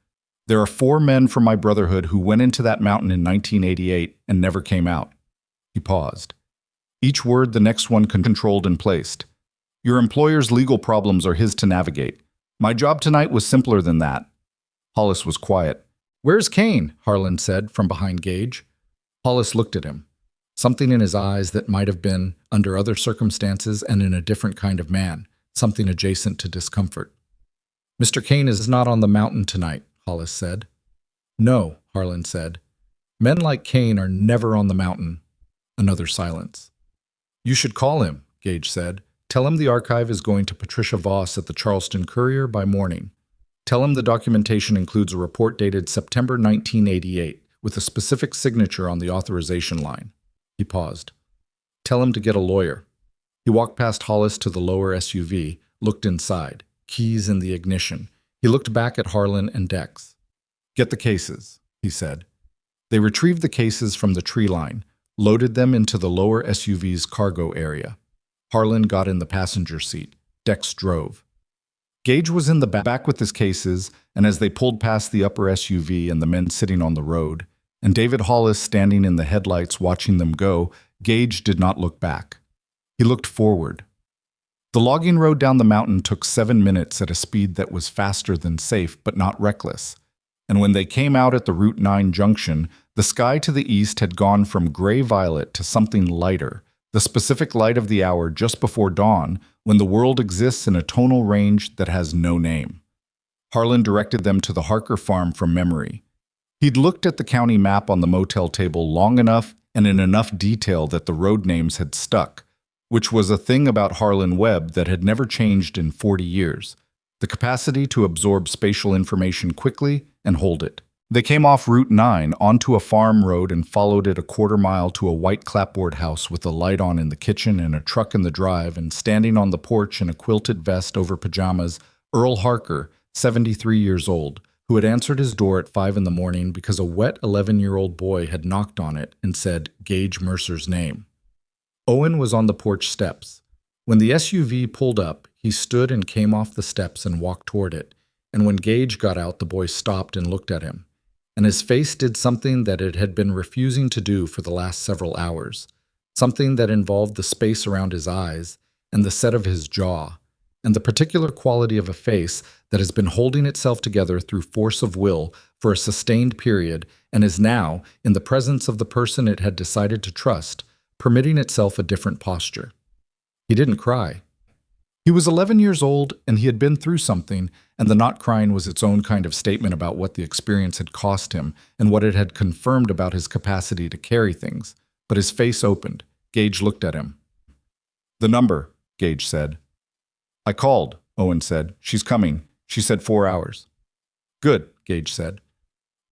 There are 4 men from my brotherhood who went into that mountain in 1988 and never came out." He paused. Each word the next one controlled and placed. "Your employer's legal problems are his to navigate. My job tonight was simpler than that." Hollis was quiet. "Where's Kane?" Harlan said from behind Gage. Hollis looked at him. Something in his eyes that might have been, under other circumstances and in a different kind of man, something adjacent to discomfort. "Mr. Kane is not on the mountain tonight," Hollis said. "No," Harlan said. "Men like Kane are never on the mountain." Another silence. "You should call him," Gage said. "Tell him the archive is going to Patricia Voss at the Charleston Courier by morning. Tell him the documentation includes a report dated September 1988 with a specific signature on the authorization line." He paused. "Tell him to get a lawyer." He walked past Hollis to the lower SUV, looked inside, keys in the ignition. He looked back at Harlan and Dex. "Get the cases," he said. They retrieved the cases from the tree line, loaded them into the lower SUV's cargo area. Harlan got in the passenger seat. Dex drove. Gage was in the back with his cases, and as they pulled past the upper SUV and the men sitting on the road, and David Hollis standing in the headlights watching them go, Gage did not look back. He looked forward. The logging road down the mountain took 7 minutes at a speed that was faster than safe but not reckless. And when they came out at the Route 9 junction, the sky to the east had gone from gray-violet to something lighter, the specific light of the hour just before dawn, when the world exists in a tonal range that has no name. Harlan directed them to the Harker farm from memory. He'd looked at the county map on the motel table long enough and in enough detail that the road names had stuck, which was a thing about Harlan Webb that had never changed in 40 years, the capacity to absorb spatial information quickly and hold it. They came off Route 9 onto a farm road and followed it a quarter-mile to a white clapboard house with a light on in the kitchen and a truck in the drive, and standing on the porch in a quilted vest over pajamas, Earl Harker, 73 years old, who had answered his door at 5 in the morning because a wet 11-year-old boy had knocked on it and said Gage Mercer's name. Owen was on the porch steps. When the SUV pulled up, he stood and came off the steps and walked toward it, and when Gage got out, the boy stopped and looked at him. And his face did something that it had been refusing to do for the last several hours, something that involved the space around his eyes and the set of his jaw, and the particular quality of a face that has been holding itself together through force of will for a sustained period and is now, in the presence of the person it had decided to trust, permitting itself a different posture. He didn't cry. He was 11 years old, and he had been through something, and the not crying was its own kind of statement about what the experience had cost him and what it had confirmed about his capacity to carry things. But his face opened. Gage looked at him. "The number," Gage said. "I called," Owen said. "She's coming. She said 4 hours." "Good," Gage said.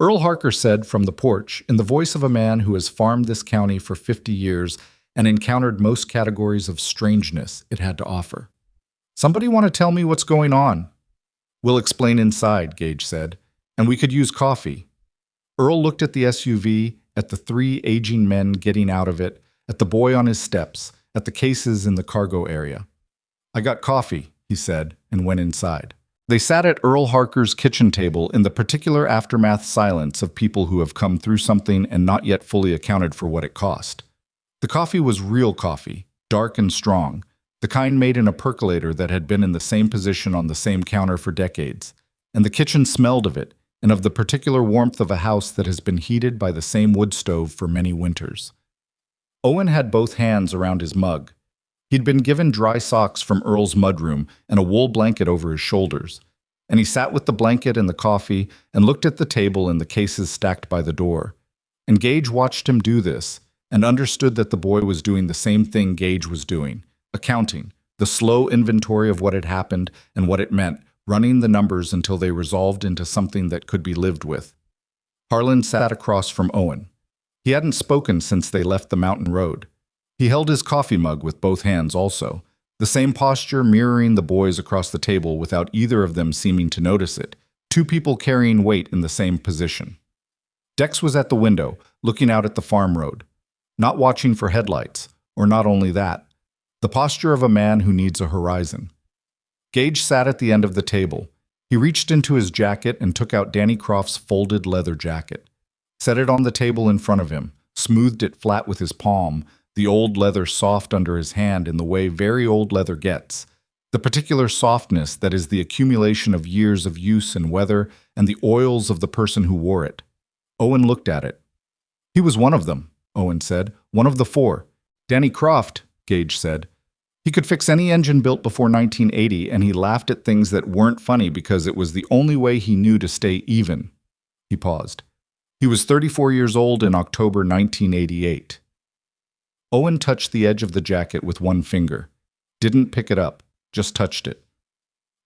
Earl Harker said from the porch, in the voice of a man who has farmed this county for 50 years and encountered most categories of strangeness it had to offer. "Somebody want to tell me what's going on?" "We'll explain inside," Gage said. "And we could use coffee." Earl looked at the SUV, at the 3 aging men getting out of it, at the boy on his steps, at the cases in the cargo area. "I got coffee," he said, and went inside. They sat at Earl Harker's kitchen table in the particular aftermath silence of people who have come through something and not yet fully accounted for what it cost. The coffee was real coffee, dark and strong, the kind made in a percolator that had been in the same position on the same counter for decades, and the kitchen smelled of it, and of the particular warmth of a house that has been heated by the same wood stove for many winters. Owen had both hands around his mug. He'd been given dry socks from Earl's mudroom and a wool blanket over his shoulders, and he sat with the blanket and the coffee and looked at the table and the cases stacked by the door. And Gage watched him do this, and understood that the boy was doing the same thing Gage was doing, accounting, the slow inventory of what had happened and what it meant, running the numbers until they resolved into something that could be lived with. Harlan sat across from Owen. He hadn't spoken since they left the mountain road. He held his coffee mug with both hands also, the same posture mirroring the boys across the table without either of them seeming to notice it, 2 people carrying weight in the same position. Dex was at the window, looking out at the farm road, not watching for headlights, or not only that, the posture of a man who needs a horizon. Gage sat at the end of the table. He reached into his jacket and took out Danny Croft's folded leather jacket, set it on the table in front of him, smoothed it flat with his palm, the old leather soft under his hand in the way very old leather gets, the particular softness that is the accumulation of years of use and weather and the oils of the person who wore it. Owen looked at it. "He was one of them," Owen said. "One of the 4. Danny Croft," Gage said. "He could fix any engine built before 1980, and he laughed at things that weren't funny because it was the only way he knew to stay even." He paused. "He was 34 years old in October 1988. Owen touched the edge of the jacket with one finger. Didn't pick it up, just touched it.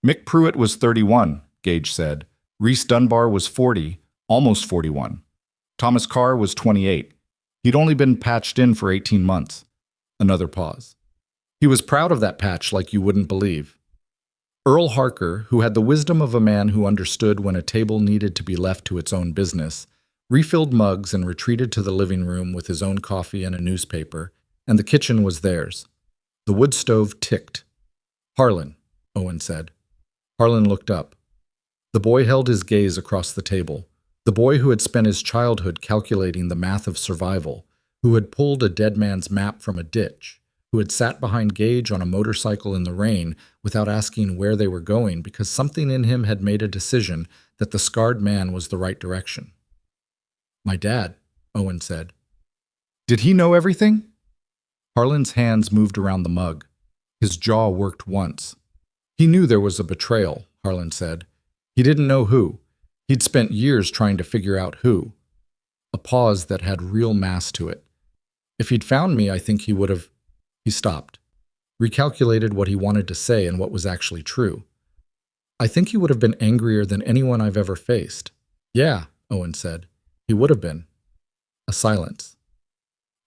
"Mick Pruitt was 31, Gage said. Reese Dunbar was 40, almost 41. Thomas Carr was 28. He'd only been patched in for 18 months. Another pause. He was proud of that patch like you wouldn't believe. Earl Harker, who had the wisdom of a man who understood when a table needed to be left to its own business, refilled mugs and retreated to the living room with his own coffee and a newspaper, and the kitchen was theirs. The wood stove ticked. "Harlan," Owen said. Harlan looked up. The boy held his gaze across the table. The boy who had spent his childhood calculating the math of survival, who had pulled a dead man's map from a ditch, who had sat behind Gage on a motorcycle in the rain without asking where they were going because something in him had made a decision that the scarred man was the right direction. "My dad," Owen said. "Did he know everything?" Harlan's hands moved around the mug. His jaw worked once. "He knew there was a betrayal," Harlan said. "He didn't know who. He'd spent years trying to figure out who." A pause that had real mass to it. "If he'd found me, I think he would have..." He stopped, recalculated what he wanted to say and what was actually true. "I think he would have been angrier than anyone I've ever faced." "Yeah," Owen said. "He would have been." A silence.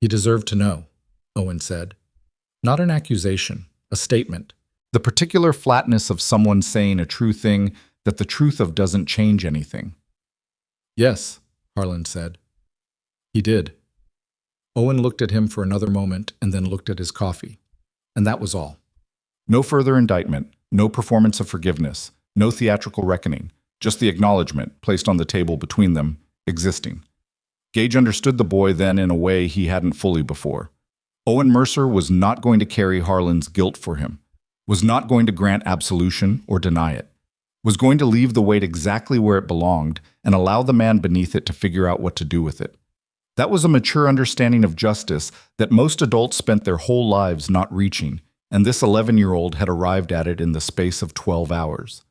"He deserved to know," Owen said. Not an accusation, a statement. The particular flatness of someone saying a true thing that the truth of doesn't change anything. "Yes," Harlan said. "He did." Owen looked at him for another moment and then looked at his coffee. And that was all. No further indictment, no performance of forgiveness, no theatrical reckoning, just the acknowledgement, placed on the table between them, existing. Gage understood the boy then in a way he hadn't fully before. Owen Mercer was not going to carry Harlan's guilt for him. was not going to grant absolution or deny it, was going to leave the weight exactly where it belonged and allow the man beneath it to figure out what to do with it. That was a mature understanding of justice that most adults spent their whole lives not reaching, and this 11-year-old had arrived at it in the space of 12 hours.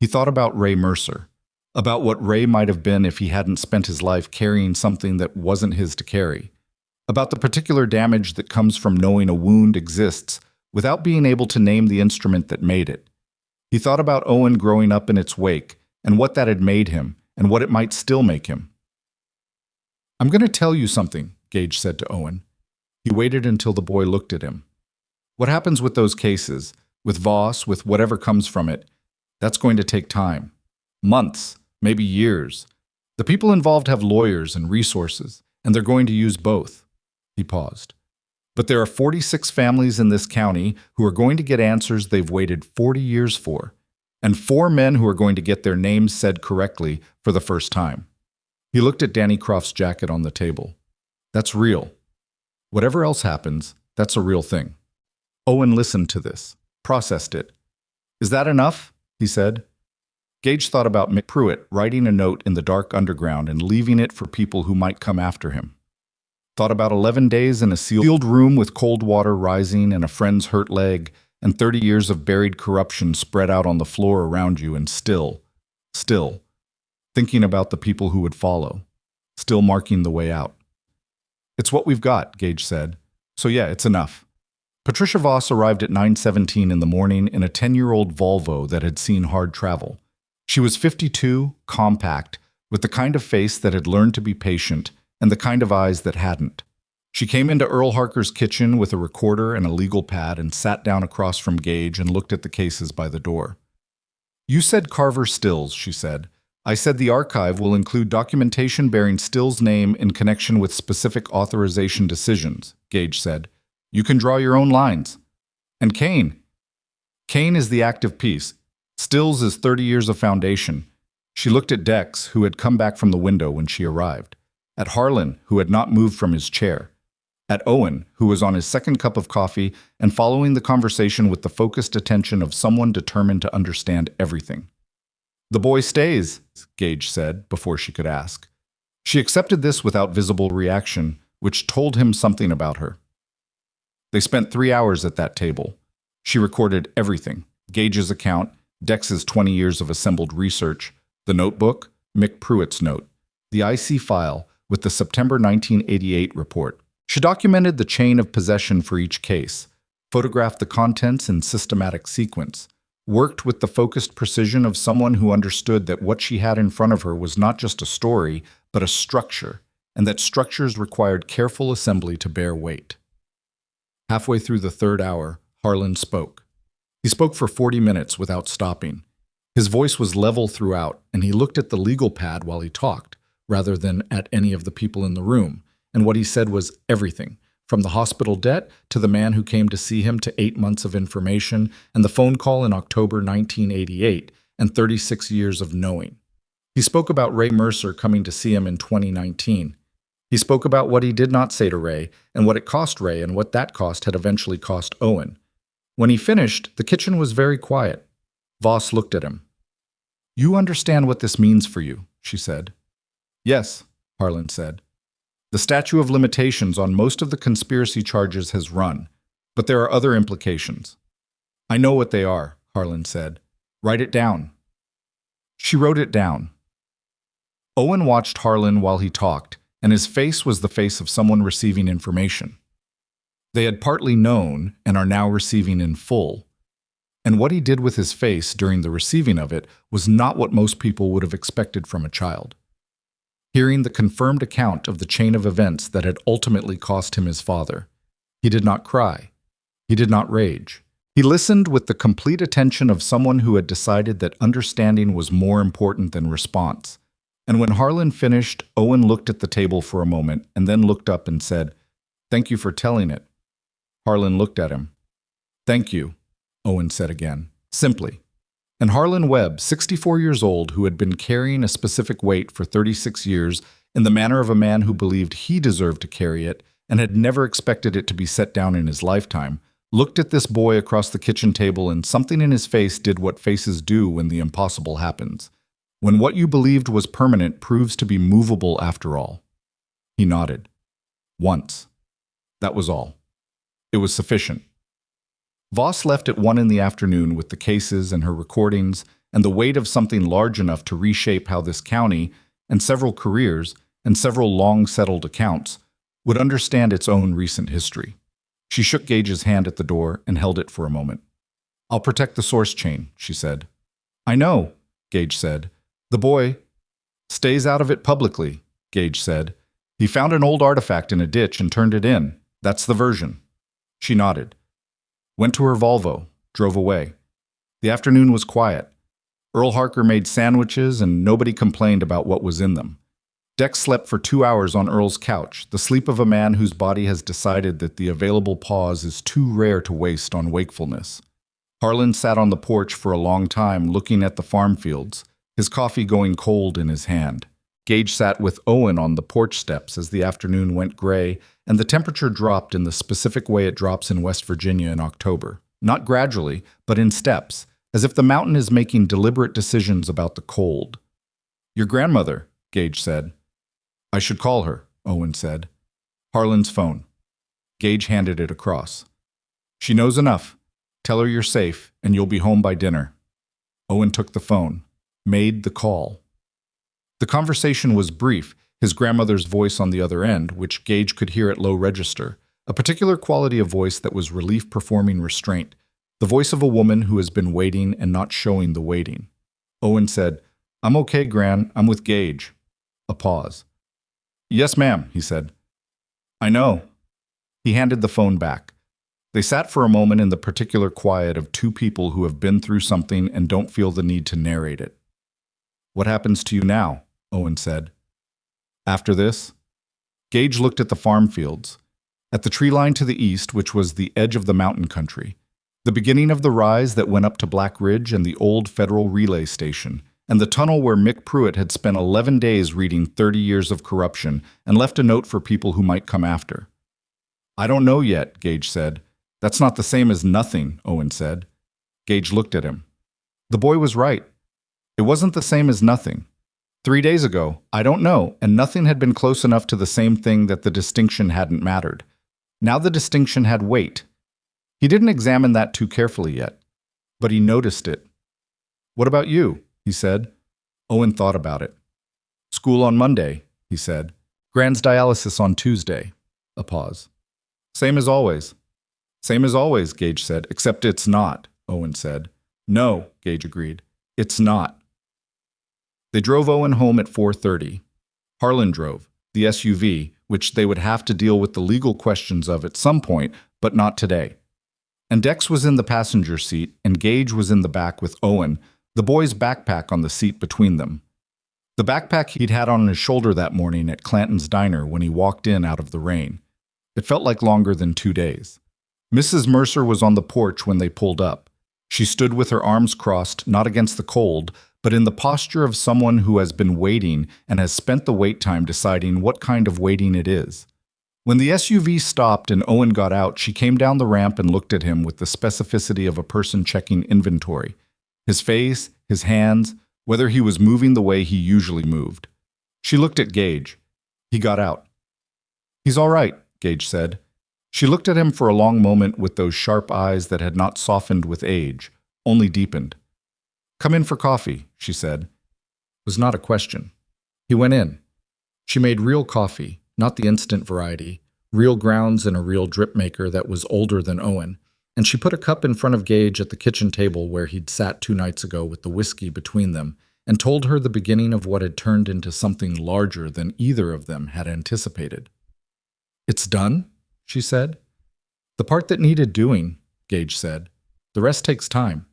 He thought about Ray Mercer, about what Ray might have been if he hadn't spent his life carrying something that wasn't his to carry, about the particular damage that comes from knowing a wound exists without being able to name the instrument that made it. He thought about Owen growing up in its wake and what that had made him and what it might still make him. "I'm going to tell you something," Gage said to Owen. He waited until the boy looked at him. "What happens with those cases, with Voss, with whatever comes from it, that's going to take time. Months, maybe years. The people involved have lawyers and resources, and they're going to use both." He paused. "But there are 46 families in this county who are going to get answers they've waited 40 years for, and 4 men who are going to get their names said correctly for the first time." He looked at Danny Croft's jacket on the table. "That's real. Whatever else happens, that's a real thing." Owen listened to this, processed it. "Is that enough?" he said. Gage thought about Mick Pruitt writing a note in the dark underground and leaving it for people who might come after him. Thought about 11 days in a sealed room with cold water rising and a friend's hurt leg and 30 years of buried corruption spread out on the floor around you, and still, thinking about the people who would follow, still marking the way out. "It's what we've got," Gage said. "So yeah, it's enough." Patricia Voss arrived at 9:17 in the morning in a 10-year-old Volvo that had seen hard travel. She was 52, compact, with the kind of face that had learned to be patient and the kind of eyes that hadn't. She came into Earl Harker's kitchen with a recorder and a legal pad and sat down across from Gage and looked at the cases by the door. "You said Carver Stills," she said. "I said the archive will include documentation bearing Stills' name in connection with specific authorization decisions," Gage said. "You can draw your own lines." "And Kane?" "Kane is the active piece. Stills is 30 years of foundation." She looked at Dex, who had come back from the window when she arrived, at Harlan, who had not moved from his chair, at Owen, who was on his second cup of coffee and following the conversation with the focused attention of someone determined to understand everything. "The boy stays," Gage said, before she could ask. She accepted this without visible reaction, which told him something about her. They spent 3 hours at that table. She recorded everything: Gage's account, Dex's 20 years of assembled research, the notebook, Mick Pruitt's note, the IC file with the September 1988 report. She documented the chain of possession for each case, photographed the contents in systematic sequence, worked with the focused precision of someone who understood that what she had in front of her was not just a story, but a structure, and that structures required careful assembly to bear weight. Halfway through the 3rd hour, Harlan spoke. He spoke for 40 minutes without stopping. His voice was level throughout, and he looked at the legal pad while he talked, rather than at any of the people in the room, and what he said was everything, from the hospital debt to the man who came to see him to 8 months of information and the phone call in October 1988 and 36 years of knowing. He spoke about Ray Mercer coming to see him in 2019. He spoke about what he did not say to Ray and what it cost Ray and what that cost had eventually cost Owen. When he finished, the kitchen was very quiet. Voss looked at him. "You understand what this means for you," she said. "Yes," Harlan said. "The statute of limitations on most of the conspiracy charges has run, but there are other implications." "I know what they are," Harlan said. "Write it down." She wrote it down. Owen watched Harlan while he talked, and his face was the face of someone receiving information. They had partly known and are now receiving in full. And what he did with his face during the receiving of it was not what most people would have expected from a child. Hearing the confirmed account of the chain of events that had ultimately cost him his father, he did not cry. He did not rage. He listened with the complete attention of someone who had decided that understanding was more important than response. And when Harlan finished, Owen looked at the table for a moment and then looked up and said, "Thank you for telling it." Harlan looked at him. "Thank you," Owen said again, simply. And Harlan Webb, 64 years old, who had been carrying a specific weight for 36 years in the manner of a man who believed he deserved to carry it and had never expected it to be set down in his lifetime, looked at this boy across the kitchen table, and something in his face did what faces do when the impossible happens. When what you believed was permanent proves to be movable after all. He nodded. Once. That was all. It was sufficient. Voss left at 1 in the afternoon with the cases and her recordings and the weight of something large enough to reshape how this county, and several careers, and several long-settled accounts, would understand its own recent history. She shook Gage's hand at the door and held it for a moment. "I'll protect the source chain," she said. "I know," Gage said. "The boy stays out of it publicly," Gage said. "He found an old artifact in a ditch and turned it in. That's the version." She nodded. Went to her Volvo, drove away. The afternoon was quiet. Earl Harker made sandwiches and nobody complained about what was in them. Dex slept for 2 hours on Earl's couch, the sleep of a man whose body has decided that the available pause is too rare to waste on wakefulness. Harlan sat on the porch for a long time looking at the farm fields, his coffee going cold in his hand. Gage sat with Owen on the porch steps as the afternoon went gray and the temperature dropped in the specific way it drops in West Virginia in October. Not gradually, but in steps, as if the mountain is making deliberate decisions about the cold. "Your grandmother," Gage said. "I should call her," Owen said. "Harlan's phone." Gage handed it across. "She knows enough. Tell her you're safe, and you'll be home by dinner." Owen took the phone, made the call. The conversation was brief, his grandmother's voice on the other end, which Gage could hear at low register, a particular quality of voice that was relief performing restraint, the voice of a woman who has been waiting and not showing the waiting. Owen said, "I'm okay, Gran. I'm with Gage." A pause. "Yes, ma'am," he said. "I know." He handed the phone back. They sat for a moment in the particular quiet of two people who have been through something and don't feel the need to narrate it. "What happens to you now?" Owen said. "After this?" Gage looked at the farm fields, at the tree line to the east, which was the edge of the mountain country, the beginning of the rise that went up to Black Ridge and the old federal relay station, and the tunnel where Mick Pruitt had spent 11 days reading 30 years of corruption and left a note for people who might come after. "I don't know yet," Gage said. "That's not the same as nothing," Owen said. Gage looked at him. The boy was right. It wasn't the same as nothing. 3 days ago, I don't know, and nothing had been close enough to the same thing that the distinction hadn't mattered. Now the distinction had weight. He didn't examine that too carefully yet, but he noticed it. "What about you?" he said. Owen thought about it. "School on Monday," he said. "Gran's dialysis on Tuesday." A pause. "Same as always." "Same as always," Gage said, "except it's not," Owen said. "No," Gage agreed. "It's not." They drove Owen home at 4:30. Harlan drove, the SUV, which they would have to deal with the legal questions of at some point, but not today. And Dex was in the passenger seat, and Gage was in the back with Owen, the boy's backpack on the seat between them. The backpack he'd had on his shoulder that morning at Clanton's diner when he walked in out of the rain. It felt like longer than 2 days. Mrs. Mercer was on the porch when they pulled up. She stood with her arms crossed, not against the cold, but in the posture of someone who has been waiting and has spent the wait time deciding what kind of waiting it is. When the SUV stopped and Owen got out, she came down the ramp and looked at him with the specificity of a person checking inventory. His face, his hands, whether he was moving the way he usually moved. She looked at Gage. He got out. "He's all right," Gage said. She looked at him for a long moment with those sharp eyes that had not softened with age, only deepened. "Come in for coffee," she said. It was not a question. He went in. She made real coffee, not the instant variety, real grounds in a real drip maker that was older than Owen, and she put a cup in front of Gage at the kitchen table where he'd sat 2 nights ago with the whiskey between them, and told her the beginning of what had turned into something larger than either of them had anticipated. "It's done?" she said. "The part that needed doing," Gage said. "The rest takes time.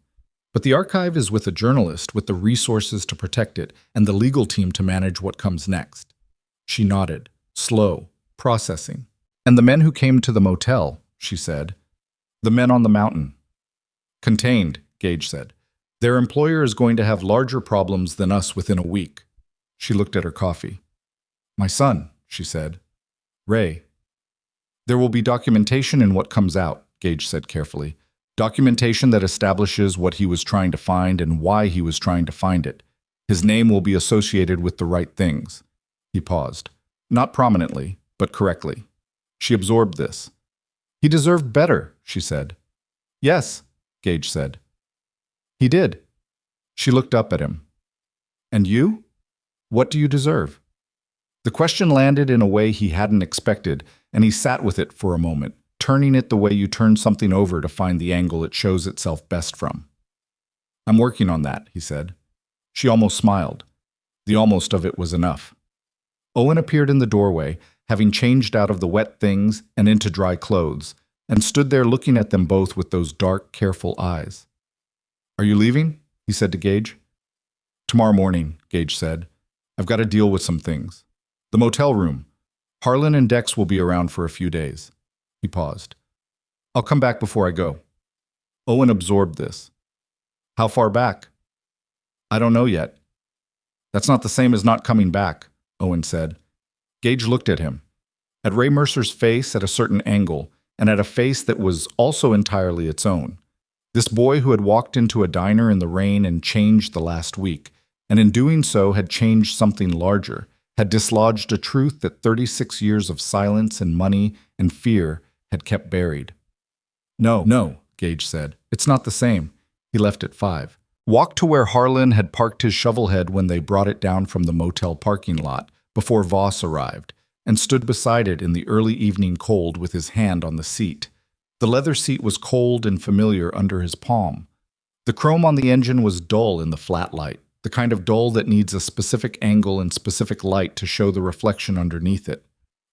But the archive is with a journalist with the resources to protect it and the legal team to manage what comes next." She nodded, slow, processing. "And the men who came to the motel," she said. "The men on the mountain." "Contained," Gage said. "Their employer is going to have larger problems than us within a week." She looked at her coffee. "My son," she said. "Ray. There will be documentation in what comes out," Gage said carefully. Documentation that establishes what he was trying to find and why he was trying to find it. His name will be associated with the right things. He paused. Not prominently, but correctly. She absorbed this. He deserved better, she said. Yes, Gage said. He did. She looked up at him. And you? What do you deserve? The question landed in a way he hadn't expected, and he sat with it for a moment, turning it the way you turn something over to find the angle it shows itself best from. I'm working on that, he said. She almost smiled. The almost of it was enough. Owen appeared in the doorway, having changed out of the wet things and into dry clothes, and stood there looking at them both with those dark, careful eyes. Are you leaving? He said to Gage. Tomorrow morning, Gage said. I've got to deal with some things. The motel room. Harlan and Dex will be around for a few days. He paused. I'll come back before I go. Owen absorbed this. How far back? I don't know yet. That's not the same as not coming back, Owen said. Gage looked at him. At Ray Mercer's face at a certain angle, and at a face that was also entirely its own. This boy who had walked into a diner in the rain and changed the last week, and in doing so had changed something larger, had dislodged a truth that 36 years of silence and money and fear had kept buried. No, Gage said. It's not the same. He left at 5. Walked to where Harlan had parked his shovelhead when they brought it down from the motel parking lot before Voss arrived, and stood beside it in the early evening cold with his hand on the seat. The leather seat was cold and familiar under his palm. The chrome on the engine was dull in the flat light, the kind of dull that needs a specific angle and specific light to show the reflection underneath it.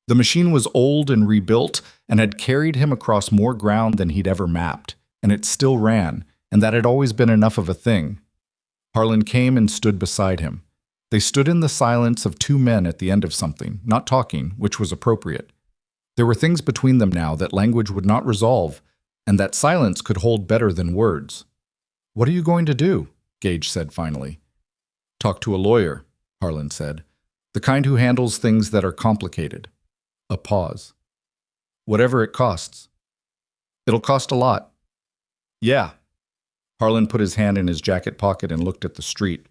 The machine was old and rebuilt and had carried him across more ground than he'd ever mapped, and it still ran, and that had always been enough of a thing. Harlan came and stood beside him. They stood in the silence of two men at the end of something, not talking, which was appropriate. There were things between them now that language would not resolve, and that silence could hold better than words. What are you going to do? Gage said finally. Talk to a lawyer, Harlan said. The kind who handles things that are complicated. A pause. Whatever it costs. It'll cost a lot. Yeah. Harlan put his hand in his jacket pocket and looked at the street.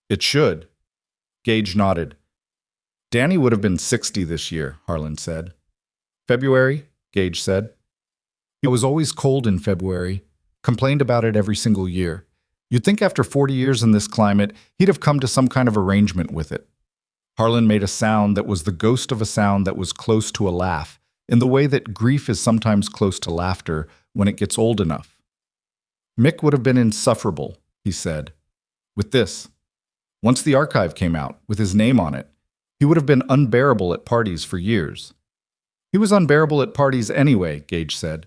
It should. Gage nodded. Danny would have been 60 this year, Harlan said. February, Gage said. It was always cold in February. Complained about it every single year. You'd think after 40 years in this climate, he'd have come to some kind of arrangement with it. Harlan made a sound that was the ghost of a sound that was close to a laugh, in the way that grief is sometimes close to laughter when it gets old enough. Mick would have been insufferable, he said. With this. Once the archive came out, with his name on it, he would have been unbearable at parties for years. He was unbearable at parties anyway, Gage said.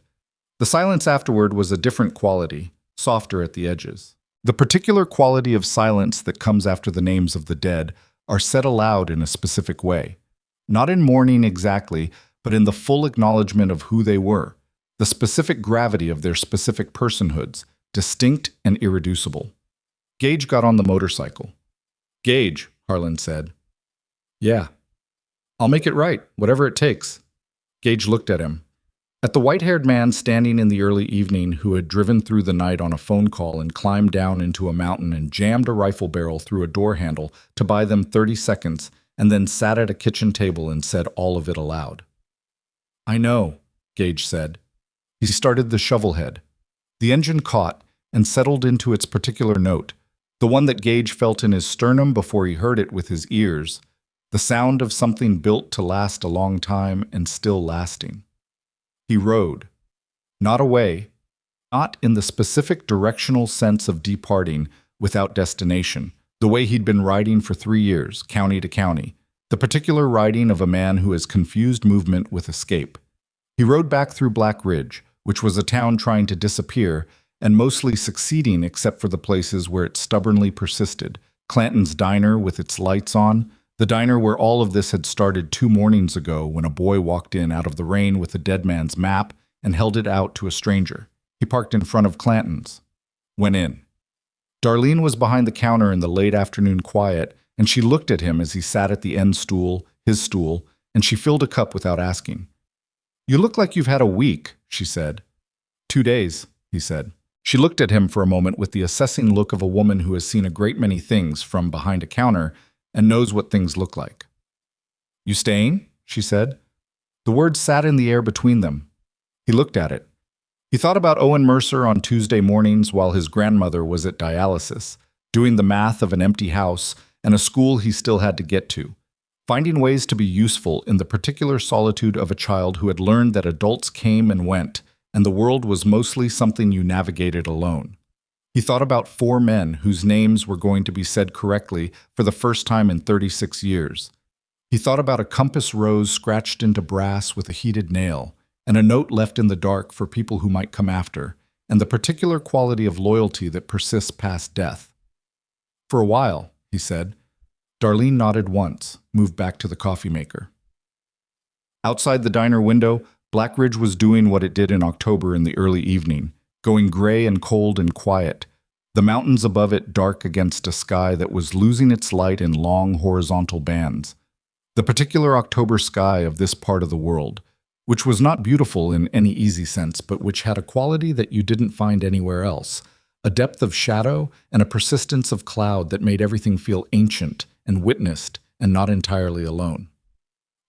The silence afterward was a different quality, softer at the edges. The particular quality of silence that comes after the names of the dead are said aloud in a specific way. Not in mourning exactly, but in the full acknowledgement of who they were, the specific gravity of their specific personhoods, distinct and irreducible. Gage got on the motorcycle. Gage, Harlan said. Yeah. I'll make it right, whatever it takes. Gage looked at him. At the white-haired man standing in the early evening who had driven through the night on a phone call and climbed down into a mountain and jammed a rifle barrel through a door handle to buy them 30 seconds and then sat at a kitchen table and said all of it aloud. I know, Gage said. He started the shovelhead. The engine caught and settled into its particular note, the one that Gage felt in his sternum before he heard it with his ears, the sound of something built to last a long time and still lasting. He rode. Not away, not in the specific directional sense of departing without destination, the way he'd been riding for 3 years, county to county, the particular riding of a man who has confused movement with escape. He rode back through Black Ridge, which was a town trying to disappear, and mostly succeeding except for the places where it stubbornly persisted. Clanton's diner with its lights on, the diner where all of this had started 2 mornings ago when a boy walked in out of the rain with a dead man's map and held it out to a stranger. He parked in front of Clanton's. Went in. Darlene was behind the counter in the late afternoon quiet, and she looked at him as he sat at the end stool, his stool, and she filled a cup without asking. You look like you've had a week, she said. 2 days, he said. She looked at him for a moment with the assessing look of a woman who has seen a great many things from behind a counter and knows what things look like. You staying? She said. The words sat in the air between them. He looked at it. He thought about Owen Mercer on Tuesday mornings while his grandmother was at dialysis, doing the math of an empty house and a school he still had to get to, finding ways to be useful in the particular solitude of a child who had learned that adults came and went, and the world was mostly something you navigated alone. He thought about 4 men whose names were going to be said correctly for the first time in 36 years. He thought about a compass rose scratched into brass with a heated nail, and a note left in the dark for people who might come after, and the particular quality of loyalty that persists past death. For a while, he said. Darlene nodded once, moved back to the coffee maker. Outside the diner window, Blackridge was doing what it did in October in the early evening, going gray and cold and quiet, the mountains above it dark against a sky that was losing its light in long horizontal bands. The particular October sky of this part of the world, which was not beautiful in any easy sense, but which had a quality that you didn't find anywhere else, a depth of shadow and a persistence of cloud that made everything feel ancient and witnessed and not entirely alone.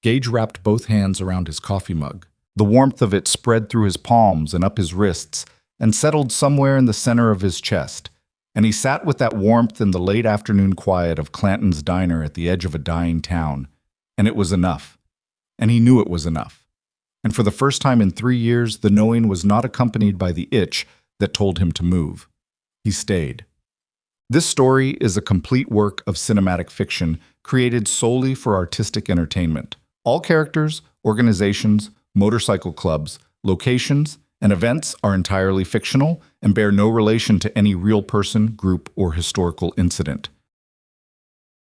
Gage wrapped both hands around his coffee mug. The warmth of it spread through his palms and up his wrists and settled somewhere in the center of his chest, and he sat with that warmth in the late afternoon quiet of Clanton's diner at the edge of a dying town, and it was enough. And he knew it was enough. And for the first time in 3 years, the knowing was not accompanied by the itch that told him to move. He stayed. This story is a complete work of cinematic fiction created solely for artistic entertainment. All characters, organizations, motorcycle clubs, locations, and events are entirely fictional and bear no relation to any real person, group, or historical incident.